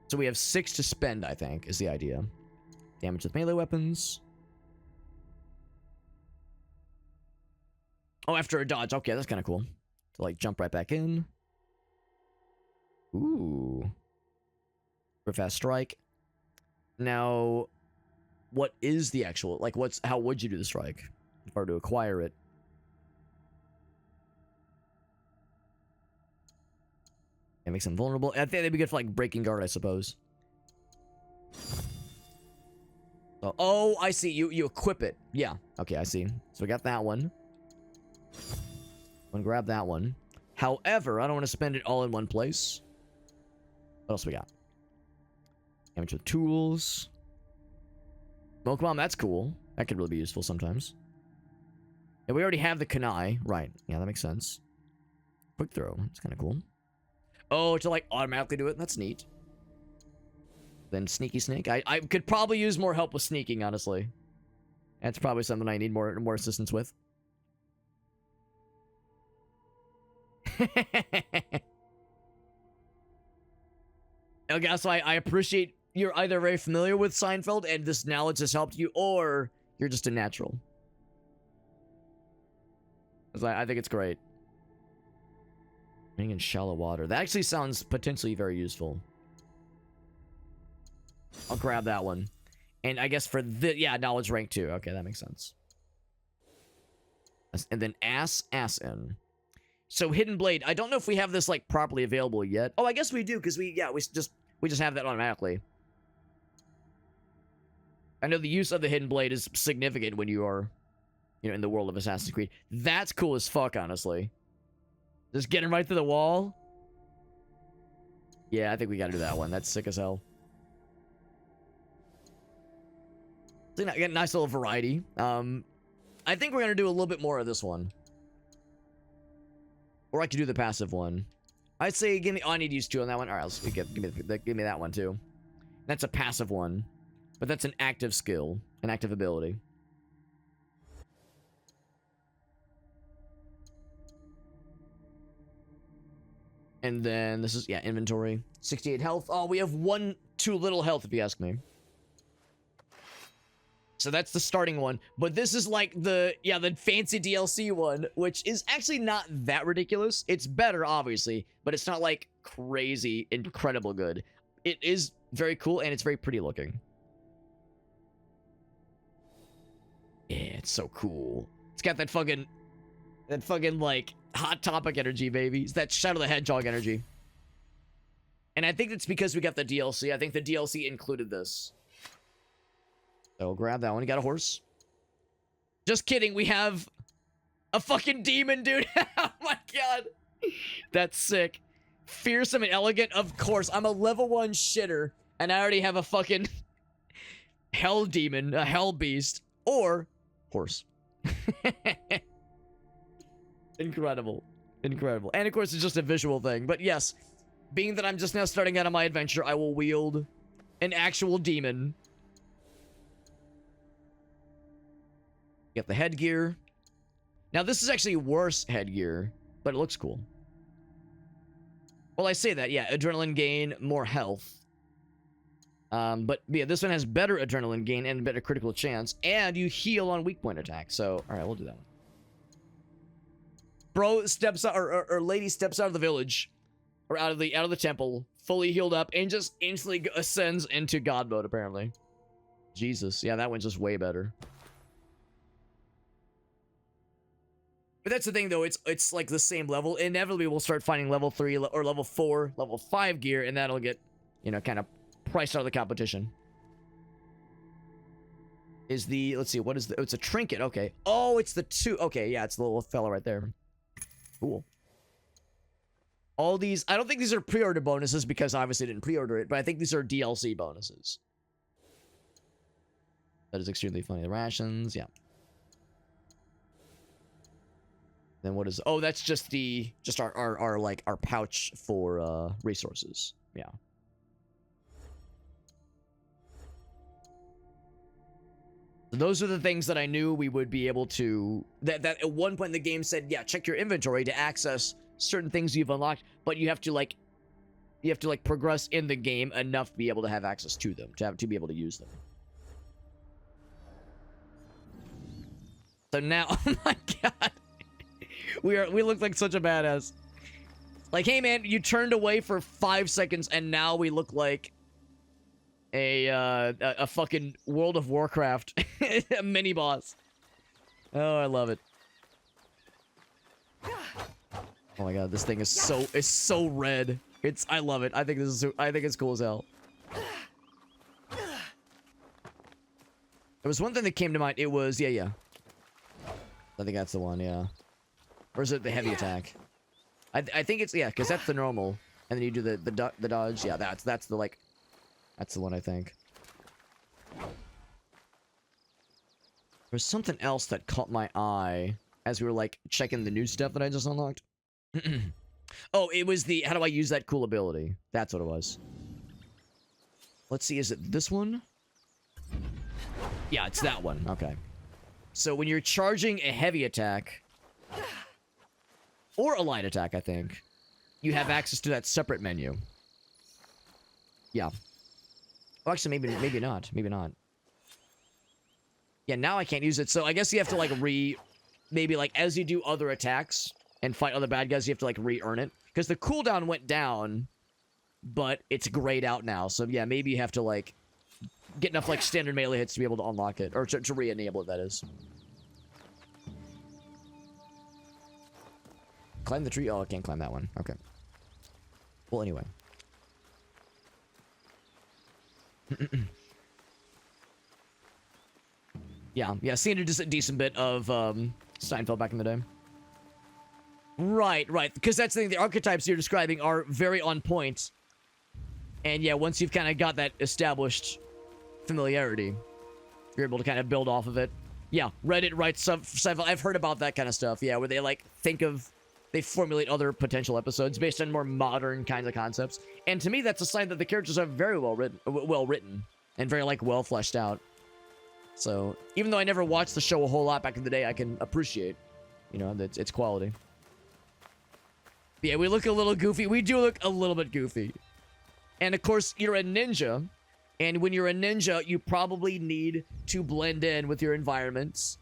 [SPEAKER 1] So we have 6 to spend, I think, is the idea. Damage with melee weapons. Oh, after a dodge. Okay, that's kind of cool. To, like, jump right back in. Ooh. For fast strike. Now, what is the actual... Like, how would you do the strike? If I were to acquire it. It makes them vulnerable. I think they'd be good for, like, breaking guard, I suppose. Oh, I see. You equip it. Yeah. Okay, I see. So we got that one. I'm gonna grab that one. However, I don't want to spend it all in one place. What else we got? Damage with tools. Smoke bomb, that's cool. That could really be useful sometimes. And we already have the kunai. Right. Yeah, that makes sense. Quick throw. That's kind of cool. Oh, to like automatically do it? That's neat. Then sneaky snake. I could probably use more help with sneaking, honestly. That's probably something I need more assistance with. Okay, so I appreciate you're either very familiar with Seinfeld and this knowledge has helped you, or you're just a natural. I think it's great. Being in shallow water. That actually sounds potentially very useful. I'll grab that one. And I guess for the... Yeah, knowledge rank 2. Okay, that makes sense. And then Assassin. So Hidden Blade. I don't know if we have this, like, properly available yet. Oh, I guess we do, because we just have that automatically. I know the use of the Hidden Blade is significant when you are, you know, in the world of Assassin's Creed. That's cool as fuck, honestly. Just getting right through the wall. Yeah, I think we gotta do that one. That's sick as hell. So, you know, get a nice little variety. I think we're gonna do a little bit more of this one. Or I could do the passive one. I'd say give me... Oh, I need to use 2 on that one. Alright, let's give me that one too. That's a passive one. But that's an active skill. An active ability. And then this is, yeah, inventory. 68 health. Oh, we have too little health, if you ask me. So that's the starting one. But this is like the fancy DLC one, which is actually not that ridiculous. It's better, obviously, but it's not like crazy, incredible good. It is very cool, and it's very pretty looking. Yeah, it's so cool. It's got that fucking, like, Hot Topic energy, baby. It's that Shadow the Hedgehog energy. And I think it's because we got the DLC. I think the DLC included this. So grab that one. You got a horse? Just kidding. We have a fucking demon, dude. Oh my god. That's sick. Fearsome and elegant. Of course. I'm a level 1 shitter. And I already have a fucking hell demon. A hell beast. Or horse. Incredible. Incredible. And of course, it's just a visual thing. But yes, being that I'm just now starting out on my adventure, I will wield an actual demon. Get the headgear. Now, this is actually worse headgear, but it looks cool. Well, I say that, yeah. Adrenaline gain, more health. But yeah, this one has better adrenaline gain and better critical chance. And you heal on weak point attack. So, alright, we'll do that one. Bro steps out, or lady steps out of the village, or out of the temple, fully healed up, and just instantly ascends into God mode, apparently. Jesus, yeah, that one's just way better. But that's the thing, though, it's like the same level. Inevitably, we'll start finding level 3 or level 4, level 5 gear, and that'll get, you know, kind of priced out of the competition. Is the, let's see, what is the, oh, it's a trinket, okay. Oh, it's the 2, okay, yeah, it's the little fella right there. Cool. All these, I don't think these are pre-order bonuses because obviously I didn't pre-order it, but I think these are DLC bonuses. That is extremely funny. The rations, yeah. Then what is, oh, that's just the, just our like, our pouch for, resources. Yeah. Those are the things that I knew we would be able to, that at one point the game said, yeah, check your inventory to access certain things you've unlocked, but you have to like progress in the game enough to be able to have access to them, to be able to use them. So now, oh my god, we look like such a badass. Like, hey man, you turned away for 5 seconds and now we look like a fucking World of Warcraft a mini boss. Oh, I love it. Oh my god, this thing is so red. I love it. I think it's cool as hell. There was one thing that came to mind. It was yeah. I think that's the one, yeah. Or is it the heavy attack? I think it's, yeah, because that's the normal, and then you do the dodge. Yeah, that's the like. That's the one, I think. There's something else that caught my eye as we were, like, checking the new stuff that I just unlocked. Oh, it was the, how do I use that cool ability? That's what it was. Let's see, is it this one? Yeah, it's that one. Okay. So when you're charging a heavy attack, or a light attack, I think, you have access to that separate menu. Yeah. Oh, actually, maybe not. Maybe not. Yeah, now I can't use it. So I guess you have to, like, maybe, like, as you do other attacks, and fight other bad guys, you have to like re-earn it. Because the cooldown went down, but it's grayed out now. So yeah, maybe you have to like get enough like standard melee hits to be able to unlock it, or to re-enable it, that is. Climb the tree? Oh, I can't climb that one. Okay. Well, anyway. Yeah, seen a decent bit of Steinfeld back in the day. Right, because that's the thing. The archetypes you're describing are very on point. And yeah, once you've kind of got that established familiarity, you're able to kind of build off of it. Yeah, Reddit writes stuff. I've heard about that kind of stuff. Yeah, where they like they formulate other potential episodes based on more modern kinds of concepts. And to me, that's a sign that the characters are very well written and very like well fleshed out. So even though I never watched the show a whole lot back in the day, I can appreciate, you know, that its quality. But yeah, we look a little goofy. We do look a little bit goofy. And of course, you're a ninja. And when you're a ninja, you probably need to blend in with your environments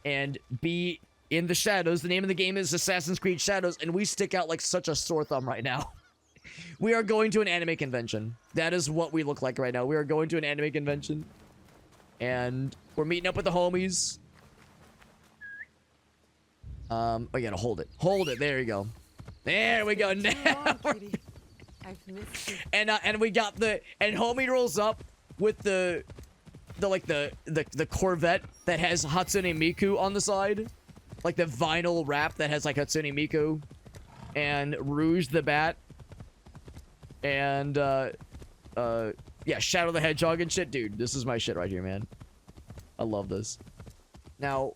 [SPEAKER 1] and be in the shadows. The name of the game is Assassin's Creed Shadows, and we stick out like such a sore thumb right now. We are going to an anime convention. That is what we look like right now. We are going to an anime convention. And we're meeting up with the homies. Oh, you gotta hold it. Hold it. There you go. There we go. Now.
[SPEAKER 11] I've missed you.
[SPEAKER 1] And we got and homie rolls up with the Corvette that has Hatsune Miku on the side. Like the vinyl wrap that has like Hatsune Miku and Rouge the Bat. And yeah, Shadow the Hedgehog and shit. Dude, this is my shit right here, man. I love this. Now,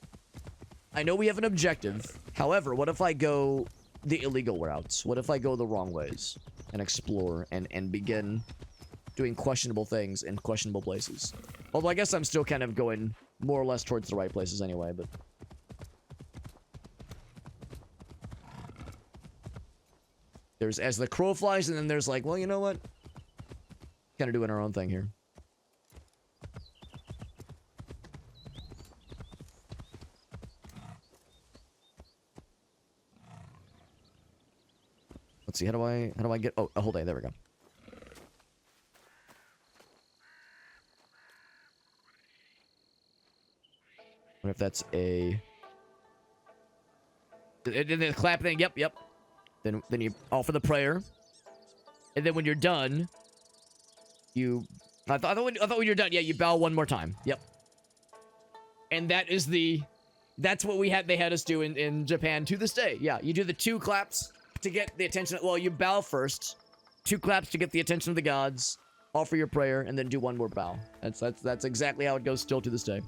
[SPEAKER 1] I know we have an objective. However, what if I go the illegal routes? What if I go the wrong ways and explore and begin doing questionable things in questionable places? Although I guess I'm still kind of going more or less towards the right places anyway, but... There's as the crow flies, and then there's like, well, you know what? Kind of doing our own thing here. Let's see, how do I get, oh, hold on, there we go. What if that's a... The clap thing, yep. Then you offer the prayer. And then when you're done, you... I thought when you're done, yeah, you bow one more time. Yep. And that is that's what they had us do in Japan to this day. Yeah, you do the 2 claps to get the attention. Well, you bow first. 2 claps to get the attention of the gods. Offer your prayer, and then do 1 more bow. That's exactly how it goes still to this day.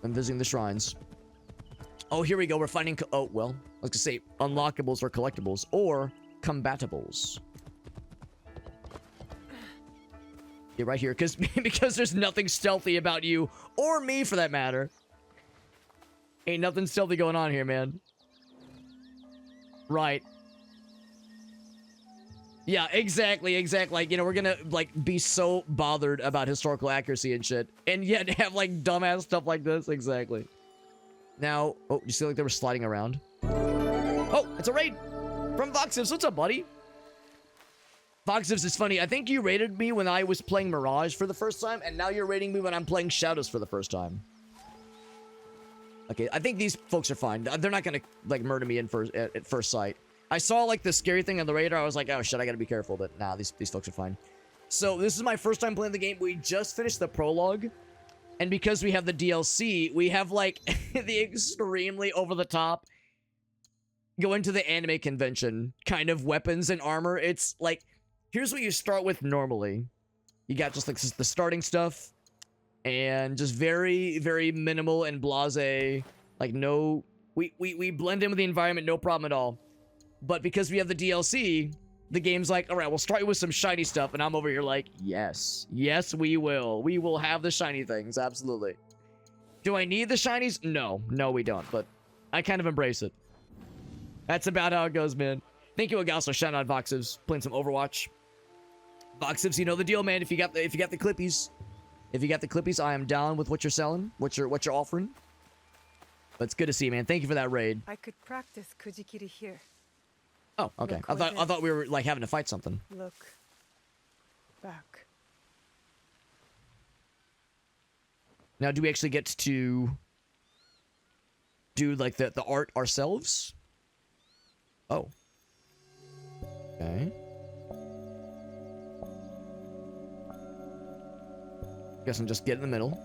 [SPEAKER 1] I'm visiting the shrines. Oh, here we go. We're finding... Oh, well, I was gonna say unlockables or collectibles or combatables. Yeah, right here, because there's nothing stealthy about you or me for that matter. Ain't nothing stealthy going on here, man. Right. Yeah, exactly. Like, you know, we're gonna like be so bothered about historical accuracy and shit, and yet have like dumbass stuff like this. Exactly. Now, oh, you see like they were sliding around? Oh, it's a raid from Voxivs. What's up, buddy? Voxivs is funny. I think you raided me when I was playing Mirage for the first time, and now you're raiding me when I'm playing Shadows for the first time. Okay, I think these folks are fine. They're not gonna like murder me at first sight. I saw like the scary thing on the radar. I was like, oh shit, I gotta be careful. But nah, these folks are fine. So this is my first time playing the game. We just finished the prologue. And because we have the DLC, we have, like, the extremely over-the-top going to the anime convention kind of weapons and armor. It's, like, here's what you start with normally. You got just, like, the starting stuff. And just very, very minimal and blasé. Like, no... We blend in with the environment, no problem at all. But because we have the DLC... The game's like, all right, we'll start with some shiny stuff. And I'm over here like, yes. Yes, we will. We will have the shiny things. Absolutely. Do I need the shinies? No. No, we don't. But I kind of embrace it. That's about how it goes, man. Thank you, Agasso. Shout out Voxivs. Playing some Overwatch. Voxivs, you know the deal, man. If you got the clippies. If you got the clippies, I am down with what you're selling. What you're offering. But it's good to see you, man. Thank you for that raid.
[SPEAKER 13] I could practice Kujikiri here.
[SPEAKER 1] Oh, okay.
[SPEAKER 13] Look
[SPEAKER 1] I
[SPEAKER 13] what
[SPEAKER 1] thought we were like having to fight something.
[SPEAKER 13] Look. Back.
[SPEAKER 1] Now, do we actually get to do like the art ourselves? Oh. Okay. Guess I'm just get in the middle.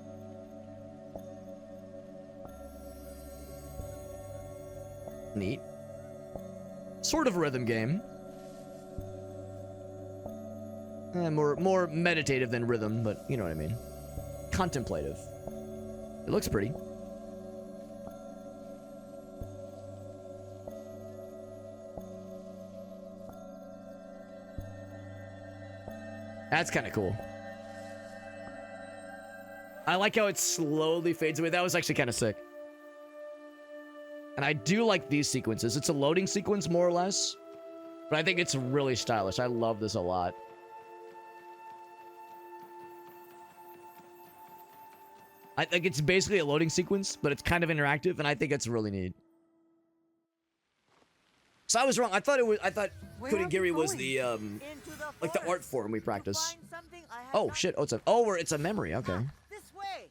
[SPEAKER 1] Neat. Sort of a rhythm game. More meditative than rhythm, but you know what I mean. Contemplative. It looks pretty. That's kind of cool. I like how it slowly fades away. That was actually kind of sick. And I do like these sequences. It's a loading sequence, more or less. But I think it's really stylish. I love this a lot. I think it's basically a loading sequence, but it's kind of interactive, and I think it's really neat. So I was wrong. I thought Kurigiri was the like the art form we practice. Oh shit! Oh, it's a memory. Okay.
[SPEAKER 18] This way.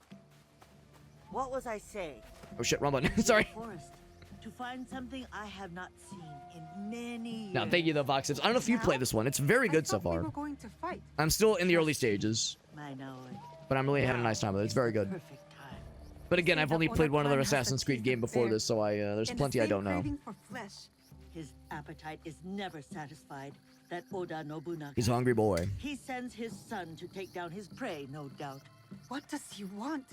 [SPEAKER 18] What was I saying?
[SPEAKER 1] Oh shit! Wrong button. Sorry.
[SPEAKER 18] Forest, to find something I have not seen in many years.
[SPEAKER 1] Now, thank you, the Voxes. I don't know if you played this one. It's very good so far.
[SPEAKER 13] We were going to fight.
[SPEAKER 1] I'm still in the early stages, but I'm really having a nice time with it. It's very good. But again, I've only played one other Assassin's Creed game before this, so there's plenty I don't know.
[SPEAKER 18] His appetite is never satisfied. That Oda Nobunaga.
[SPEAKER 1] He's a hungry boy.
[SPEAKER 18] He sends his son to take down his prey, no doubt.
[SPEAKER 13] What does he want?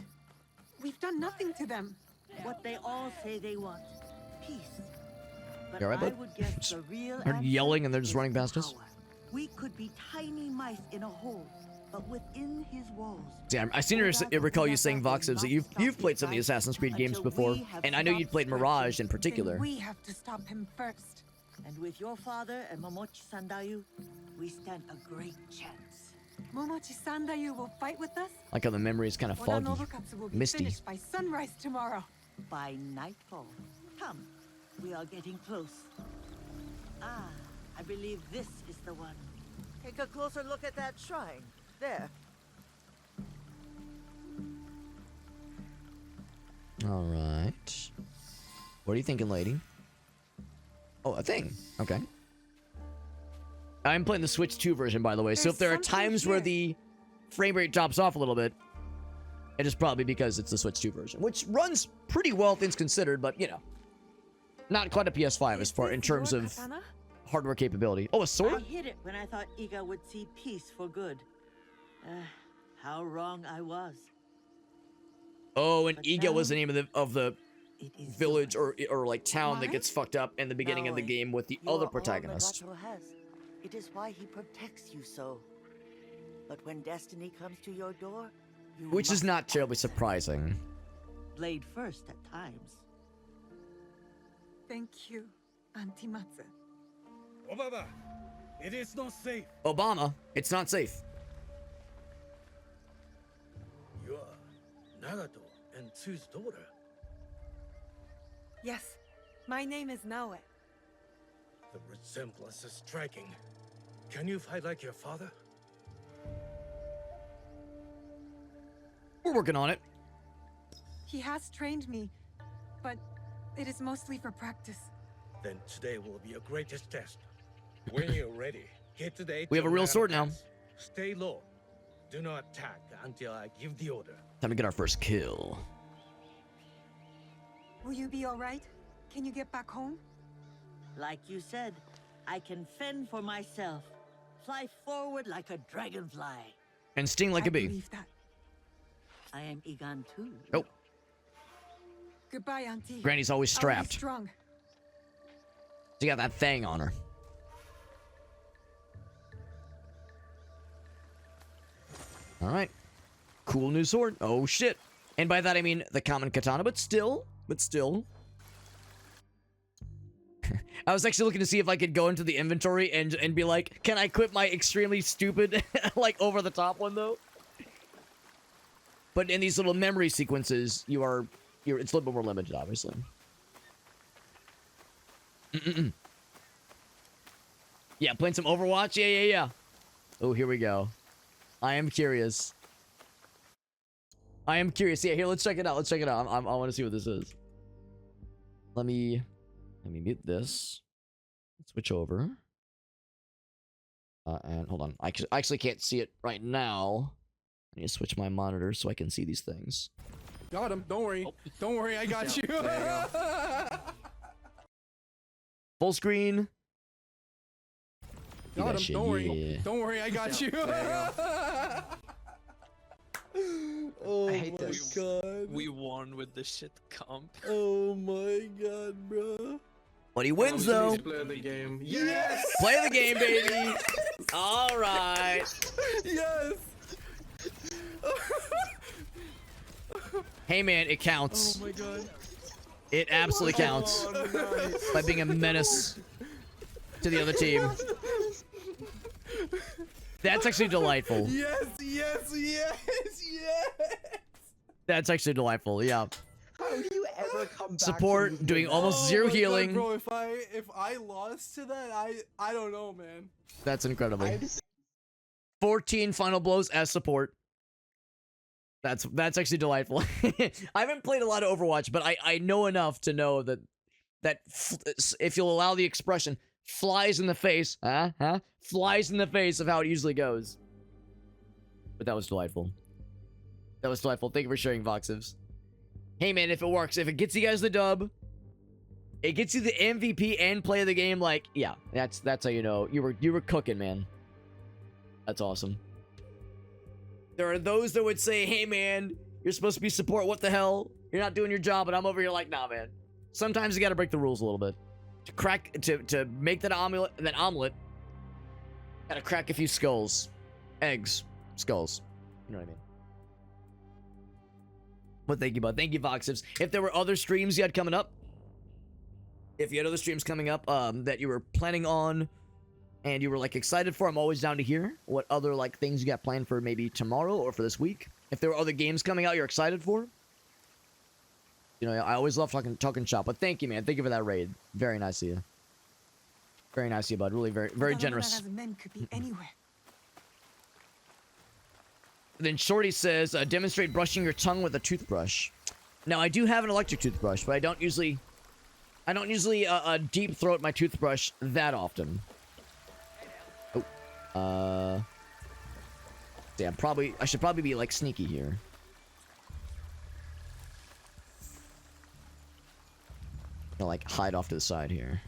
[SPEAKER 13] We've done nothing to them.
[SPEAKER 18] What they all say they want. Peace. But
[SPEAKER 1] You all right, bud?
[SPEAKER 18] I would guess the real
[SPEAKER 1] They're
[SPEAKER 18] answer
[SPEAKER 1] yelling and they're just
[SPEAKER 18] is
[SPEAKER 1] running past us.
[SPEAKER 18] power. We could be tiny mice in a hole, but within his walls.
[SPEAKER 1] See, I seem to recall you saying, Voxes, that you've played some of the Assassin's Creed games before, and I know you'd played Mirage in particular.
[SPEAKER 13] We have to stop him first.
[SPEAKER 18] And with your father and Momochi Sandayu, we stand a great chance.
[SPEAKER 13] Momochi Sandayu will fight with us?
[SPEAKER 1] Like how the memory is kind of
[SPEAKER 13] Oda
[SPEAKER 1] foggy,
[SPEAKER 13] Nobukatsu will be
[SPEAKER 1] misty.
[SPEAKER 13] finished by sunrise tomorrow.
[SPEAKER 18] By nightfall. Come, we are getting close. Ah, I believe this is the one.
[SPEAKER 14] Take a closer look at that shrine. There.
[SPEAKER 1] All right. What are you thinking, lady? Oh, a thing. Okay. I'm playing the Switch 2 version, by the way, so if there are times where the frame rate drops off a little bit, it is probably because it's the Switch 2 version, which runs pretty well, things considered, but, you know, not quite a PS5 as far in terms of hardware capability. Oh, a sword?
[SPEAKER 18] I hid it when I thought Iga would see peace for good. How wrong I was.
[SPEAKER 1] Oh, and Iga was the name of the village or like town that gets fucked up in the beginning of the game with the other protagonist.
[SPEAKER 18] It is why he protects you so. But when destiny comes to your door, you
[SPEAKER 1] Which is
[SPEAKER 18] must
[SPEAKER 1] not terribly surprising.
[SPEAKER 18] blade first at times.
[SPEAKER 13] Thank you, Auntie Matsu.
[SPEAKER 15] Obaba, it is not safe.
[SPEAKER 1] Obama, it's not safe.
[SPEAKER 10] You are Nagato and Tsu's daughter.
[SPEAKER 13] Yes, my name is Naoe.
[SPEAKER 10] The resemblance is striking. Can you fight like your father?
[SPEAKER 1] We're working on it.
[SPEAKER 13] He has trained me, but it is mostly for practice.
[SPEAKER 10] Then today will be your greatest test. When you're ready, get to the
[SPEAKER 1] We have a real sword now.
[SPEAKER 10] Stay low. Do not attack until I give the order.
[SPEAKER 1] Time to get our first kill.
[SPEAKER 13] Will you be all right? Can you get back home?
[SPEAKER 18] Like you said, I can fend for myself. Fly forward like a dragonfly.
[SPEAKER 1] And sting like a bee.
[SPEAKER 13] Believe that.
[SPEAKER 18] I am Igan too.
[SPEAKER 1] Oh,
[SPEAKER 13] Goodbye, Auntie.
[SPEAKER 1] Granny's always
[SPEAKER 13] I'll be
[SPEAKER 1] strapped.
[SPEAKER 13] strong.
[SPEAKER 1] She got that thing on her. All right. Cool new sword. Oh, shit. And by that, I mean the common katana, but still. I was actually looking to see if I could go into the inventory and be like, can I equip my extremely stupid, like, over-the-top one, though? But in these little memory sequences, you are it's a little bit more limited, obviously. Yeah, playing some Overwatch. Yeah. Oh, here we go. I am curious. Yeah, here, let's check it out. I want to see what this is. Let me mute this. Switch over. And hold on. I actually can't see it right now. I need to switch my monitor so I can see these things.
[SPEAKER 20] Got him. Don't worry. Don't worry. I got you.
[SPEAKER 1] Full screen.
[SPEAKER 20] Got him. Don't worry. Don't worry. I got you.
[SPEAKER 21] Oh
[SPEAKER 22] I hate
[SPEAKER 20] my
[SPEAKER 22] this.
[SPEAKER 20] god.
[SPEAKER 22] We won with the shit comp.
[SPEAKER 20] Oh my god, bro.
[SPEAKER 1] But he wins though.
[SPEAKER 20] Play the game. Yes.
[SPEAKER 1] Play the game, baby. All right.
[SPEAKER 20] Yes.
[SPEAKER 1] Hey man, it counts.
[SPEAKER 20] Oh my god.
[SPEAKER 1] It absolutely counts.
[SPEAKER 20] Nice.
[SPEAKER 1] By being a menace to the other team. That's actually delightful.
[SPEAKER 20] Yes.
[SPEAKER 1] That's actually delightful. Yeah.
[SPEAKER 22] How do you ever come back?
[SPEAKER 1] Support doing almost zero
[SPEAKER 20] my
[SPEAKER 1] healing.
[SPEAKER 20] God, bro, if I lost to that, I don't know, man.
[SPEAKER 1] That's incredible. 14 final blows as support. That's actually delightful. I haven't played a lot of Overwatch, but I know enough to know that if you'll allow the expression, flies in the face, flies in the face of how it usually goes. But that was delightful. Thank you for sharing, Voxivs. Hey man, if it works, if it gets you guys the dub, it gets you the MVP and play of the game, like, yeah, that's how you know you were cooking, man. That's awesome. There are those that would say, hey man, you're supposed to be support, what the hell? You're not doing your job, and I'm over here like, nah, man. Sometimes you gotta break the rules a little bit. To make that omelet, gotta crack a few skulls. Eggs. Skulls. You know what I mean? But thank you, bud. Thank you, Voxivs. If there were other streams you had coming up, if you had other streams coming up that you were planning on and you were like excited for, I'm always down to hear what other like things you got planned for maybe tomorrow or for this week. If there were other games coming out you're excited for, you know, I always love talking shop. But thank you, man. Thank you for that raid. Very nice of you. Very nice of you, bud. Really, very generous.
[SPEAKER 11] Men could be anywhere.
[SPEAKER 1] Then Shorty says, demonstrate brushing your tongue with a toothbrush. Now, I do have an electric toothbrush, but I don't usually deep throat my toothbrush that often. Oh. Damn, I should probably be, like, sneaky here. I'll, like, hide off to the side here.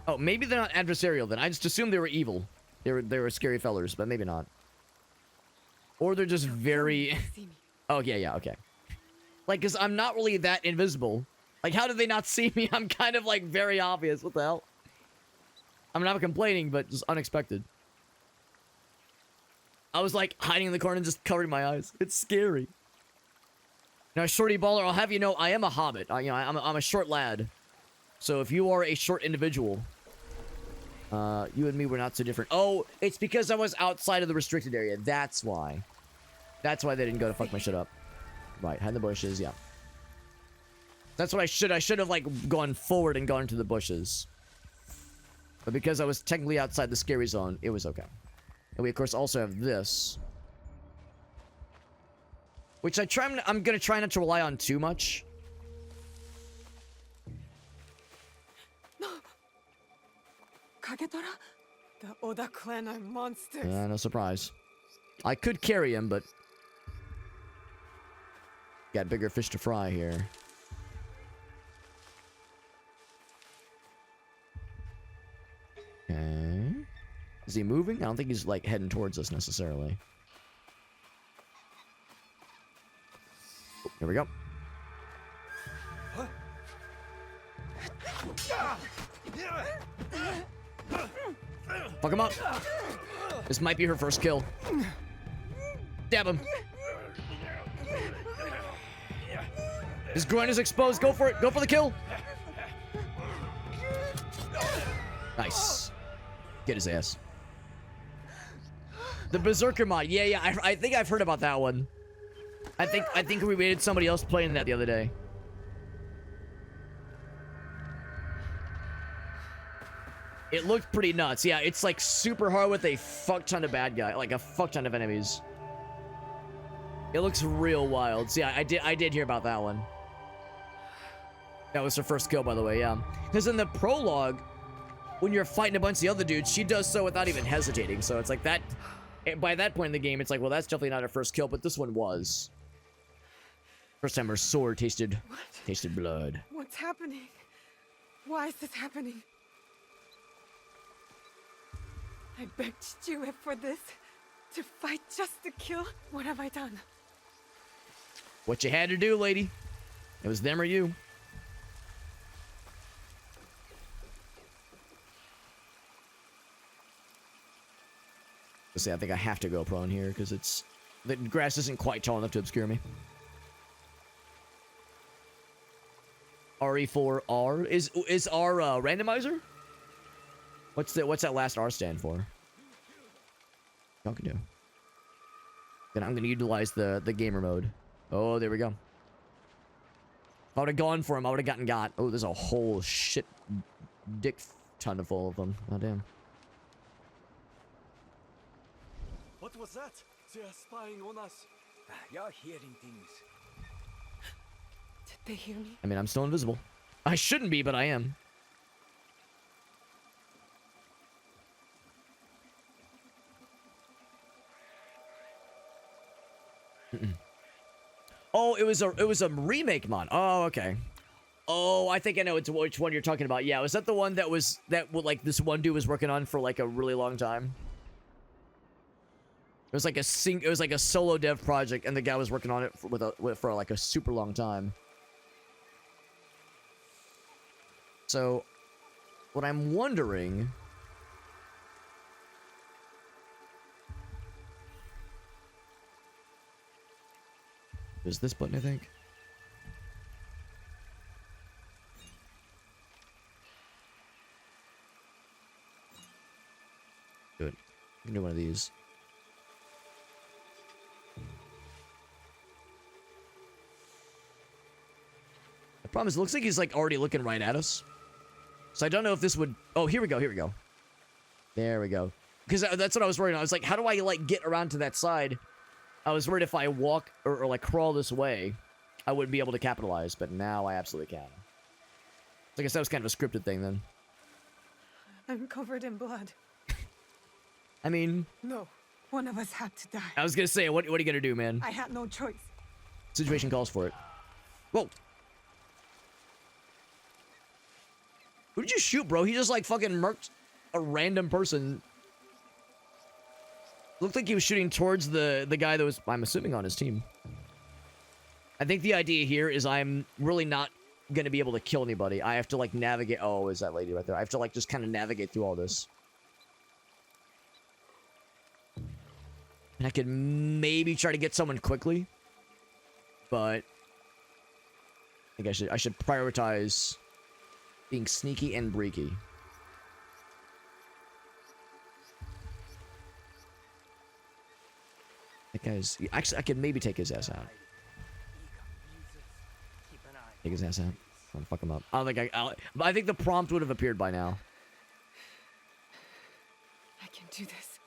[SPEAKER 1] Oh, maybe they're not adversarial then. I just assumed they were evil. They were scary fellers, but maybe not. Or they're just very... Oh, yeah, okay. Like, because I'm not really that invisible. Like, how did they not see me? I'm kind of, like, very obvious. What the hell? I'm not complaining, but just unexpected. I was, like, hiding in the corner and just covering my eyes. It's scary. Now, Shorty Baller, I'll have you know, I am a hobbit. I'm a short lad. So if you are a short individual, you and me were not so different. Oh, it's because I was outside of the restricted area. That's why. That's why they didn't go to fuck my shit up. Right, hide in the bushes, yeah. That's what I should have, like, gone forward and gone to the bushes. But because I was technically outside the scary zone, it was okay. And we, of course, also have this. Which I'm gonna try not to rely on too much.
[SPEAKER 11] Kagetora? The Oda clan are monsters.
[SPEAKER 1] No surprise. I could carry him, but... Got bigger fish to fry here. Okay. Is he moving? I don't think he's, like, heading towards us necessarily. Oh, here we go. Fuck him up. This might be her first kill. Stab him. His groin is exposed. Go for it. Go for the kill. Nice. Get his ass. The Berserker mod. Yeah. I think I've heard about that one. I think we made somebody else playing that the other day. It looked pretty nuts. Yeah, it's like super hard with a fuck ton of bad guy, like a fuck ton of enemies. It looks real wild. So yeah, I did hear about that one. That was her first kill, by the way, yeah. Because in the prologue, when you're fighting a bunch of the other dudes, she does so without even hesitating. So it's like that, by that point in the game, it's like, well, that's definitely not her first kill, but this one was. First time her sword tasted blood.
[SPEAKER 11] What's happening? Why is this happening? I begged you for this. To fight just to kill? What have I done?
[SPEAKER 1] What you had to do, lady. It was them or you. Let's see, I think I have to go prone here because it's the grass isn't quite tall enough to obscure me. RE4R is R randomizer? What's that last R stand for? Y'all can do. Then I'm gonna utilize the gamer mode. Oh, there we go. If I would have gone for him, I would have gotten got. Oh, there's a whole shit dick ton full of them. Oh damn.
[SPEAKER 10] What was that? They are spying on us.
[SPEAKER 6] You're hearing things.
[SPEAKER 11] Did they hear me?
[SPEAKER 1] I mean, I'm still invisible. I shouldn't be, but I am. Oh, it was a remake mod. Oh, okay. Oh, I think I know which one you're talking about. Yeah, was that the one that like this one dude was working on for like a really long time? It was like a solo dev project, and the guy was working on it for like a super long time. So, what I'm wondering is this button, I think. Good. We can do one of these. The problem is, it looks like he's like already looking right at us. So I don't know if this would... Oh, here we go, here we go. There we go. Because that's what I was worried about. I was like, how do I like get around to that side? I was worried if I walk or like crawl this way, I wouldn't be able to capitalize, but now I absolutely can. I guess that was kind of a scripted thing then.
[SPEAKER 11] I'm covered in blood.
[SPEAKER 1] I mean...
[SPEAKER 11] No, one of us had to die.
[SPEAKER 1] I was gonna say, what are you gonna do, man?
[SPEAKER 11] I had no choice.
[SPEAKER 1] Situation calls for it. Whoa. Who did you shoot, bro? He just like fucking murked a random person. Looked like he was shooting towards the guy that was, I'm assuming, on his team. I think the idea here is I'm really not gonna be able to kill anybody. I have to like navigate. Oh, is that lady right there? I have to like just kind of navigate through all this. And I could maybe try to get someone quickly, but I think I should prioritize being sneaky and breaky. That guy's... Actually, I could maybe take his ass out. Take his ass out. I'm gonna fuck him up. I don't think I think the prompt would have appeared by now.
[SPEAKER 11] I can do this.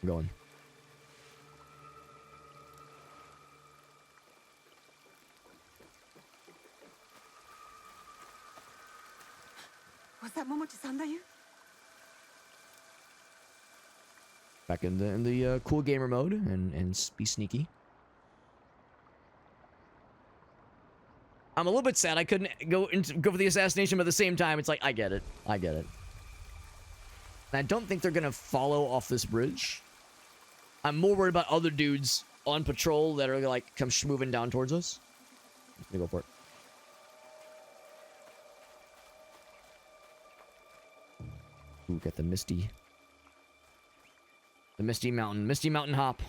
[SPEAKER 1] I'm going.
[SPEAKER 11] Was that Momochi-san that you?
[SPEAKER 1] Back in the cool gamer mode and be sneaky. I'm a little bit sad I couldn't go for the assassination, but at the same time, it's like I get it. I get it. And I don't think they're gonna follow off this bridge. I'm more worried about other dudes on patrol that are gonna like come moving down towards us. Let me go for it. Ooh, got the Misty Mountain Hop.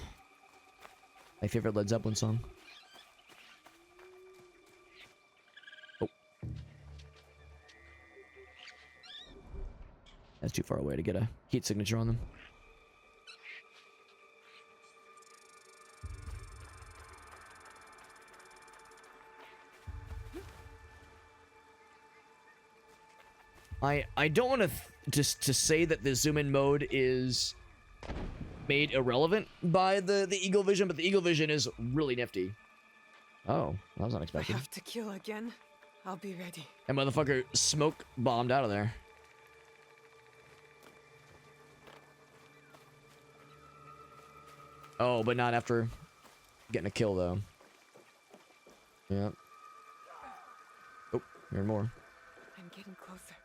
[SPEAKER 1] My favorite Led Zeppelin song. Oh. That's too far away to get a heat signature on them. I don't want to just to say that the zoom in mode is made irrelevant by the eagle vision, but the eagle vision is really nifty. Oh, that was
[SPEAKER 11] I
[SPEAKER 1] unexpected.
[SPEAKER 11] have to kill again. I'll be ready.
[SPEAKER 1] That motherfucker smoke bombed out of there. Oh, but not after getting a kill, though. Yeah. Oh, here more.
[SPEAKER 11] I'm getting closer.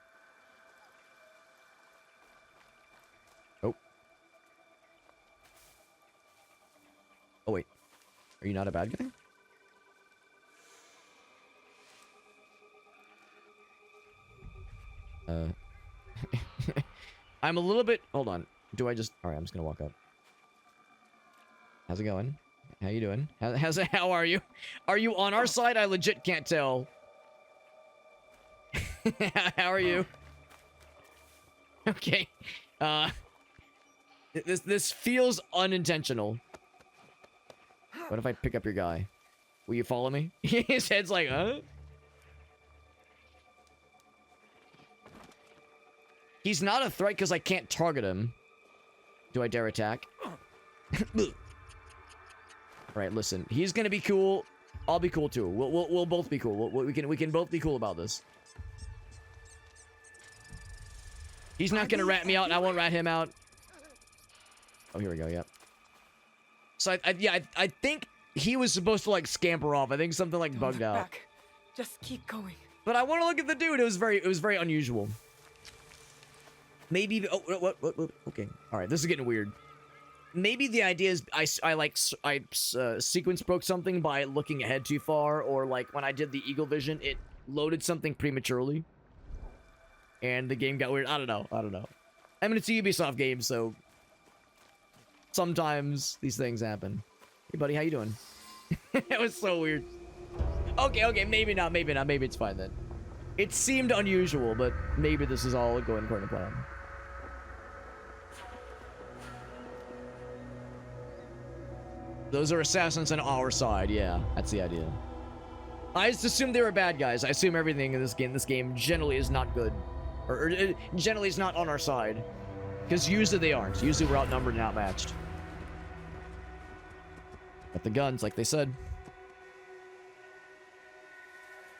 [SPEAKER 1] Oh. Oh, wait. Are you not a bad guy? I'm a little bit... Hold on. Do I just... Alright, I'm just gonna walk up. How's it going? How you doing? How are you? Are you on our side? I legit can't tell. How are you? Okay. This feels unintentional. What if I pick up your guy? Will you follow me? His head's like, huh? He's not a threat because I can't target him. Do I dare attack? Alright, listen. He's gonna be cool. I'll be cool too. We'll both be cool. We can both be cool about this. He's not gonna rat me out, and I won't rat him out. Oh, here we go. Yep. So I think he was supposed to like scamper off. I think something like bugged out.
[SPEAKER 11] Back. Just keep going.
[SPEAKER 1] But I want to look at the dude. It was very unusual. Maybe. Oh, what? Okay. All right. This is getting weird. Maybe the idea is I sequence broke something by looking ahead too far, or like when I did the eagle vision, it loaded something prematurely, and the game got weird. I don't know. I mean, it's a Ubisoft game, so sometimes these things happen. Hey, buddy, how you doing? That was so weird. Okay, maybe not. Maybe it's fine then. It seemed unusual, but maybe this is all going according to plan. Those are assassins on our side, yeah. That's the idea. I just assumed they were bad guys. I assume everything in this game generally is not good. Or generally is not on our side. Because usually they aren't. Usually we're outnumbered and outmatched. Got the guns, like they said.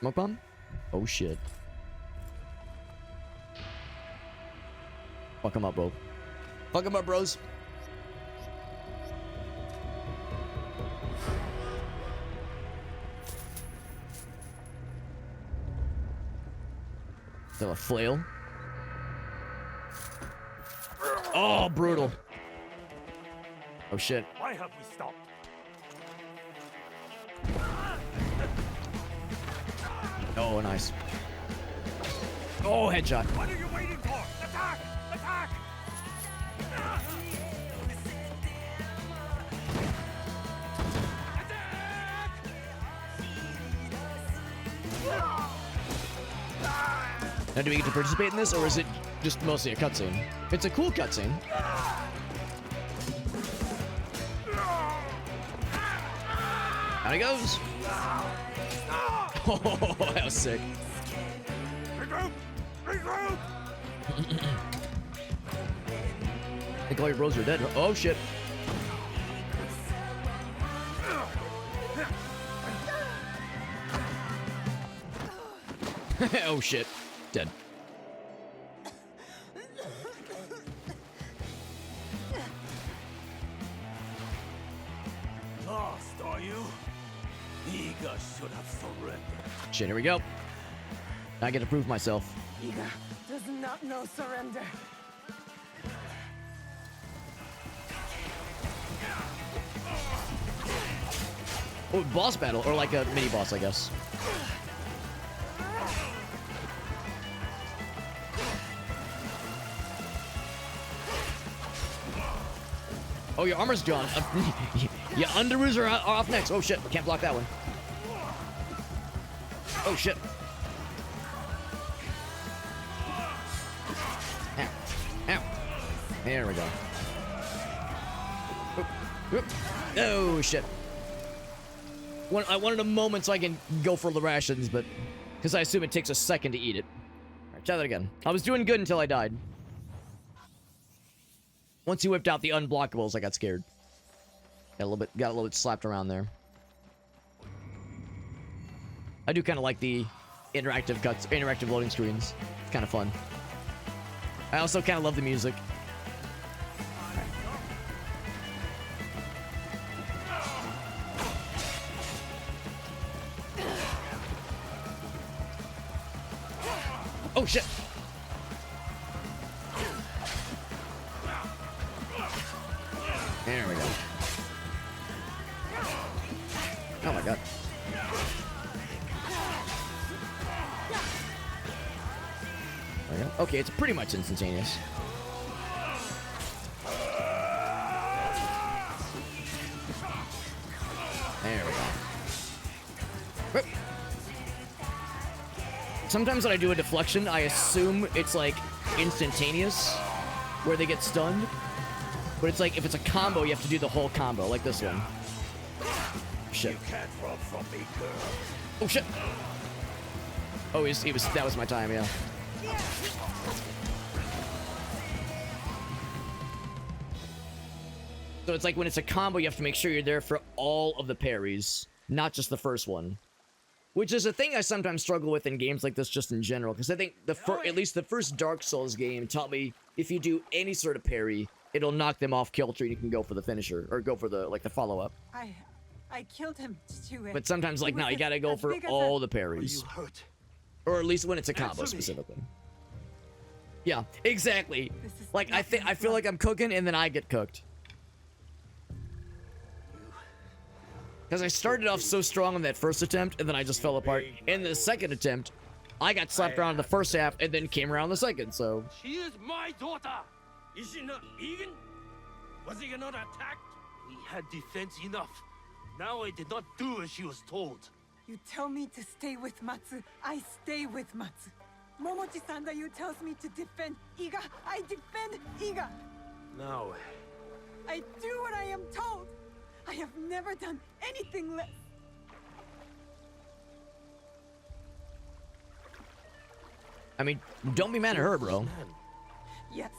[SPEAKER 1] Smoke bomb? Oh shit. Fuck them up, bro. Fuck them up, bros. Is that a flail? Oh, brutal. Oh shit.
[SPEAKER 10] Why have we stopped?
[SPEAKER 1] Oh, nice. Oh, headshot.
[SPEAKER 10] What are you waiting for? Attack! Attack!
[SPEAKER 1] Now, do we get to participate in this, or is it just mostly a cutscene? It's a cool cutscene. Out he goes. Oh, that was sick.
[SPEAKER 10] Regroup! Regroup!
[SPEAKER 1] I think all your bros are dead. Oh, shit. Oh, shit. Dead.
[SPEAKER 10] Lost, are you? Iga should have surrendered.
[SPEAKER 1] Shit, here we go. I get to prove myself.
[SPEAKER 11] Iga does not know surrender.
[SPEAKER 1] Oh, boss battle, or like a mini boss, I guess. Oh, your armor's gone. Your underoos are off next. Oh shit, can't block that one. Oh shit. There we go. Oh, shit. I wanted a moment so I can go for the rations, but... Because I assume it takes a second to eat it. Alright, try that again. I was doing good until I died. Once he whipped out the unblockables, I got scared. Got a little bit slapped around there. I do kind of like the interactive loading screens. It's kind of fun. I also kind of love the music. Oh shit! There we go. Oh my god. There we go. Okay, it's pretty much instantaneous. There we go. Whoop. Sometimes when I do a deflection, I assume it's like instantaneous, where they get stunned. But it's like if it's a combo, you have to do the whole combo, like this one. Shit. Oh shit. Oh, he was. That was my time, yeah. So it's like when it's a combo, you have to make sure you're there for all of the parries, not just the first one. Which is a thing I sometimes struggle with in games like this just in general, because I think at least the first Dark Souls game taught me if you do any sort of parry, it'll knock them off kilter and you can go for the finisher, or go for the, like, the follow-up.
[SPEAKER 11] I killed him,
[SPEAKER 1] But sometimes, like, no, you gotta go for all the parries. Or at least when it's a combo, specifically. Yeah, exactly. Like, I feel like I'm cooking and then I get cooked. Because I started off so strong on that first attempt, and then I just fell apart. In the second attempt, I got slapped around in the first half, and then came around the second, so...
[SPEAKER 17] She is my daughter! Is she not vegan? Was he not attacked? We had defense enough. Now I did not do as she was told.
[SPEAKER 11] You tell me to stay with Matsu, I stay with Matsu. Momochi-san that you tells me to defend Iga, I defend Iga.
[SPEAKER 17] Now...
[SPEAKER 11] I do what I am told. I have never done anything less.
[SPEAKER 1] I mean, don't be mad at her, bro.
[SPEAKER 11] Yes.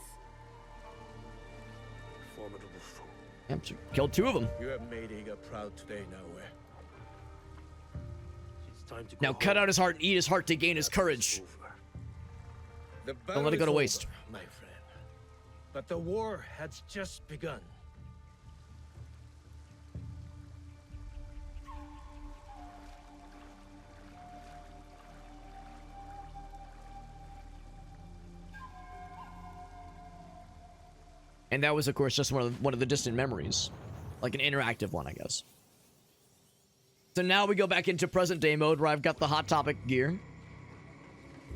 [SPEAKER 17] Formidable foe.
[SPEAKER 1] Yep, she killed 2 of them.
[SPEAKER 10] You have made Iga proud today, Naoe.
[SPEAKER 17] It's time to go
[SPEAKER 1] Now cut out his heart and eat his heart to gain his courage. Don't let it go to waste.
[SPEAKER 10] My friend. But the war has just begun.
[SPEAKER 1] And that was, of course, just one of the distant memories. Like an interactive one, I guess. So now we go back into present day mode where I've got the Hot Topic gear.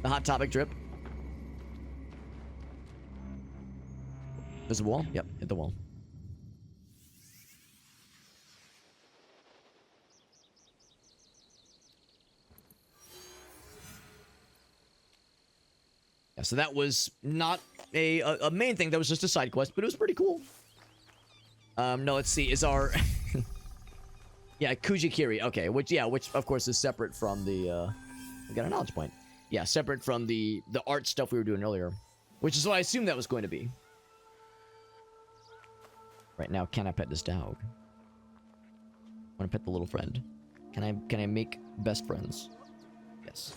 [SPEAKER 1] The Hot Topic drip. There's a wall? Yep, hit the wall. Yeah, so that was not a main thing, that was just a side quest, but it was pretty cool. No, let's see, is our... yeah, Kujikiri, okay, which of course is separate from the, we got a knowledge point. Yeah, separate from the art stuff we were doing earlier, which is what I assumed that was going to be. Right now, can I pet this dog? I want to pet the little friend. Can I make best friends? Yes.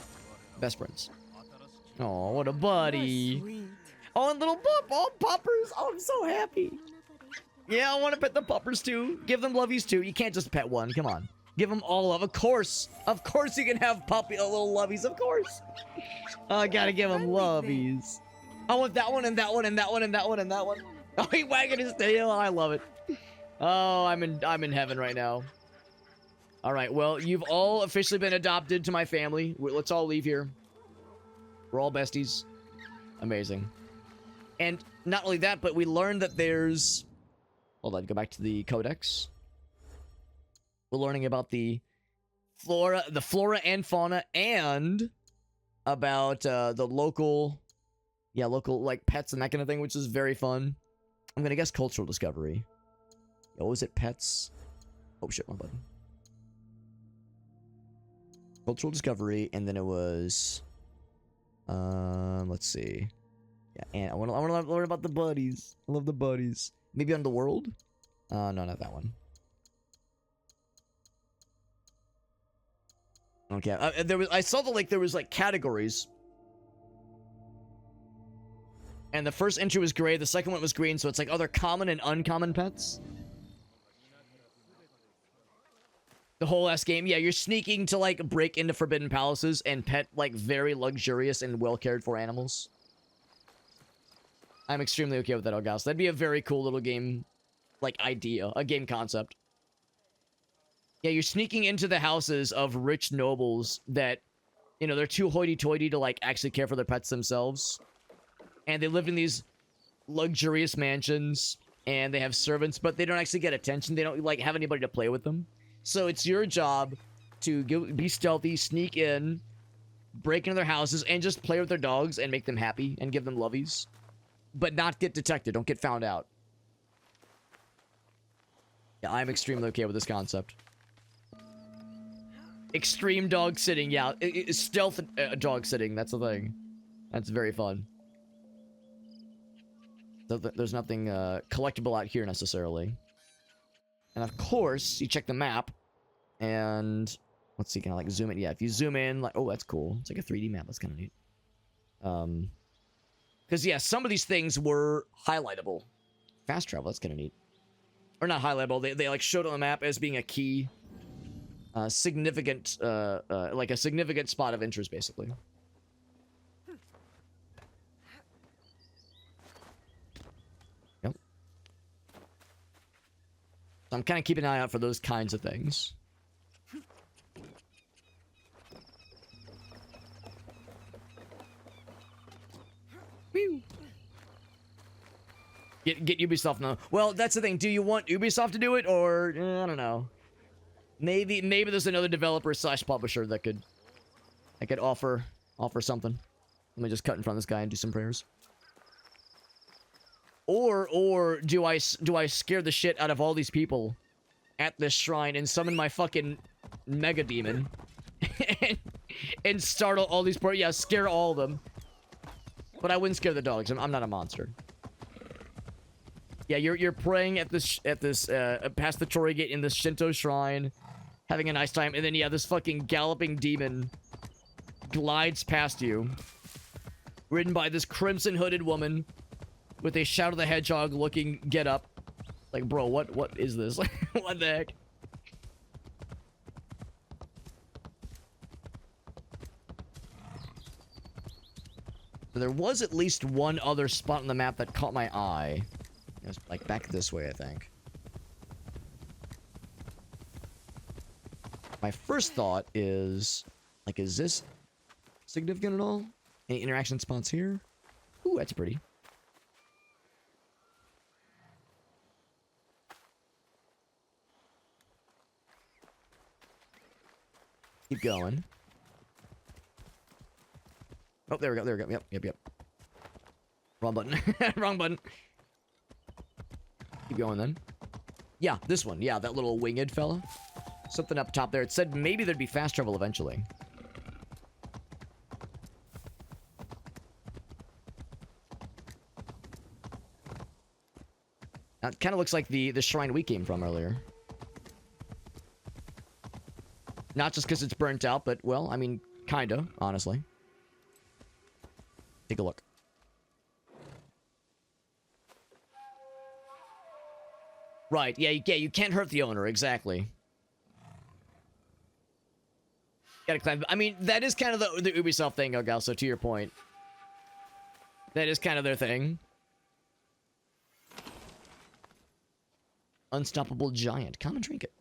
[SPEAKER 1] Best friends. Oh, what a buddy. Oh, and little puppers. Oh, I'm so happy. Yeah, I want to pet the puppers too. Give them lovies too. You can't just pet one. Come on. Give them all love. Of course. Of course you can have little lovies. Of course. I gotta give them lovies. I want that one and that one and that one and that one and that one. Oh, he wagging his tail. I love it. Oh, I'm in heaven right now. All right. Well, you've all officially been adopted to my family. Let's all leave here. We're all besties. Amazing. And not only that, but we learned that there's... Hold on, go back to the codex. We're learning about the flora and fauna, and about the local like pets and that kind of thing, which is very fun. I'm gonna guess cultural discovery. What was it? Pets? Oh shit, wrong button. Cultural discovery, and then it was... let's see. Yeah, and I want to learn about the buddies. I love the buddies. Maybe on the world? No, not that one. Okay, I saw there was like categories. And the first entry was gray, the second one was green, so it's like other common and uncommon pets. The whole ass game, yeah, you're sneaking to like break into forbidden palaces and pet like very luxurious and well cared for animals. I'm extremely okay with that, August. That'd be a very cool little game, like idea, a game concept. Yeah, you're sneaking into the houses of rich nobles that, you know, they're too hoity-toity to like actually care for their pets themselves. And they live in these luxurious mansions, and they have servants, but they don't actually get attention. They don't, like, have anybody to play with them. So it's your job to be stealthy, sneak in, break into their houses, and just play with their dogs and make them happy and give them lovies. But not get detected. Don't get found out. Yeah, I'm extremely okay with this concept. Extreme dog sitting, yeah. Stealth dog sitting, that's the thing. That's very fun. There's nothing collectible out here necessarily. And of course, you check the map, and let's see, can I like zoom in? Yeah, if you zoom in, like, oh, that's cool. It's like a 3D map. That's kind of neat. Because yeah, some of these things were highlightable. Fast travel, that's kind of neat. Or not highlightable. They like showed on the map as being a key, significant, like a significant spot of interest, basically. So I'm kind of keeping an eye out for those kinds of things. Whew. Get Ubisoft now. Well, that's the thing. Do you want Ubisoft to do it, or I don't know? Maybe there's another developer / publisher that could offer something. Let me just cut in front of this guy and do some prayers. Or do I scare the shit out of all these people at this shrine and summon my fucking mega demon and startle all these poor, yeah, scare all of them. But I wouldn't scare the dogs. I'm not a monster. Yeah, you're praying at this past the Torii Gate in this Shinto shrine, having a nice time, and then yeah, this fucking galloping demon glides past you, ridden by this crimson hooded woman with a Shadow the Hedgehog looking get up. Like, bro, what is this? What the heck? There was at least one other spot on the map that caught my eye. It was like back this way, I think. My first thought is, like, is this significant at all? Any interaction spots here? Ooh, that's pretty. Keep going. Oh, there we go, there we go. Yep. Wrong button. Wrong button. Keep going then. Yeah, this one. Yeah, that little winged fella. Something up top there. It said maybe there'd be fast travel eventually. That kind of looks like the shrine we came from earlier. Not just because it's burnt out, but, well, I mean, kinda, honestly. Take a look. Right, yeah, you can't hurt the owner, exactly. Gotta climb. I mean, that is kind of the Ubisoft thing, Ogalso, to your point. That is kind of their thing. Unstoppable giant. Common trinket.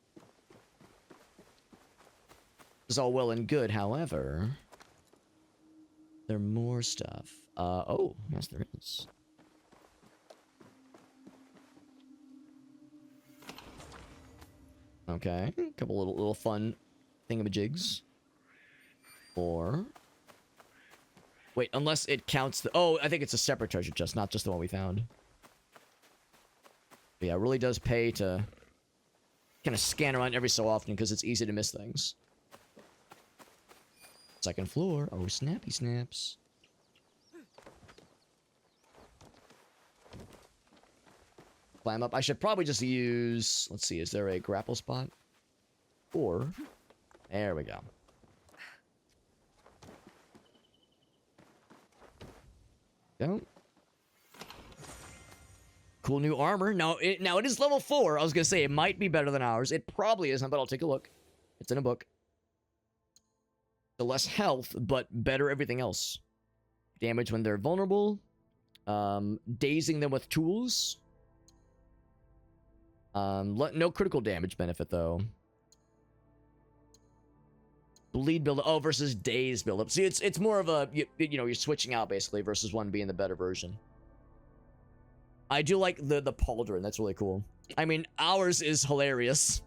[SPEAKER 1] It's all well and good, however... There's more stuff. Oh, yes, there is. Okay, a couple little fun thingamajigs. Or... Wait, unless it counts the... Oh, I think it's a separate treasure chest, not just the one we found. But yeah, it really does pay to kind of scan around every so often because it's easy to miss things. Second floor. Oh, snappy snaps. Climb up. I should probably just use... Let's see, is there a grapple spot? Or... There we go. Go. Cool new armor. Now it is level 4. I was gonna say it might be better than ours. It probably isn't, but I'll take a look. It's in a book. So less health, but better everything else. Damage when they're vulnerable. Dazing them with tools. No critical damage benefit though. Bleed build. Oh, versus daze build up. See, it's more of a you know, you're switching out basically versus one being the better version. I do like the pauldron. That's really cool. I mean, ours is hilarious,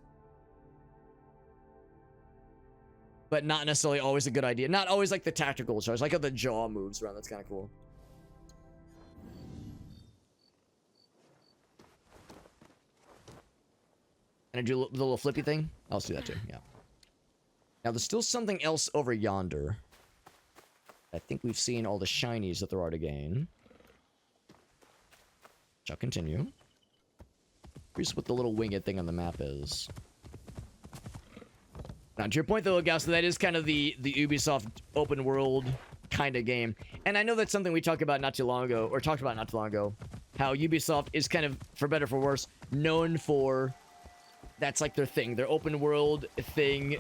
[SPEAKER 1] but not necessarily always a good idea. Not always like the tactical charge. Like how the jaw moves around. That's kind of cool. Can I do the little flippy thing? I'll do that too. Yeah. Now there's still something else over yonder. I think we've seen all the shinies that there are to gain. Shall continue. Here's what the little winged thing on the map is. Now, to your point, though, Gauss, that is kind of the Ubisoft open world kind of game. And I know that's something we talked about not too long ago, how Ubisoft is kind of, for better or for worse, known for... That's like their thing. Their open world thing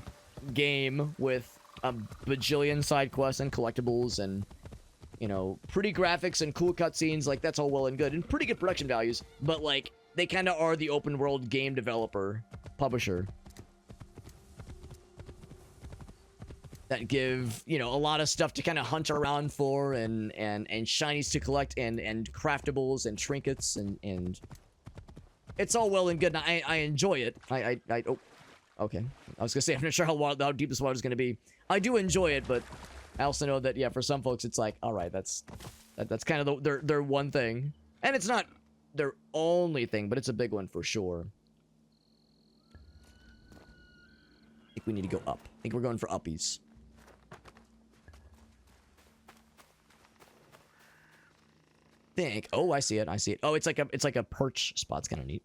[SPEAKER 1] game with a bajillion side quests and collectibles and... You know, pretty graphics and cool cutscenes, like, that's all well and good. And pretty good production values, but, like, they kind of are the open world game developer, publisher. That give, you know, a lot of stuff to kind of hunt around for, and shinies to collect, and craftables, and trinkets, and... It's all well and good, and I enjoy it. Oh, okay. I was gonna say, I'm not sure how deep this water is gonna be. I do enjoy it, but... I also know that, yeah, for some folks, it's like, all right, that's kind of their one thing. And it's not their only thing, but it's a big one for sure. I think we need to go up. I think we're going for uppies. Oh, I see it. I see it. Oh, it's like a perch spot. It's kind of neat.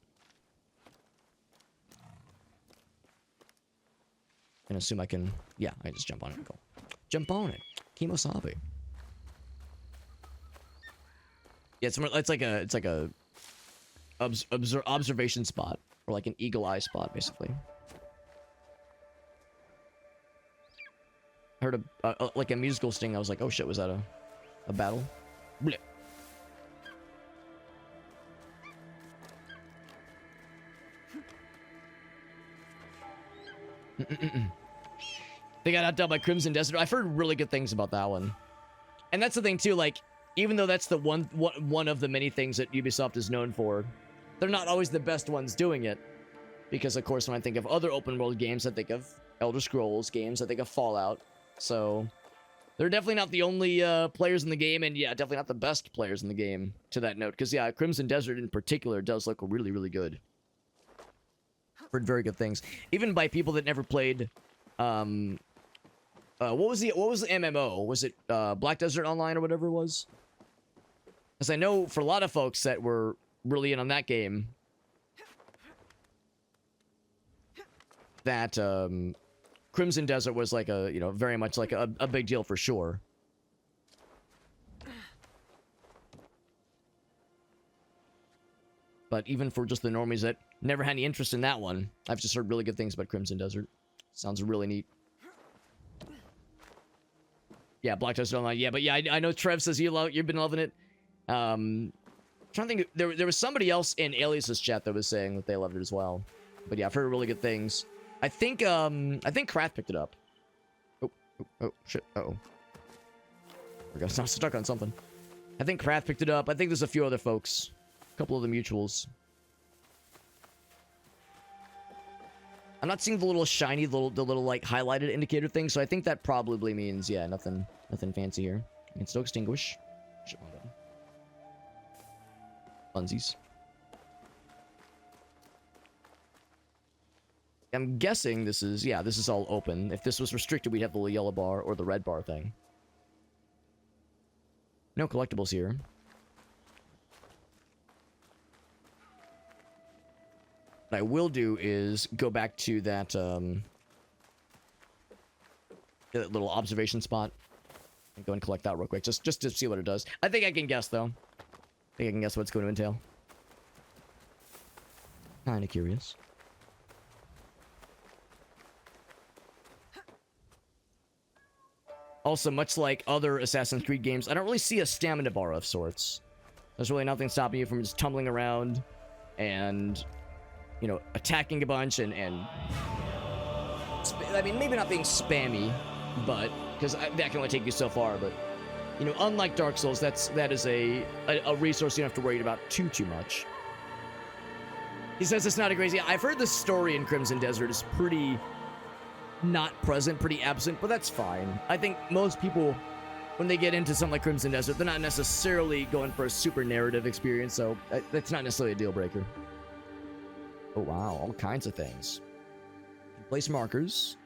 [SPEAKER 1] I assume I can... Yeah, I just jump on it and go. Jump on it. Kimosabe. Yeah, it's like a observation spot, or like an eagle eye spot, basically. I heard like a musical sting. I was like, oh shit, was that a battle? Blip. They got outdone by Crimson Desert. I've heard really good things about that one. And that's the thing too, like, even though that's the one of the many things that Ubisoft is known for, they're not always the best ones doing it. Because of course when I think of other open world games, I think of Elder Scrolls games, I think of Fallout. So they're definitely not the only players in the game, and yeah, definitely not the best players in the game to that note. Because yeah, Crimson Desert in particular does look really, really good. Heard very good things. Even by people that never played what was the MMO? Was it Black Desert Online or whatever it was? Because I know for a lot of folks that were really in on that game, that Crimson Desert was like a, you know, very much like a big deal for sure. But even for just the normies that never had any interest in that one, I've just heard really good things about Crimson Desert. Sounds really neat. Yeah, Black Desert Online. Yeah, but yeah, I know Trev says you've been loving it. Trying to think, there was somebody else in Alias's chat that was saying that they loved it as well. But yeah, I've heard really good things. I think Krath picked it up. Oh shit. Uh-oh. We're gonna stop stuck on something. I think Krath picked it up. I think there's a few other folks. A couple of the mutuals. I'm not seeing the little shiny, the little like highlighted indicator thing, so I think that probably means, yeah, nothing fancy here. I can still extinguish. Shit, my bad. Funsies. I'm guessing this is, yeah, this is all open. If this was restricted, we'd have the yellow bar or the red bar thing. No collectibles here. What I will do is go back to that, that little observation spot and go and collect that real quick, just to see what it does. I think I can guess, though. I think I can guess what it's going to entail. Kind of curious. Also, much like other Assassin's Creed games, I don't really see a stamina bar of sorts. There's really nothing stopping you from just tumbling around and, you know, attacking a bunch and I mean, maybe not being spammy, but because that can only take you so far. But you know, unlike Dark Souls, that is a resource you don't have to worry about too much. He says it's not a crazy. I've heard the story in Crimson Desert is pretty not present, pretty absent, but that's fine. I think most people, when they get into something like Crimson Desert, they're not necessarily going for a super narrative experience, so that's not necessarily a deal breaker. Oh wow, all kinds of things. Place markers.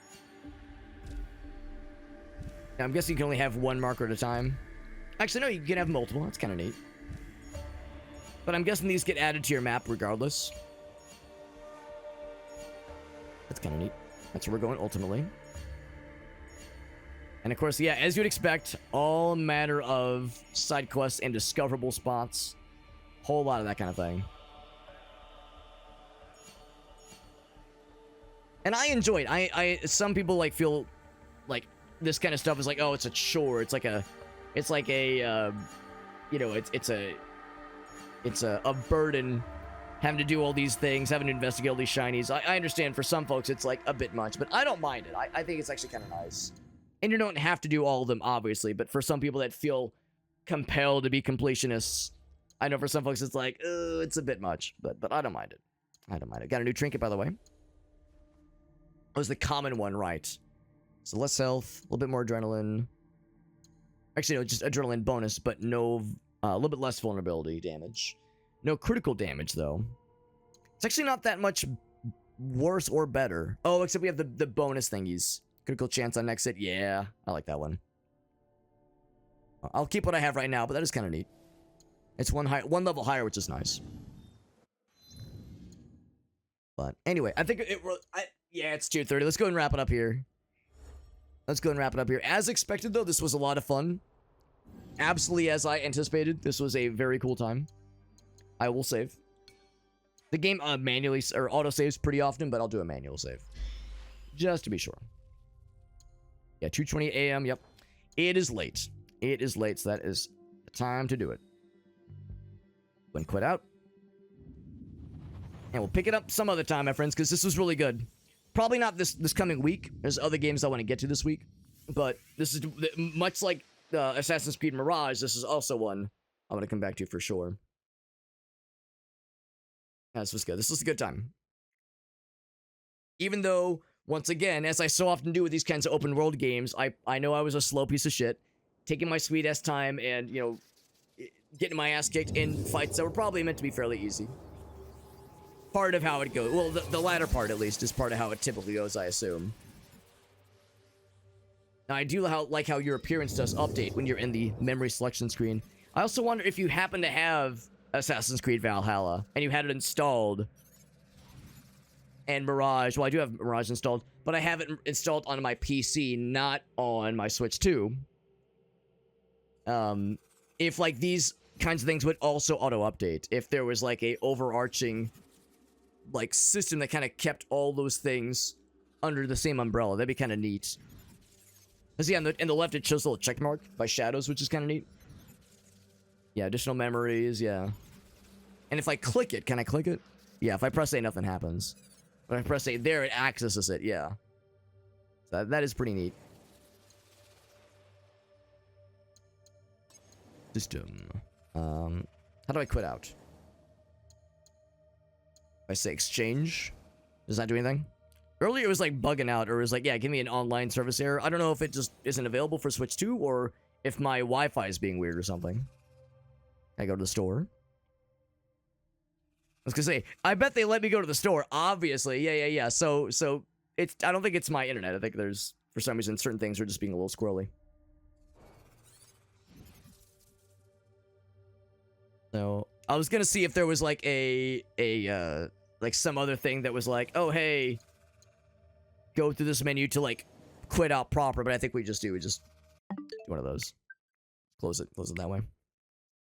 [SPEAKER 1] Now, I'm guessing you can only have one marker at a time. Actually, no, you can have multiple. That's kind of neat. But I'm guessing these get added to your map regardless. That's kind of neat. That's where we're going ultimately. And of course, yeah, as you'd expect, all manner of side quests and discoverable spots. Whole lot of that kind of thing. And I enjoy it. Some people like feel like this kind of stuff is like, oh, it's a chore. It's like a, you know, it's a burden having to do all these things, having to investigate all these shinies. I understand for some folks it's like a bit much, but I don't mind it. I think it's actually kind of nice. And you don't have to do all of them, obviously, but for some people that feel compelled to be completionists, I know for some folks it's like, it's a bit much, but I don't mind it. I don't mind it. Got a new trinket, by the way. That was the common one, right? So less health, a little bit more adrenaline. Actually, no, just adrenaline bonus, but no, a little bit less vulnerability damage. No critical damage, though. It's actually not that much worse or better. Oh, except we have the bonus thingies. Critical chance on next hit. Yeah, I like that one. I'll keep what I have right now, but that is kind of neat. It's one level higher, which is nice. But anyway, I think yeah, it's 2:30. Let's go and wrap it up here. As expected, though, this was a lot of fun. Absolutely as I anticipated. This was a very cool time. I will save. The game manually or auto saves pretty often, but I'll do a manual save. Just to be sure. Yeah, 2:20 a.m. Yep. It is late. It is late, so that is the time to do it. Go and quit out. And we'll pick it up some other time, my friends, because this was really good. Probably not this coming week. There's other games I want to get to this week. But this is much like Assassin's Creed Mirage. This is also one I'm going to come back to for sure. Yeah, this was good. This was a good time. Even though, once again, as I so often do with these kinds of open world games, I know I was a slow piece of shit. Taking my sweet ass time and, you know, getting my ass kicked in fights that were probably meant to be fairly easy. Part of how it goes. Well, the latter part, at least, is part of how it typically goes, I assume. Now, I do like how your appearance does update when you're in the memory selection screen. I also wonder if you happen to have Assassin's Creed Valhalla, and you had it installed, and Mirage, well, I do have Mirage installed, but I have it installed on my PC, not on my Switch 2. If, like, these kinds of things would also auto-update, if there was, like, a overarching, like, system that kind of kept all those things under the same umbrella, that'd be kind of neat. Because, yeah, in the left, it shows a little check mark by shadows, which is kind of neat. Yeah, additional memories, yeah. And if I click it, can I click it? Yeah, if I press A, nothing happens. But if I press A there, it accesses it, yeah. So that is pretty neat. System. How do I quit out? If I say exchange, does that do anything? Earlier it was like bugging out, or it was like, yeah, give me an online service error. I don't know if it just isn't available for Switch 2, or if my Wi-Fi is being weird or something. I go to the store. was gonna say, I bet they let me go to the store. Obviously, yeah. So it's. I don't think it's my internet. I think there's, for some reason, certain things are just being a little squirrely. So I was gonna see if there was like like some other thing that was like, oh hey, go through this menu to like quit out proper. But I think we just do one of those. Close it that way.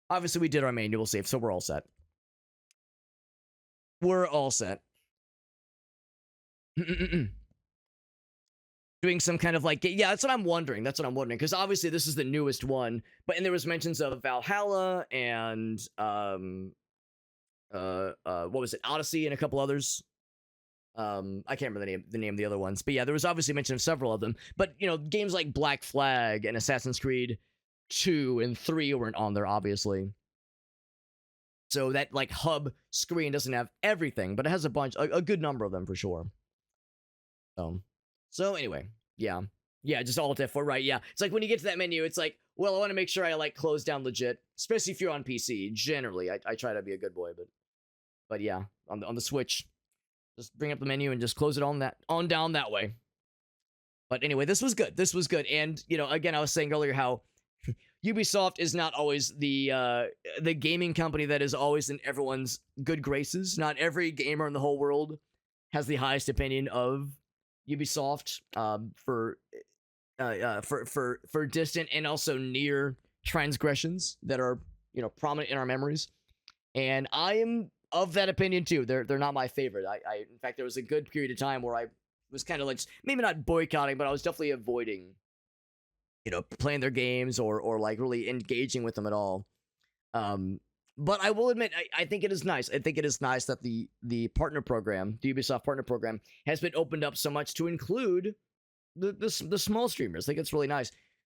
[SPEAKER 1] Obviously, we did our manual save, so we're all set. We're all set. Doing some kind of like, yeah, that's what I'm wondering. Because obviously this is the newest one, and there was mentions of Valhalla and what was it, Odyssey, and a couple others. I can't remember the name of the other ones, but yeah, there was obviously mention of several of them. But you know, games like Black Flag and Assassin's Creed 2 and 3 weren't on there, obviously. So that like hub screen doesn't have everything, but it has a good number of them for sure. So anyway, yeah, just Alt F4, right? Yeah, it's like when you get to that menu, it's like, well, I want to make sure I like close down legit, especially if you're on PC. Generally, I try to be a good boy, but yeah, on the Switch, just bring up the menu and just close it on down that way. But anyway, this was good. And you know, again, I was saying earlier how Ubisoft is not always the gaming company that is always in everyone's good graces. Not every gamer in the whole world has the highest opinion of Ubisoft for distant and also near transgressions that are, you know, prominent in our memories. And I am of that opinion too. They're not my favorite. I in fact, there was a good period of time where I was kind of like, maybe not boycotting, but I was definitely avoiding, you know, playing their games or like really engaging with them at all. But I will admit, I think it is nice. I think it is nice that the partner program, the Ubisoft partner program, has been opened up so much to include the small streamers. I think it's really nice.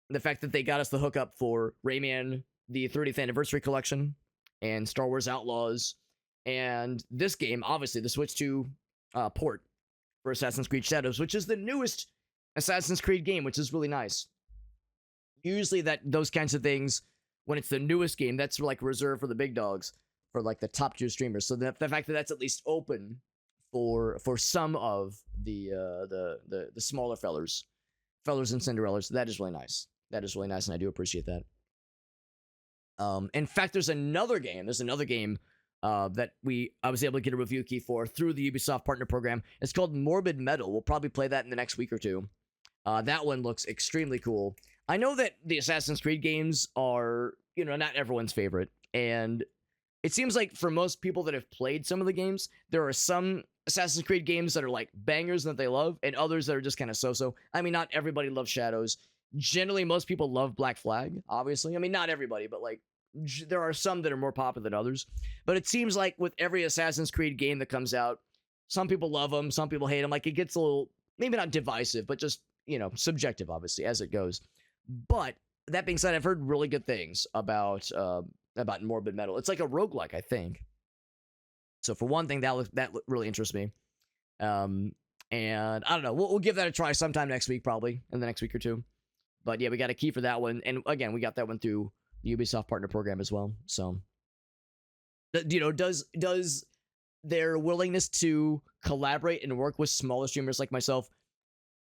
[SPEAKER 1] The fact that they got us the hookup for Rayman, the 30th Anniversary Collection, and Star Wars Outlaws, and this game, obviously, the Switch 2 port for Assassin's Creed Shadows, which is the newest Assassin's Creed game, which is really nice. Usually those kinds of things, when it's the newest game, that's like reserved for the big dogs, for like the top tier streamers. So the fact that that's at least open for some of the smaller fellers and Cinderellas, that is really nice. That is really nice, and I do appreciate that. In fact, there's another game that I was able to get a review key for through the Ubisoft partner program. It's called Morbid Metal. We'll probably play that in the next week or two. That one looks extremely cool. I know that the Assassin's Creed games are, you know, not everyone's favorite, and it seems like for most people that have played some of the games, there are some Assassin's Creed games that are like bangers that they love, and others that are just kind of so-so. I mean, not everybody loves Shadows. Generally, most people love Black Flag, obviously. I mean, not everybody, but like, there are some that are more popular than others. But it seems like with every Assassin's Creed game that comes out, some people love them, some people hate them. Like, it gets a little, maybe not divisive, but just, you know, subjective, obviously, as it goes. But that being said, I've heard really good things about Morbid Metal. It's like a roguelike, I think. So for one thing, that really interests me. And I don't know, we'll give that a try sometime next week, probably in the next week or two. But yeah, we got a key for that one, and again, we got that one through the Ubisoft partner program as well. So, you know, does their willingness to collaborate and work with smaller streamers like myself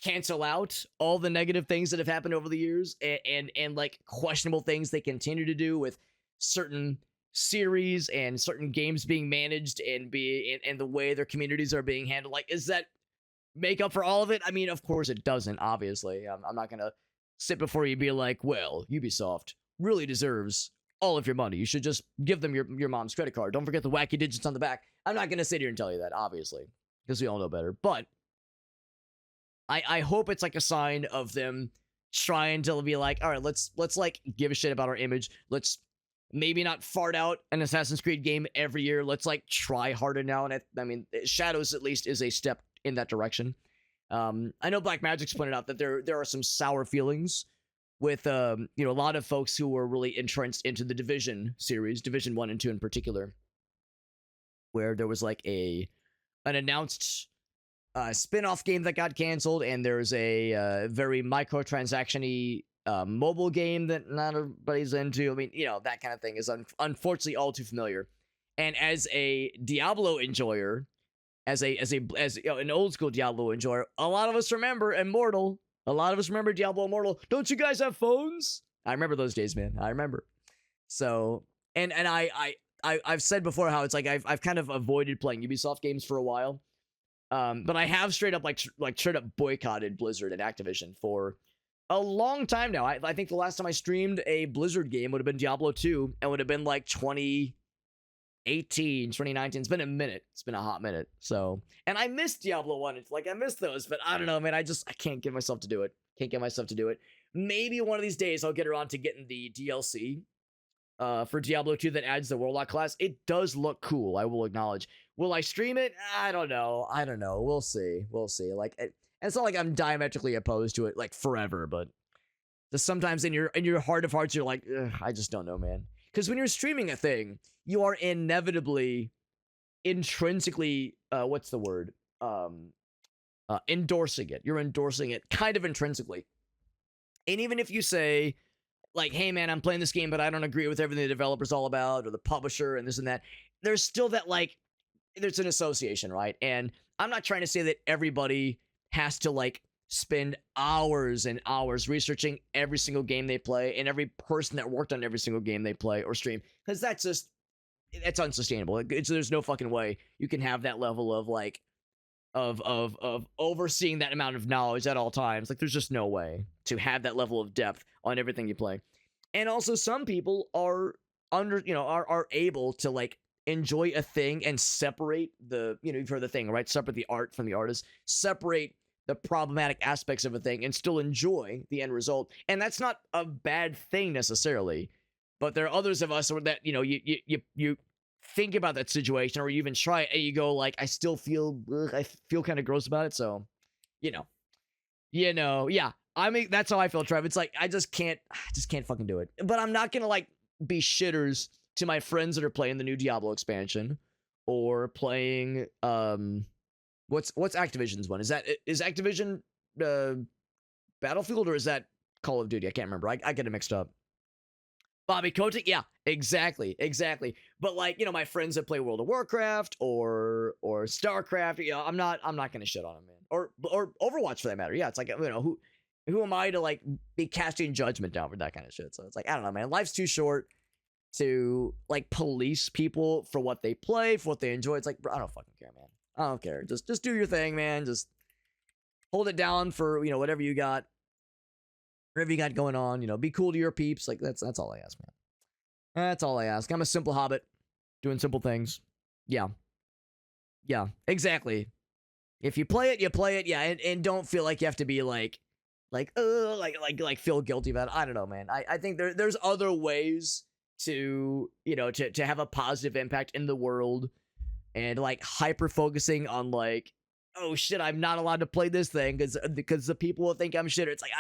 [SPEAKER 1] cancel out all the negative things that have happened over the years and like questionable things they continue to do with certain series and certain games being managed and the way their communities are being handled? Like, is that make up for all of it? I mean, of course it doesn't, obviously. I'm not gonna sit before you and be like, well, Ubisoft really deserves all of your money. You should just give them your mom's credit card. Don't forget the wacky digits on the back. I'm not gonna sit here and tell you that, obviously, because we all know better. But I hope it's like a sign of them trying to be like, all right, let's like give a shit about our image. Let's maybe not fart out an Assassin's Creed game every year. Let's like try harder now. And I mean, Shadows at least is a step in that direction. I know Black Magic's pointed out that there are some sour feelings with you know, a lot of folks who were really entrenched into the Division series, Division 1 and 2 in particular, where there was like an announced spin-off game that got canceled, and there's a very microtransaction-y mobile game that not everybody's into. I mean, you know, that kind of thing is unfortunately all too familiar. And as a Diablo enjoyer, as an old school Diablo enjoyer, a lot of us remember Immortal. A lot of us remember Diablo Immortal. Don't you guys have phones? I remember those days, man. I remember. So, and I've said before how it's like I've kind of avoided playing Ubisoft games for a while. But I have straight up straight up boycotted Blizzard and Activision for a long time now. I think the last time I streamed a Blizzard game would have been Diablo 2 and would have been like 2018, 2019. It's been a minute. It's been a hot minute. So, and I missed Diablo 1. It's like I missed those, but I don't know, man. I can't get myself to do it. Can't get myself to do it. Maybe one of these days I'll get around to getting the DLC for Diablo 2 that adds the Warlock class. It does look cool, I will acknowledge. Will I stream it? I don't know. We'll see. Like, it's not like I'm diametrically opposed to it like forever, but just sometimes in your heart of hearts, you're like, I just don't know, man. Because when you're streaming a thing, you are inevitably, intrinsically, what's the word? Endorsing it. You're endorsing it kind of intrinsically. And even if you say, like, hey, man, I'm playing this game, but I don't agree with everything the developer's all about, or the publisher, and this and that, there's still that, like, there's an association, right? And I'm not trying to say that everybody has to, like, spend hours and hours researching every single game they play and every person that worked on every single game they play or stream, because that's unsustainable. There's no fucking way you can have that level of, like, of overseeing that amount of knowledge at all times. Like, there's just no way to have that level of depth on everything you play. And also, some people are able to, like, enjoy a thing and separate the, you've heard the thing, right? Separate the art from the artist, separate the problematic aspects of a thing and still enjoy the end result. And that's not a bad thing necessarily, but there are others of us that, you think about that situation, or you even try it and you go like, I still feel, I feel kind of gross about it. So, yeah. I mean, that's how I feel, Trev. It's like, I just can't fucking do it. But I'm not gonna, like, be shitters to my friends that are playing the new Diablo expansion or playing, what's Activision's one? Is Activision, Battlefield, or is that Call of Duty? I can't remember. I get it mixed up. Bobby Kotick, yeah, exactly. But, like, my friends that play World of Warcraft or StarCraft, I'm not gonna shit on them, man. Or Overwatch for that matter. Yeah, it's like, who am I to, like, be casting judgment down for that kind of shit? So it's like, I don't know, man. Life's too short to, like, police people for what they play, for what they enjoy. It's like, bro, I don't fucking care, man. I don't care. Just do your thing, man. Just hold it down for, whatever you got. Whatever you got going on, be cool to your peeps. Like, that's all I ask, man. That's all I ask. I'm a simple hobbit doing simple things. Yeah, exactly. If you play it, you play it. Yeah, and don't feel like you have to be like feel guilty about it. I don't know, man. I think there's other ways to, to have a positive impact in the world, and, like, hyper focusing on, like, oh shit, I'm not allowed to play this thing because the people will think I'm shit. It's like,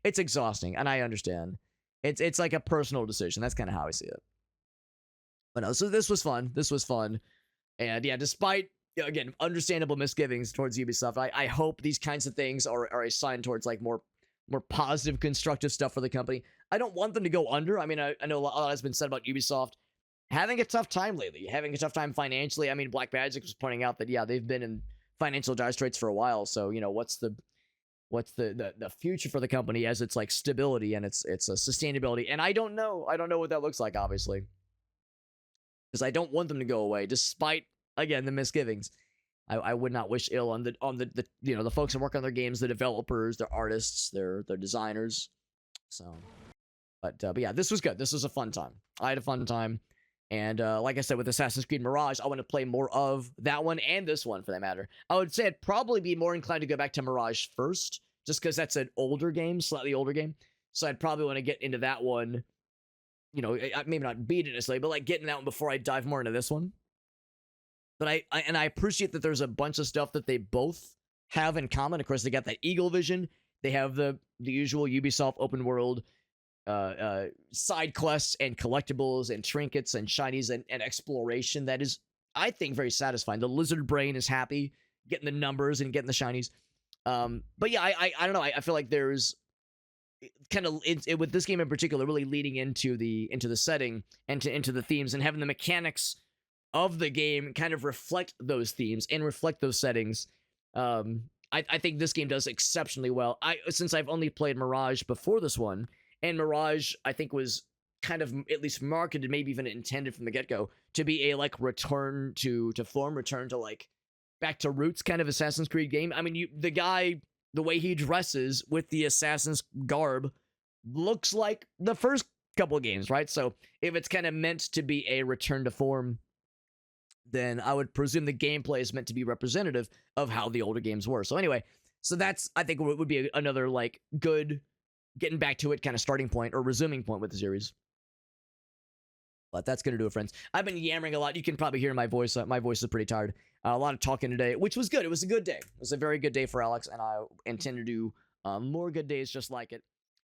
[SPEAKER 1] it's exhausting, and I understand. It's like a personal decision. That's kind of how I see it. But no, so this was fun. And yeah, despite, again, understandable misgivings towards Ubisoft, I hope these kinds of things are a sign towards, like, more positive, constructive stuff for the company. I don't want them to go under. I mean, I know a lot has been said about Ubisoft having a tough time lately, having a tough time financially. I mean, Black Magic was pointing out that, yeah, they've been in financial dire straits for a while. So, what's the future for the company as it's, like, stability and it's a sustainability. And I don't know what that looks like, obviously, because I don't want them to go away, despite, again, the misgivings. I would not wish ill on the folks that work on their games, the developers, their artists, their designers. So, but yeah, this was good. This was a fun time. I had a fun time. And like I said, with Assassin's Creed Mirage, I want to play more of that one and this one, for that matter. I would say I'd probably be more inclined to go back to Mirage first, just because that's an older game, slightly older game. So I'd probably want to get into that one, maybe not beat it necessarily, but, like, getting that one before I dive more into this one. But I appreciate that there's a bunch of stuff that they both have in common. Of course, they got that eagle vision. They have the usual Ubisoft open world side quests and collectibles and trinkets and shinies and exploration that is, I think, very satisfying. The lizard brain is happy getting the numbers and getting the shinies. But yeah, I don't know. I feel like there's kind of with this game in particular, really leading into the setting and into the themes and having the mechanics of the game kind of reflect those themes and reflect those settings. I think this game does exceptionally well. Since I've only played Mirage before this one, and Mirage I think was kind of at least marketed, maybe even intended from the get-go, to be a like return to form, return to like back to roots kind of Assassin's Creed game. I mean, the guy, the way he dresses with the Assassin's garb looks like the first couple of games, right? So if it's kind of meant to be a return to form, then I would presume the gameplay is meant to be representative of how the older games were. So anyway, so that's, I think, would be another like good getting back to it kind of starting point or resuming point with the series. But that's going to do it, friends. I've been yammering a lot. You can probably hear my voice. My voice is pretty tired. A lot of talking today, which was good. It was a good day. It was a very good day for Alex, and I intend to do more good days just like it.